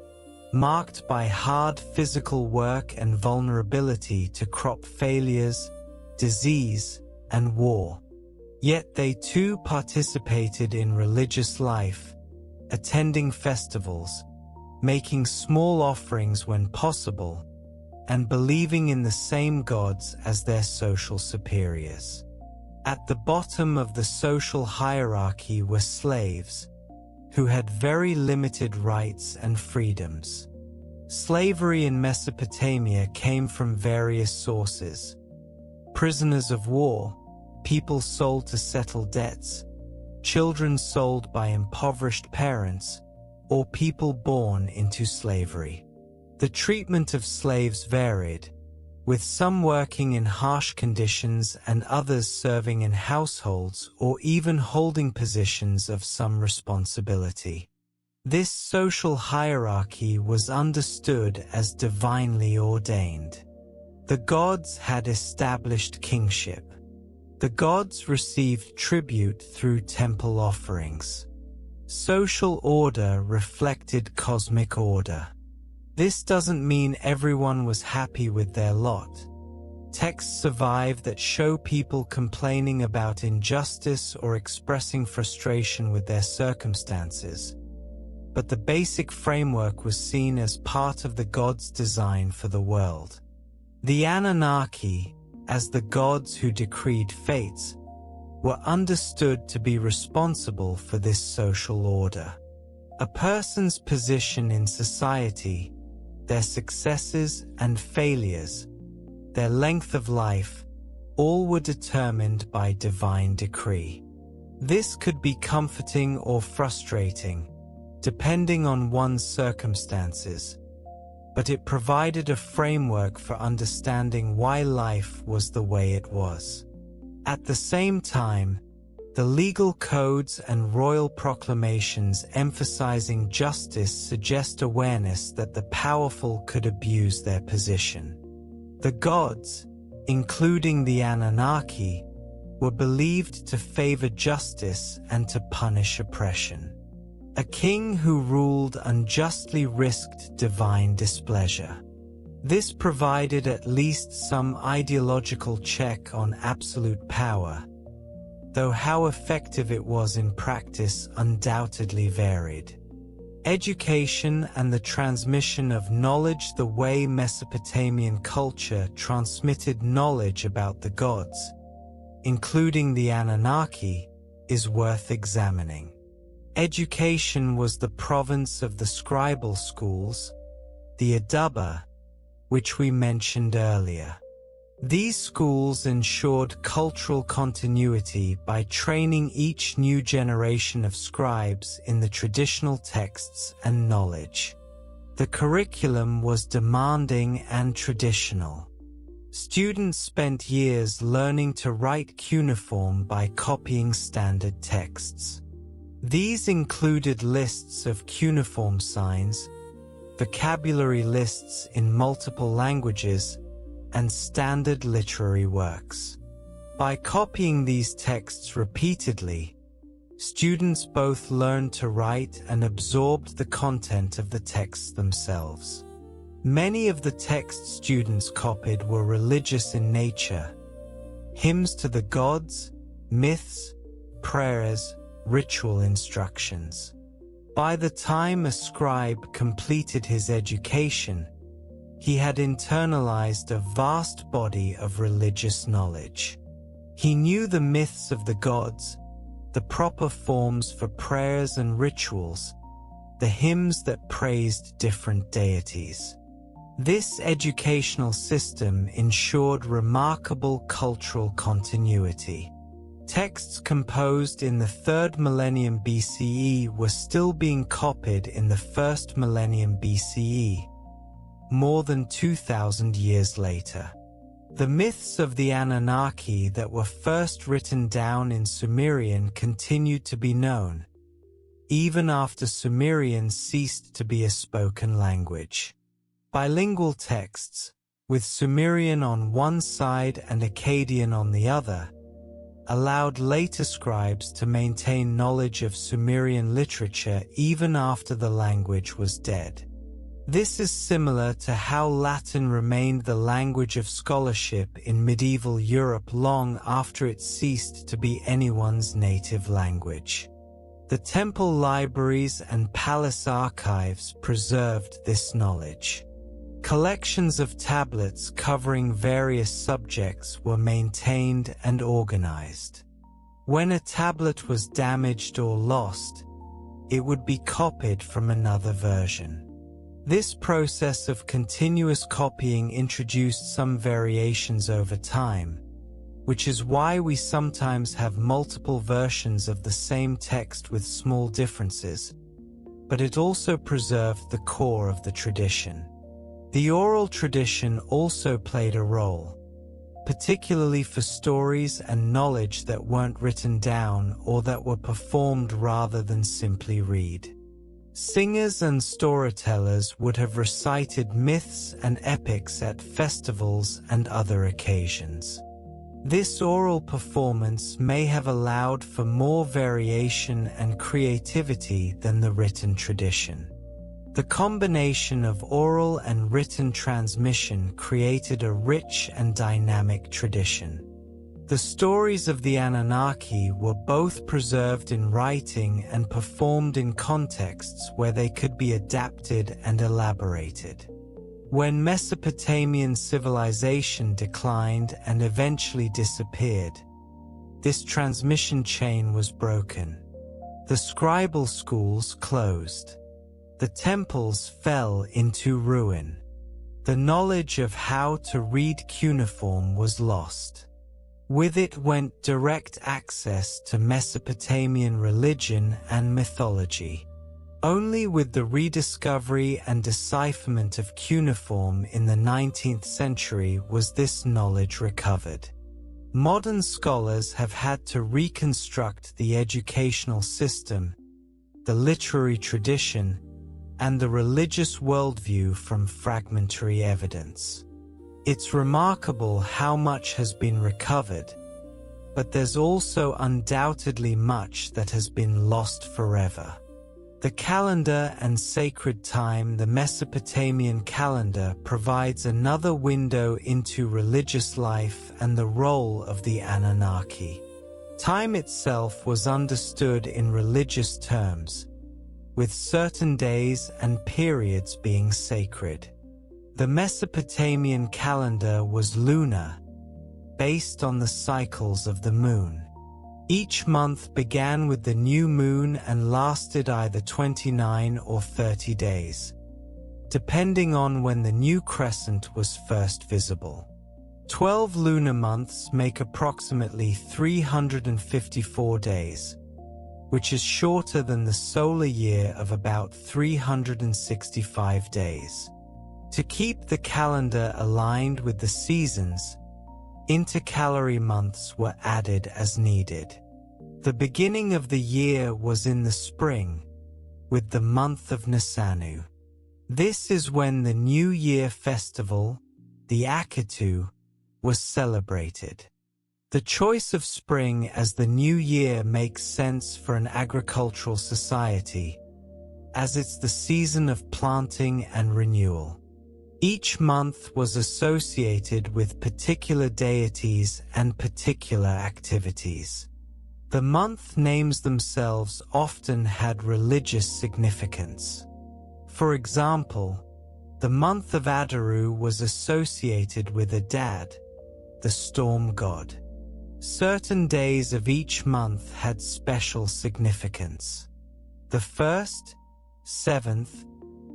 marked by hard physical work and vulnerability to crop failures, disease, and war. Yet they too participated in religious life, attending festivals, making small offerings when possible, and believing in the same gods as their social superiors. At the bottom of the social hierarchy were slaves, who had very limited rights and freedoms. Slavery in Mesopotamia came from various sources: prisoners of war, people sold to settle debts, children sold by impoverished parents, or people born into slavery. The treatment of slaves varied, with some working in harsh conditions and others serving in households or even holding positions of some responsibility. This social hierarchy was understood as divinely ordained. The gods had established kingship. The gods received tribute through temple offerings. Social order reflected cosmic order. This doesn't mean everyone was happy with their lot. Texts survive that show people complaining about injustice or expressing frustration with their circumstances. But the basic framework was seen as part of the gods' design for the world. The Anunnaki, as the gods who decreed fates, were understood to be responsible for this social order. A person's position in society, their successes and failures, their length of life, all were determined by divine decree. This could be comforting or frustrating, depending on one's circumstances, but it provided a framework for understanding why life was the way it was. At the same time, the legal codes and royal proclamations emphasizing justice suggest awareness that the powerful could abuse their position. The gods, including the Anunnaki, were believed to favor justice and to punish oppression. A king who ruled unjustly risked divine displeasure. This provided at least some ideological check on absolute power, though how effective it was in practice undoubtedly varied. Education and the transmission of knowledge. The way Mesopotamian culture transmitted knowledge about the gods, including the Anunnaki, is worth examining. Education was the province of the scribal schools, the Adaba, which we mentioned earlier. These schools ensured cultural continuity by training each new generation of scribes in the traditional texts and knowledge. The curriculum was demanding and traditional. Students spent years learning to write cuneiform by copying standard texts. These included lists of cuneiform signs, vocabulary lists in multiple languages, and standard literary works. By copying these texts repeatedly, students both learned to write and absorbed the content of the texts themselves. Many of the texts students copied were religious in nature: hymns to the gods, myths, prayers, ritual instructions. By the time a scribe completed his education, he had internalized a vast body of religious knowledge. He knew the myths of the gods, the proper forms for prayers and rituals, the hymns that praised different deities. This educational system ensured remarkable cultural continuity. Texts composed in the 3rd millennium BCE were still being copied in the 1st millennium BCE, more than 2,000 years later. The myths of the Anunnaki that were first written down in Sumerian continued to be known, even after Sumerian ceased to be a spoken language. Bilingual texts, with Sumerian on one side and Akkadian on the other, allowed later scribes to maintain knowledge of Sumerian literature even after the language was dead. This is similar to how Latin remained the language of scholarship in medieval Europe long after it ceased to be anyone's native language. The temple libraries and palace archives preserved this knowledge. Collections of tablets covering various subjects were maintained and organized. When a tablet was damaged or lost, it would be copied from another version. This process of continuous copying introduced some variations over time, which is why we sometimes have multiple versions of the same text with small differences, but it also preserved the core of the tradition. The oral tradition also played a role, particularly for stories and knowledge that weren't written down or that were performed rather than simply read. Singers and storytellers would have recited myths and epics at festivals and other occasions. This oral performance may have allowed for more variation and creativity than the written tradition. The combination of oral and written transmission created a rich and dynamic tradition. The stories of the Anunnaki were both preserved in writing and performed in contexts where they could be adapted and elaborated. When Mesopotamian civilization declined and eventually disappeared, this transmission chain was broken. The scribal schools closed. The temples fell into ruin. The knowledge of how to read cuneiform was lost. With it went direct access to Mesopotamian religion and mythology. Only with the rediscovery and decipherment of cuneiform in the 19th century was this knowledge recovered. Modern scholars have had to reconstruct the educational system, the literary tradition, and the religious worldview from fragmentary evidence. It's remarkable how much has been recovered, but there's also undoubtedly much that has been lost forever. The calendar and sacred time, the Mesopotamian calendar, provides another window into religious life and the role of the Anunnaki. Time itself was understood in religious terms, with certain days and periods being sacred. The Mesopotamian calendar was lunar, based on the cycles of the moon. Each month began with the new moon and lasted either 29 or 30 days, depending on when the new crescent was first visible. 12 lunar months make approximately 354 days, which is shorter than the solar year of about 365 days. To keep the calendar aligned with the seasons, intercalary months were added as needed. The beginning of the year was in the spring, with the month of Nisanu. This is when the New Year festival, the Akitu, was celebrated. The choice of spring as the new year makes sense for an agricultural society, as it's the season of planting and renewal. Each month was associated with particular deities and particular activities. The month names themselves often had religious significance. For example, the month of Adaru was associated with Adad, the storm god. Certain days of each month had special significance. The 1st, 7th,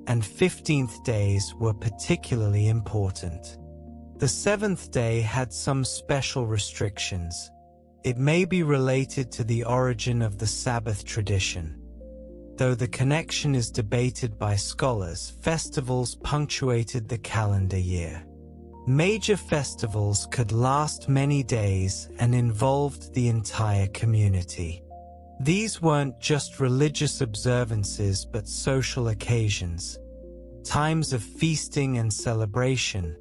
and 15th days were particularly important. The 7th day had some special restrictions. It may be related to the origin of the Sabbath tradition. Though the connection is debated by scholars, festivals punctuated the calendar year. Major festivals could last many days and involved the entire community. These weren't just religious observances but social occasions, times of feasting and celebration,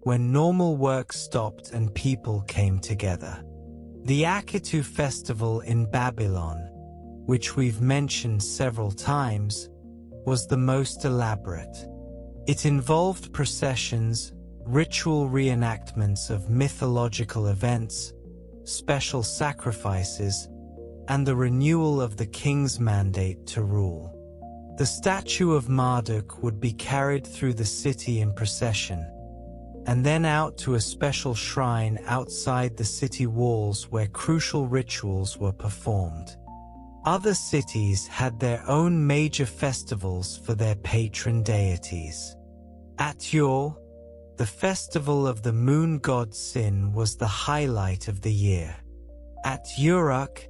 when normal work stopped and people came together. The Akitu festival in Babylon, which we've mentioned several times, was the most elaborate. It involved processions, ritual reenactments of mythological events, special sacrifices, and the renewal of the king's mandate to rule. The statue of Marduk would be carried through the city in procession, and then out to a special shrine outside the city walls where crucial rituals were performed. Other cities had their own major festivals for their patron deities. At Yor, the festival of the moon god Sin was the highlight of the year. At Uruk,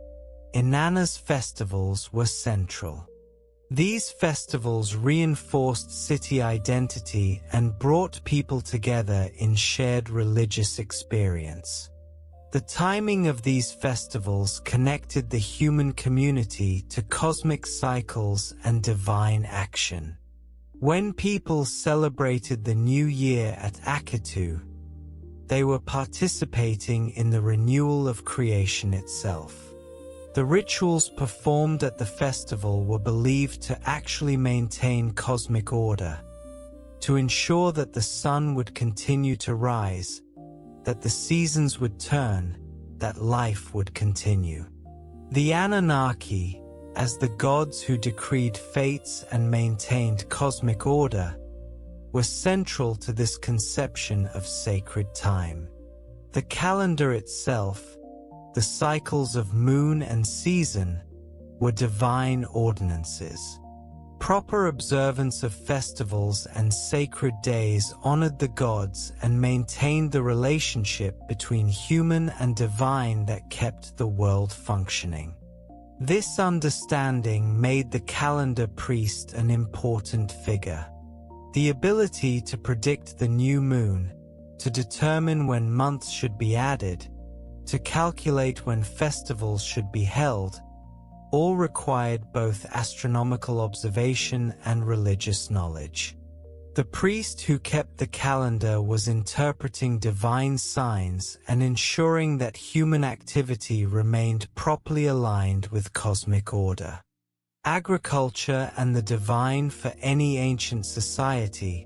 Inanna's festivals were central. These festivals reinforced city identity and brought people together in shared religious experience. The timing of these festivals connected the human community to cosmic cycles and divine action. When people celebrated the new year at Akitu, they were participating in the renewal of creation itself. The rituals performed at the festival were believed to actually maintain cosmic order, to ensure that the sun would continue to rise, that the seasons would turn, that life would continue. The Anunnaki, as the gods who decreed fates and maintained cosmic order, were central to this conception of sacred time. The calendar itself, the cycles of moon and season, were divine ordinances. Proper observance of festivals and sacred days honored the gods and maintained the relationship between human and divine that kept the world functioning. This understanding made the calendar priest an important figure. The ability to predict the new moon, to determine when months should be added, to calculate when festivals should be held, all required both astronomical observation and religious knowledge. The priest who kept the calendar was interpreting divine signs and ensuring that human activity remained properly aligned with cosmic order. Agriculture and the divine for any ancient society.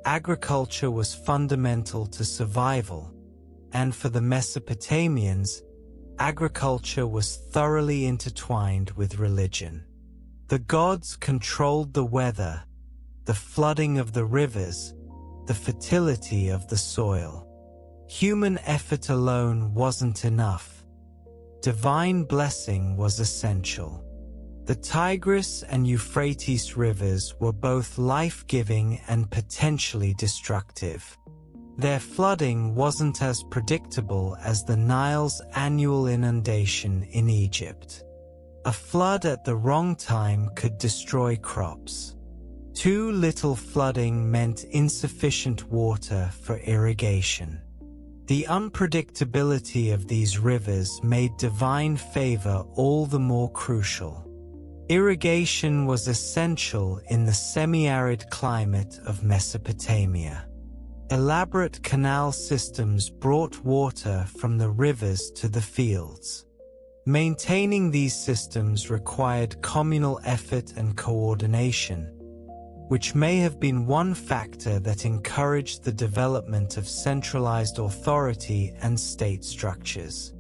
Agriculture was fundamental to survival, and for the Mesopotamians, agriculture was thoroughly intertwined with religion. The gods controlled the weather, the flooding of the rivers, the fertility of the soil. Human effort alone wasn't enough. Divine blessing was essential. The Tigris and Euphrates rivers were both life-giving and potentially destructive. Their flooding wasn't as predictable as the Nile's annual inundation in Egypt. A flood at the wrong time could destroy crops. Too little flooding meant insufficient water for irrigation. The unpredictability of these rivers made divine favor all the more crucial. Irrigation was essential in the semi-arid climate of Mesopotamia. Elaborate canal systems brought water from the rivers to the fields. Maintaining these systems required communal effort and coordination, which may have been one factor that encouraged the development of centralized authority and state structures.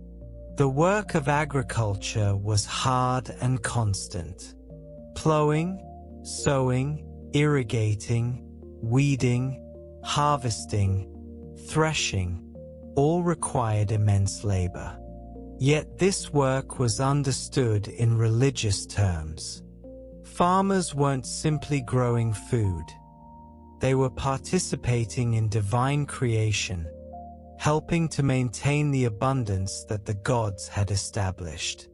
The work of agriculture was hard and constant. Plowing, sowing, irrigating, weeding, harvesting, threshing, all required immense labor. Yet this work was understood in religious terms. Farmers weren't simply growing food. They were participating in divine creation, helping to maintain the abundance that the gods had established.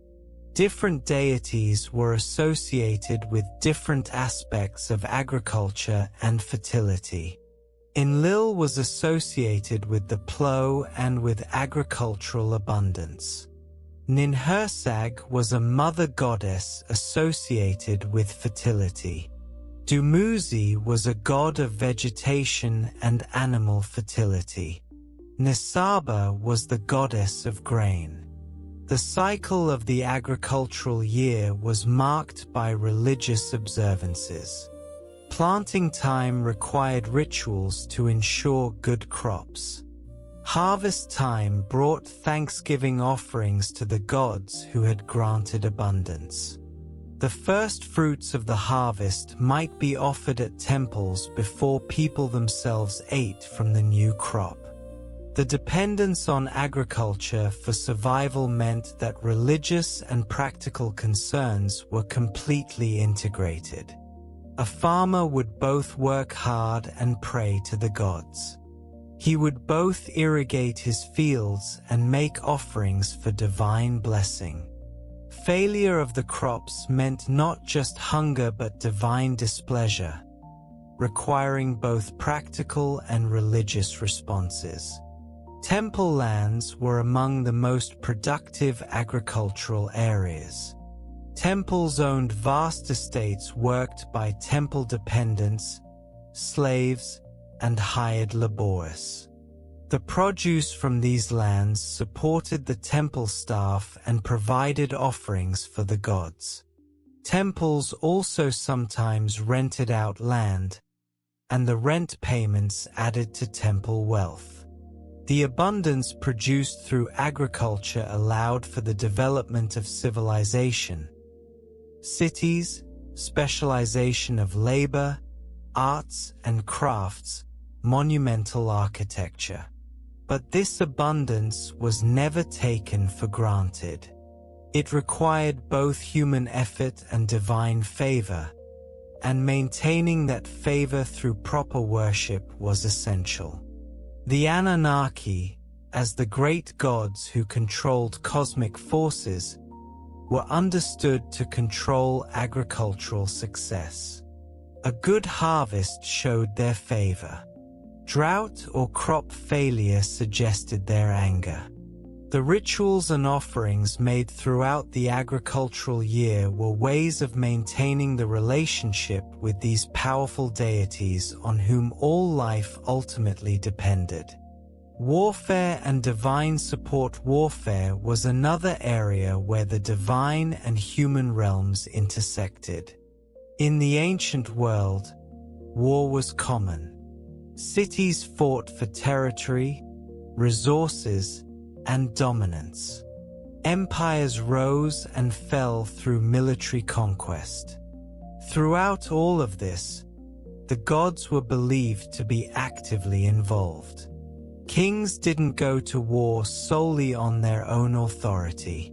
Different deities were associated with different aspects of agriculture and fertility. Enlil was associated with the plow and with agricultural abundance. Ninhursag was a mother goddess associated with fertility. Dumuzi was a god of vegetation and animal fertility. Nisaba was the goddess of grain. The cycle of the agricultural year was marked by religious observances. Planting time required rituals to ensure good crops. Harvest time brought thanksgiving offerings to the gods who had granted abundance. The first fruits of the harvest might be offered at temples before people themselves ate from the new crop. The dependence on agriculture for survival meant that religious and practical concerns were completely integrated. A farmer would both work hard and pray to the gods. He would both irrigate his fields and make offerings for divine blessing. Failure of the crops meant not just hunger but divine displeasure, requiring both practical and religious responses. Temple lands were among the most productive agricultural areas. Temples owned vast estates worked by temple dependents, slaves, and hired laborers. The produce from these lands supported the temple staff and provided offerings for the gods. Temples also sometimes rented out land, and the rent payments added to temple wealth. The abundance produced through agriculture allowed for the development of civilization. Cities, specialization of labor, arts and crafts, monumental architecture. But this abundance was never taken for granted. It required both human effort and divine favor, and maintaining that favor through proper worship was essential. The Anunnaki, as the great gods who controlled cosmic forces, were understood to control agricultural success. A good harvest showed their favor. Drought or crop failure suggested their anger. The rituals and offerings made throughout the agricultural year were ways of maintaining the relationship with these powerful deities on whom all life ultimately depended. Warfare and divine support. Warfare was another area where the divine and human realms intersected. In the ancient world, war was common. Cities fought for territory, resources, and dominance. Empires rose and fell through military conquest. Throughout all of this, the gods were believed to be actively involved. Kings didn't go to war solely on their own authority.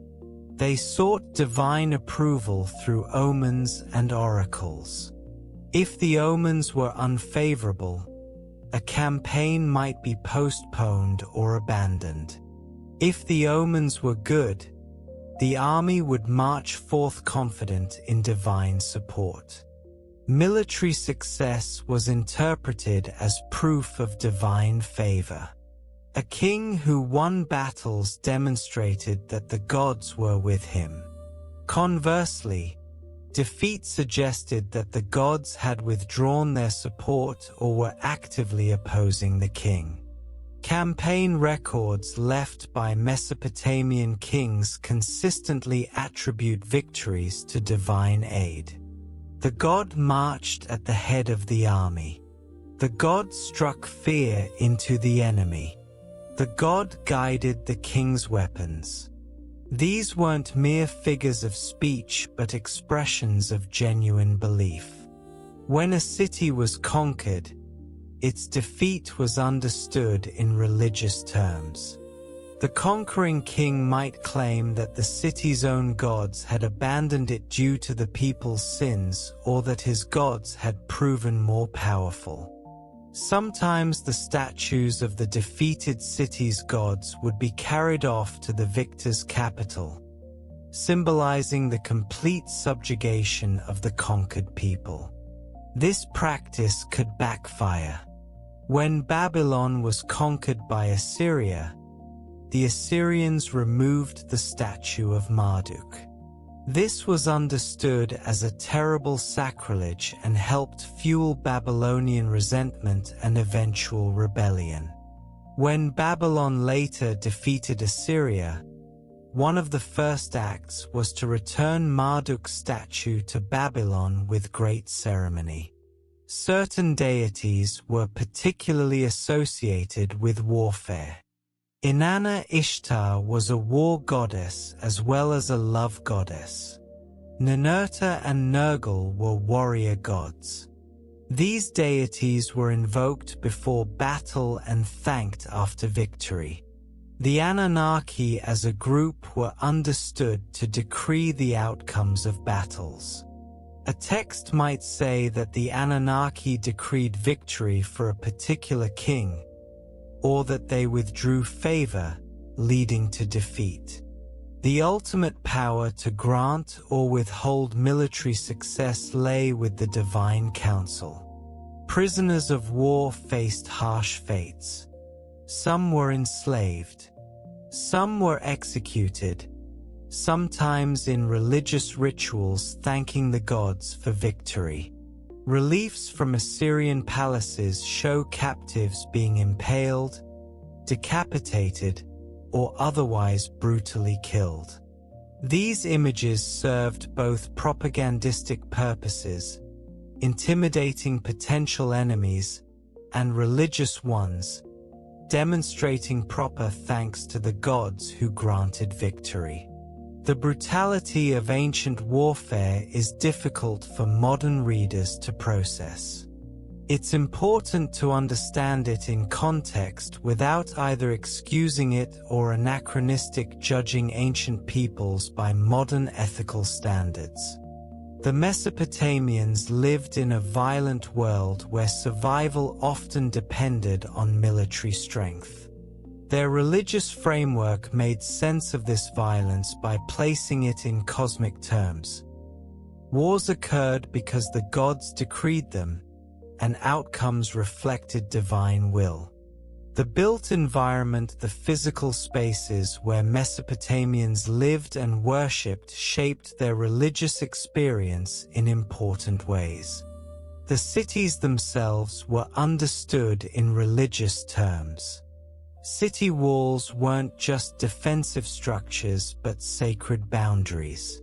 They sought divine approval through omens and oracles. If the omens were unfavorable, a campaign might be postponed or abandoned. If the omens were good, the army would march forth confident in divine support. Military success was interpreted as proof of divine favor. A king who won battles demonstrated that the gods were with him. Conversely, defeat suggested that the gods had withdrawn their support or were actively opposing the king. Campaign records left by Mesopotamian kings consistently attribute victories to divine aid. The god marched at the head of the army. The god struck fear into the enemy. The god guided the king's weapons. These weren't mere figures of speech but expressions of genuine belief. When a city was conquered, its defeat was understood in religious terms. The conquering king might claim that the city's own gods had abandoned it due to the people's sins, or that his gods had proven more powerful. Sometimes the statues of the defeated city's gods would be carried off to the victor's capital, symbolizing the complete subjugation of the conquered people. This practice could backfire. When Babylon was conquered by Assyria, the Assyrians removed the statue of Marduk. This was understood as a terrible sacrilege and helped fuel Babylonian resentment and eventual rebellion. When Babylon later defeated Assyria, one of the first acts was to return Marduk's statue to Babylon with great ceremony. Certain deities were particularly associated with warfare. Inanna Ishtar was a war goddess as well as a love goddess. Ninurta and Nergal were warrior gods. These deities were invoked before battle and thanked after victory. The Anunnaki as a group were understood to decree the outcomes of battles. A text might say that the Anunnaki decreed victory for a particular king, or that they withdrew favor, leading to defeat. The ultimate power to grant or withhold military success lay with the Divine Council. Prisoners of war faced harsh fates. Some were enslaved. Some were executed, sometimes in religious rituals thanking the gods for victory. Reliefs from Assyrian palaces show captives being impaled, decapitated, or otherwise brutally killed. These images served both propagandistic purposes, intimidating potential enemies, and religious ones, demonstrating proper thanks to the gods who granted victory. The brutality of ancient warfare is difficult for modern readers to process. It's important to understand it in context without either excusing it or anachronistic judging ancient peoples by modern ethical standards. The Mesopotamians lived in a violent world where survival often depended on military strength. Their religious framework made sense of this violence by placing it in cosmic terms. Wars occurred because the gods decreed them, and outcomes reflected divine will. The built environment, the physical spaces where Mesopotamians lived and worshipped, shaped their religious experience in important ways. The cities themselves were understood in religious terms. City walls weren't just defensive structures but sacred boundaries.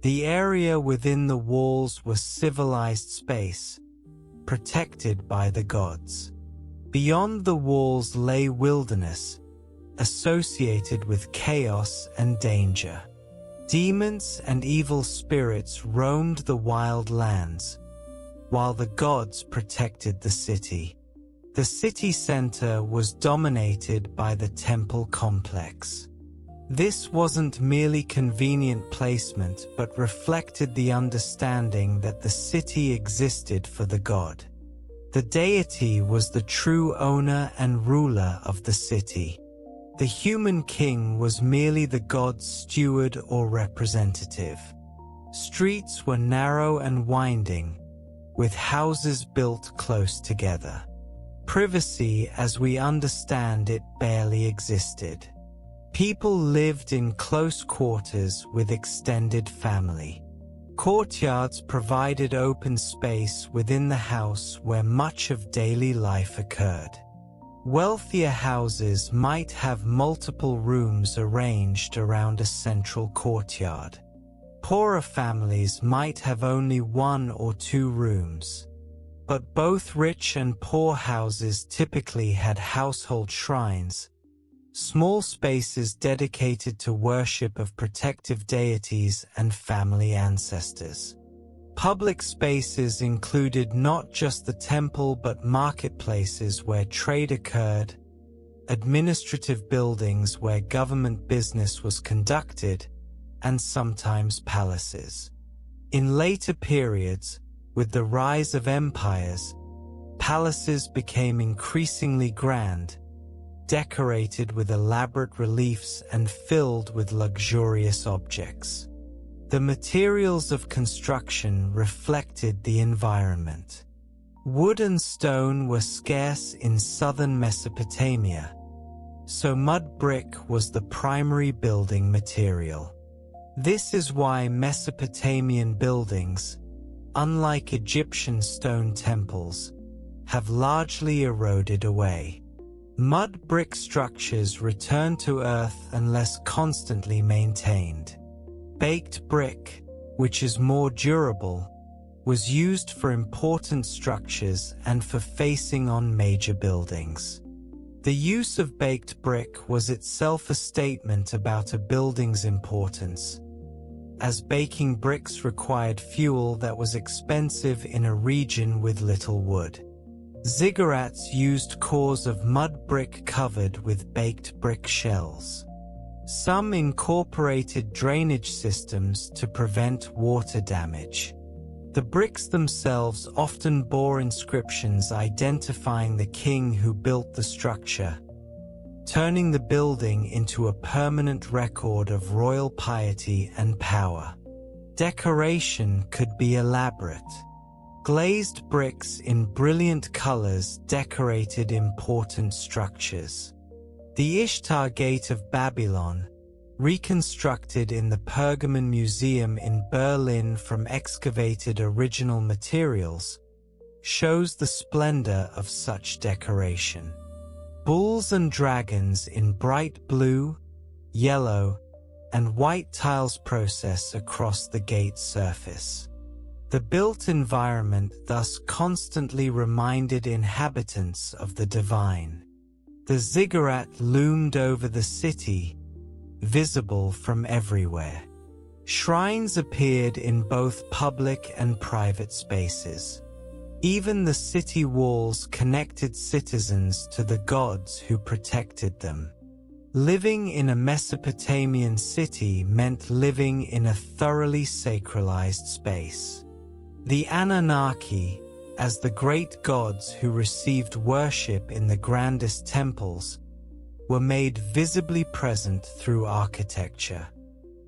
The area within the walls was civilized space, protected by the gods. Beyond the walls lay wilderness, associated with chaos and danger. Demons and evil spirits roamed the wild lands, while the gods protected the city. The city center was dominated by the temple complex. This wasn't merely convenient placement but reflected the understanding that the city existed for the god. The deity was the true owner and ruler of the city. The human king was merely the god's steward or representative. Streets were narrow and winding, with houses built close together. Privacy, as we understand it, barely existed. People lived in close quarters with extended family. Courtyards provided open space within the house where much of daily life occurred. Wealthier houses might have multiple rooms arranged around a central courtyard. Poorer families might have only 1 or 2 rooms. But both rich and poor houses typically had household shrines, small spaces dedicated to worship of protective deities and family ancestors. Public spaces included not just the temple but marketplaces where trade occurred, administrative buildings where government business was conducted, and sometimes palaces. In later periods, with the rise of empires, palaces became increasingly grand, decorated with elaborate reliefs and filled with luxurious objects. The materials of construction reflected the environment. Wood and stone were scarce in southern Mesopotamia, so mud brick was the primary building material. This is why Mesopotamian buildings, unlike Egyptian stone temples, have largely eroded away. Mud brick structures return to earth unless constantly maintained. Baked brick, which is more durable, was used for important structures and for facing on major buildings. The use of baked brick was itself a statement about a building's importance, as baking bricks required fuel that was expensive in a region with little wood. Ziggurats used cores of mud brick covered with baked brick shells. Some incorporated drainage systems to prevent water damage. The bricks themselves often bore inscriptions identifying the king who built the structure, turning the building into a permanent record of royal piety and power. Decoration could be elaborate. Glazed bricks in brilliant colors decorated important structures. The Ishtar Gate of Babylon, reconstructed in the Pergamon Museum in Berlin from excavated original materials, shows the splendor of such decoration. Bulls and dragons in bright blue, yellow, and white tiles process across the gate surface. The built environment thus constantly reminded inhabitants of the divine. The ziggurat loomed over the city, visible from everywhere. Shrines appeared in both public and private spaces. Even the city walls connected citizens to the gods who protected them. Living in a Mesopotamian city meant living in a thoroughly sacralized space. The Anunnaki, as the great gods who received worship in the grandest temples, were made visibly present through architecture.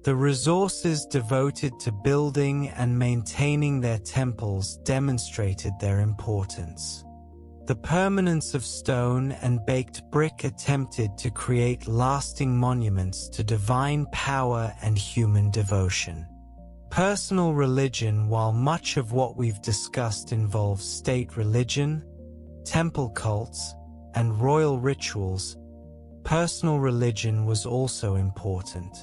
The resources devoted to building and maintaining their temples demonstrated their importance. The permanence of stone and baked brick attempted to create lasting monuments to divine power and human devotion. Personal religion. While much of what we've discussed involves state religion, temple cults, and royal rituals, personal religion was also important.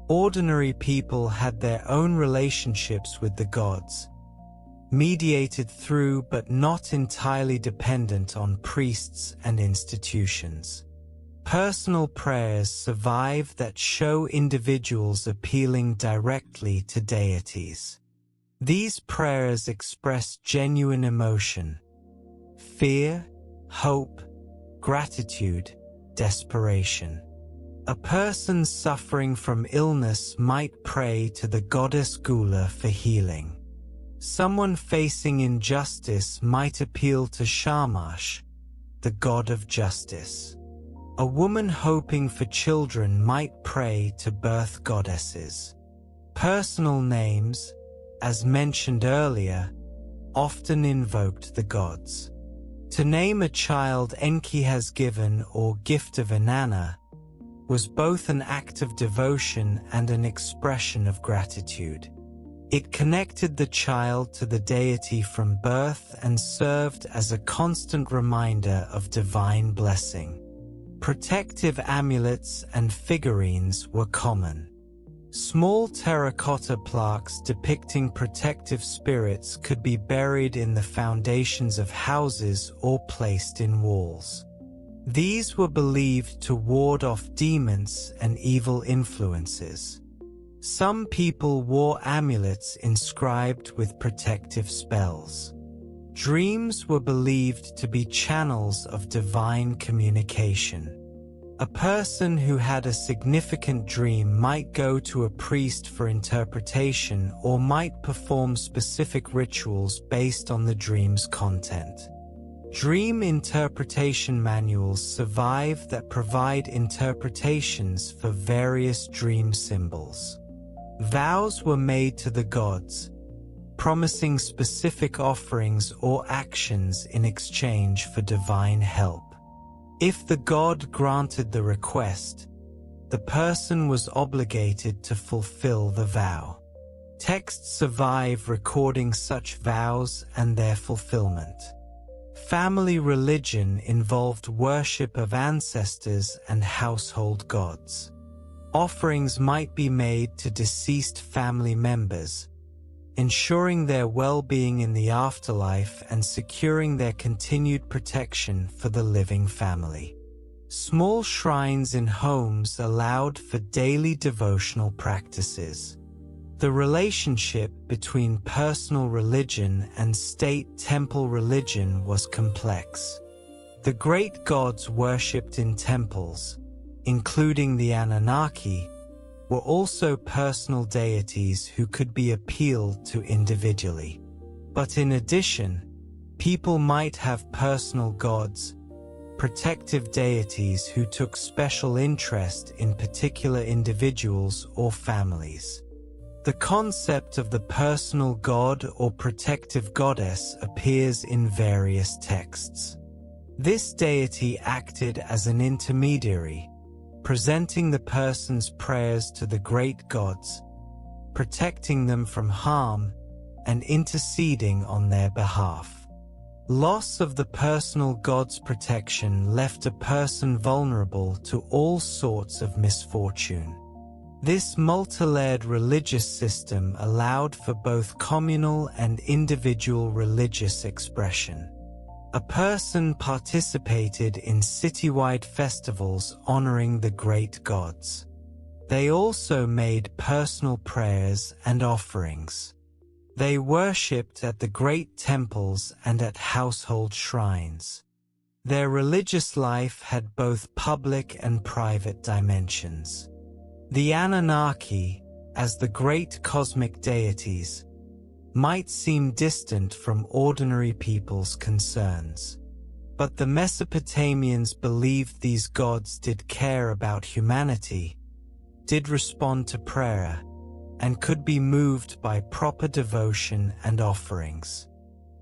Ordinary people had their own relationships with the gods, mediated through but not entirely dependent on priests and institutions. Personal prayers survive that show individuals appealing directly to deities. These prayers express genuine emotion: fear, hope, gratitude, desperation. A person suffering from illness might pray to the goddess Gula for healing. Someone facing injustice might appeal to Shamash, the god of justice. A woman hoping for children might pray to birth goddesses. Personal names, as mentioned earlier, often invoked the gods. To name a child Enki has given or gift of Inanna was both an act of devotion and an expression of gratitude. It connected the child to the deity from birth and served as a constant reminder of divine blessing. Protective amulets and figurines were common. Small terracotta plaques depicting protective spirits could be buried in the foundations of houses or placed in walls. These were believed to ward off demons and evil influences. Some people wore amulets inscribed with protective spells. Dreams were believed to be channels of divine communication. A person who had a significant dream might go to a priest for interpretation or might perform specific rituals based on the dream's content. Dream interpretation manuals survive that provide interpretations for various dream symbols. Vows were made to the gods, promising specific offerings or actions in exchange for divine help. If the god granted the request, the person was obligated to fulfill the vow. Texts survive recording such vows and their fulfillment. Family religion involved worship of ancestors and household gods. Offerings might be made to deceased family members, ensuring their well-being in the afterlife and securing their continued protection for the living family. Small shrines in homes allowed for daily devotional practices. The relationship between personal religion and state temple religion was complex. The great gods worshipped in temples, including the Anunnaki, were also personal deities who could be appealed to individually. But in addition, people might have personal gods, protective deities who took special interest in particular individuals or families. The concept of the personal god or protective goddess appears in various texts. This deity acted as an intermediary, presenting the person's prayers to the great gods, protecting them from harm, and interceding on their behalf. Loss of the personal god's protection left a person vulnerable to all sorts of misfortune. This multi-layered religious system allowed for both communal and individual religious expression. A person participated in citywide festivals honoring the great gods. They also made personal prayers and offerings. They worshipped at the great temples and at household shrines. Their religious life had both public and private dimensions. The Anunnaki, as the great cosmic deities, might seem distant from ordinary people's concerns. But the Mesopotamians believed these gods did care about humanity, did respond to prayer, and could be moved by proper devotion and offerings.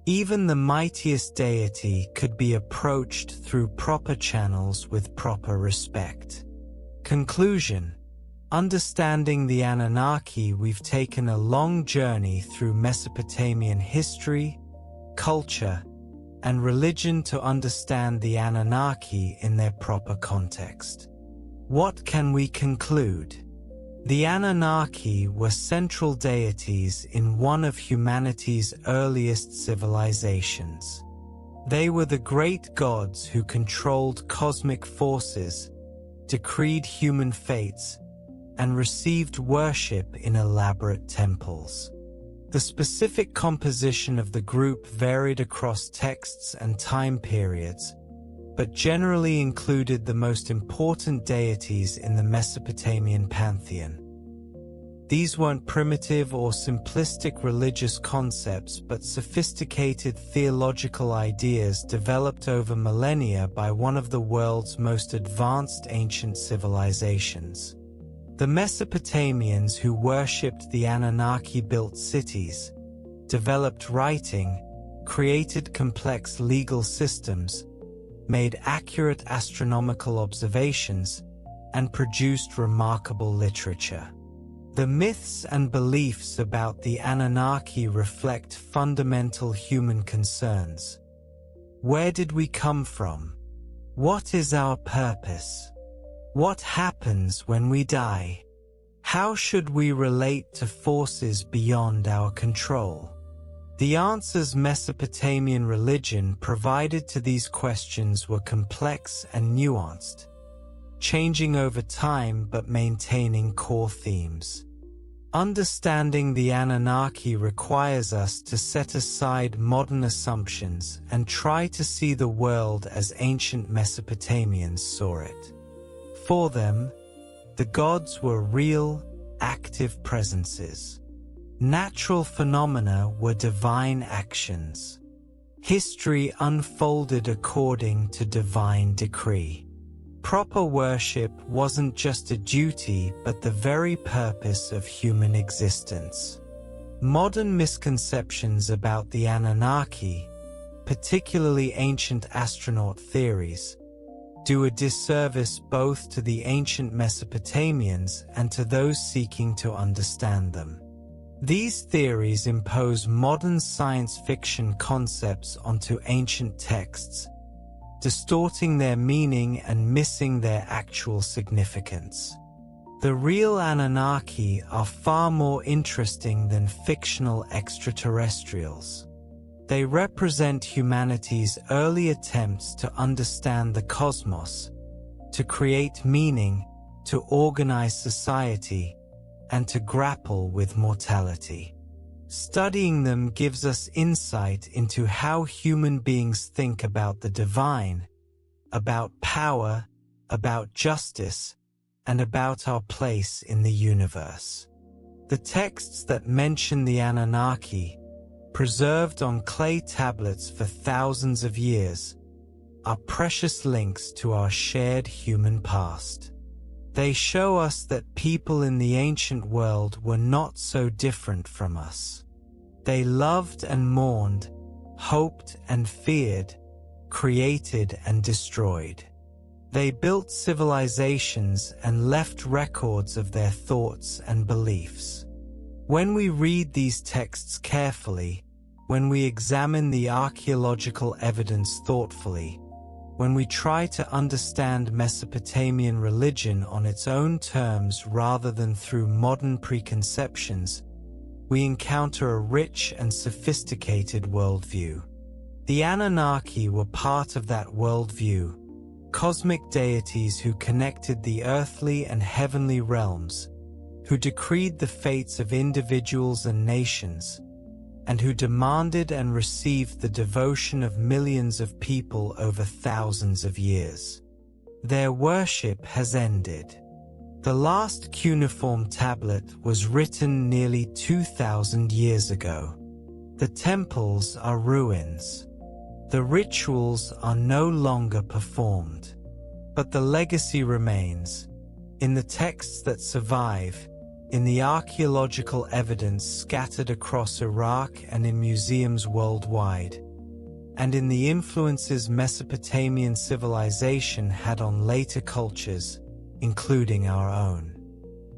Even the mightiest deity could be approached through proper channels with proper respect. Conclusion: understanding the Anunnaki, we've taken a long journey through Mesopotamian history, culture, and religion to understand the Anunnaki in their proper context. What can we conclude? The Anunnaki were central deities in one of humanity's earliest civilizations. They were the great gods who controlled cosmic forces, decreed human fates, and received worship in elaborate temples. The specific composition of the group varied across texts and time periods, but generally included the most important deities in the Mesopotamian pantheon. These weren't primitive or simplistic religious concepts, but sophisticated theological ideas developed over millennia by one of the world's most advanced ancient civilizations. The Mesopotamians, who worshipped the Anunnaki, built cities, developed writing, created complex legal systems, made accurate astronomical observations, and produced remarkable literature. The myths and beliefs about the Anunnaki reflect fundamental human concerns. Where did we come from? What is our purpose? What happens when we die? How should we relate to forces beyond our control? The answers Mesopotamian religion provided to these questions were complex and nuanced, changing over time but maintaining core themes. Understanding the Anunnaki requires us to set aside modern assumptions and try to see the world as ancient Mesopotamians saw it. For them, the gods were real, active presences. Natural phenomena were divine actions. History unfolded according to divine decree. Proper worship wasn't just a duty, but the very purpose of human existence. Modern misconceptions about the Anunnaki, particularly ancient astronaut theories, do a disservice both to the ancient Mesopotamians and to those seeking to understand them. These theories impose modern science fiction concepts onto ancient texts, distorting their meaning and missing their actual significance. The real Anunnaki are far more interesting than fictional extraterrestrials. They represent humanity's early attempts to understand the cosmos, to create meaning, to organize society, and to grapple with mortality. Studying them gives us insight into how human beings think about the divine, about power, about justice, and about our place in the universe. The texts that mention the Anunnaki, preserved on clay tablets for thousands of years, are precious links to our shared human past. They show us that people in the ancient world were not so different from us. They loved and mourned, hoped and feared, created and destroyed. They built civilizations and left records of their thoughts and beliefs. When we read these texts carefully, when we examine the archaeological evidence thoughtfully, when we try to understand Mesopotamian religion on its own terms rather than through modern preconceptions, we encounter a rich and sophisticated worldview. The Anunnaki were part of that worldview, cosmic deities who connected the earthly and heavenly realms, who decreed the fates of individuals and nations, and who demanded and received the devotion of millions of people over thousands of years. Their worship has ended. The last cuneiform tablet was written nearly 2,000 years ago. The temples are ruins. The rituals are no longer performed. But the legacy remains, in the texts that survive, in the archaeological evidence scattered across Iraq and in museums worldwide, and in the influences Mesopotamian civilization had on later cultures, including our own.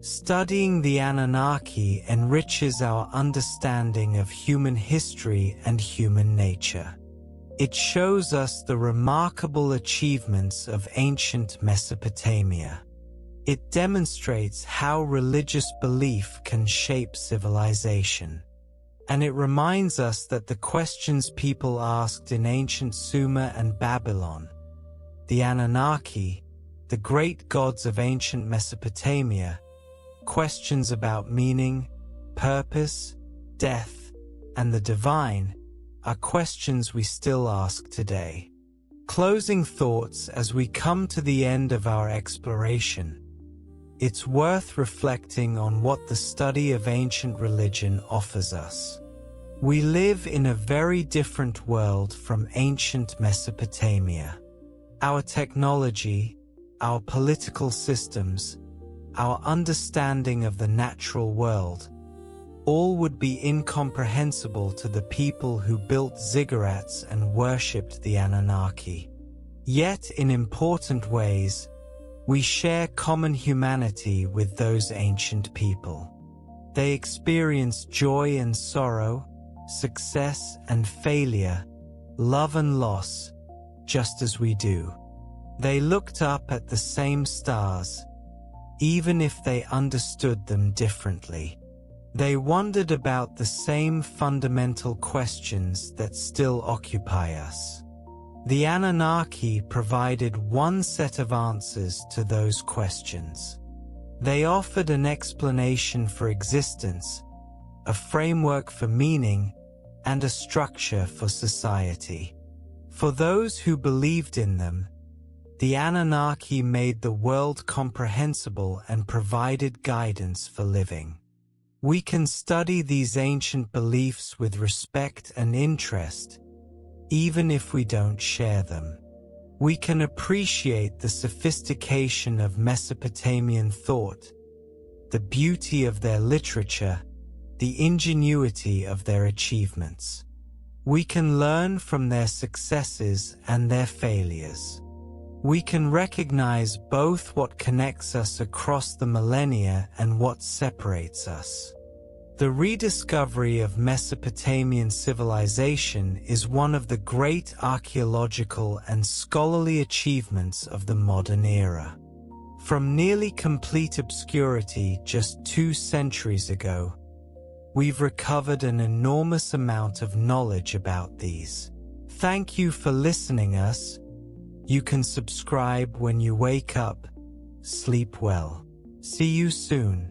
Studying the Anunnaki enriches our understanding of human history and human nature. It shows us the remarkable achievements of ancient Mesopotamia. It demonstrates how religious belief can shape civilization. And it reminds us that the questions people asked in ancient Sumer and Babylon, the Anunnaki, the great gods of ancient Mesopotamia, questions about meaning, purpose, death, and the divine, are questions we still ask today. Closing thoughts as we come to the end of our exploration. It's worth reflecting on what the study of ancient religion offers us. We live in a very different world from ancient Mesopotamia. Our technology, our political systems, our understanding of the natural world, all would be incomprehensible to the people who built ziggurats and worshipped the Anunnaki. Yet, in important ways, we share common humanity with those ancient people. They experienced joy and sorrow, success and failure, love and loss, just as we do. They looked up at the same stars, even if they understood them differently. They wondered about the same fundamental questions that still occupy us. The Anunnaki provided one set of answers to those questions. They offered an explanation for existence, a framework for meaning, and a structure for society. For those who believed in them, the Anunnaki made the world comprehensible and provided guidance for living. We can study these ancient beliefs with respect and interest, even if we don't share them. We can appreciate the sophistication of Mesopotamian thought, the beauty of their literature, the ingenuity of their achievements. We can learn from their successes and their failures. We can recognize both what connects us across the millennia and what separates us. The rediscovery of Mesopotamian civilization is one of the great archaeological and scholarly achievements of the modern era. From nearly complete obscurity just 2 centuries ago, we've recovered an enormous amount of knowledge about these. Thank you for listening us. You can subscribe when you wake up. Sleep well. See you soon.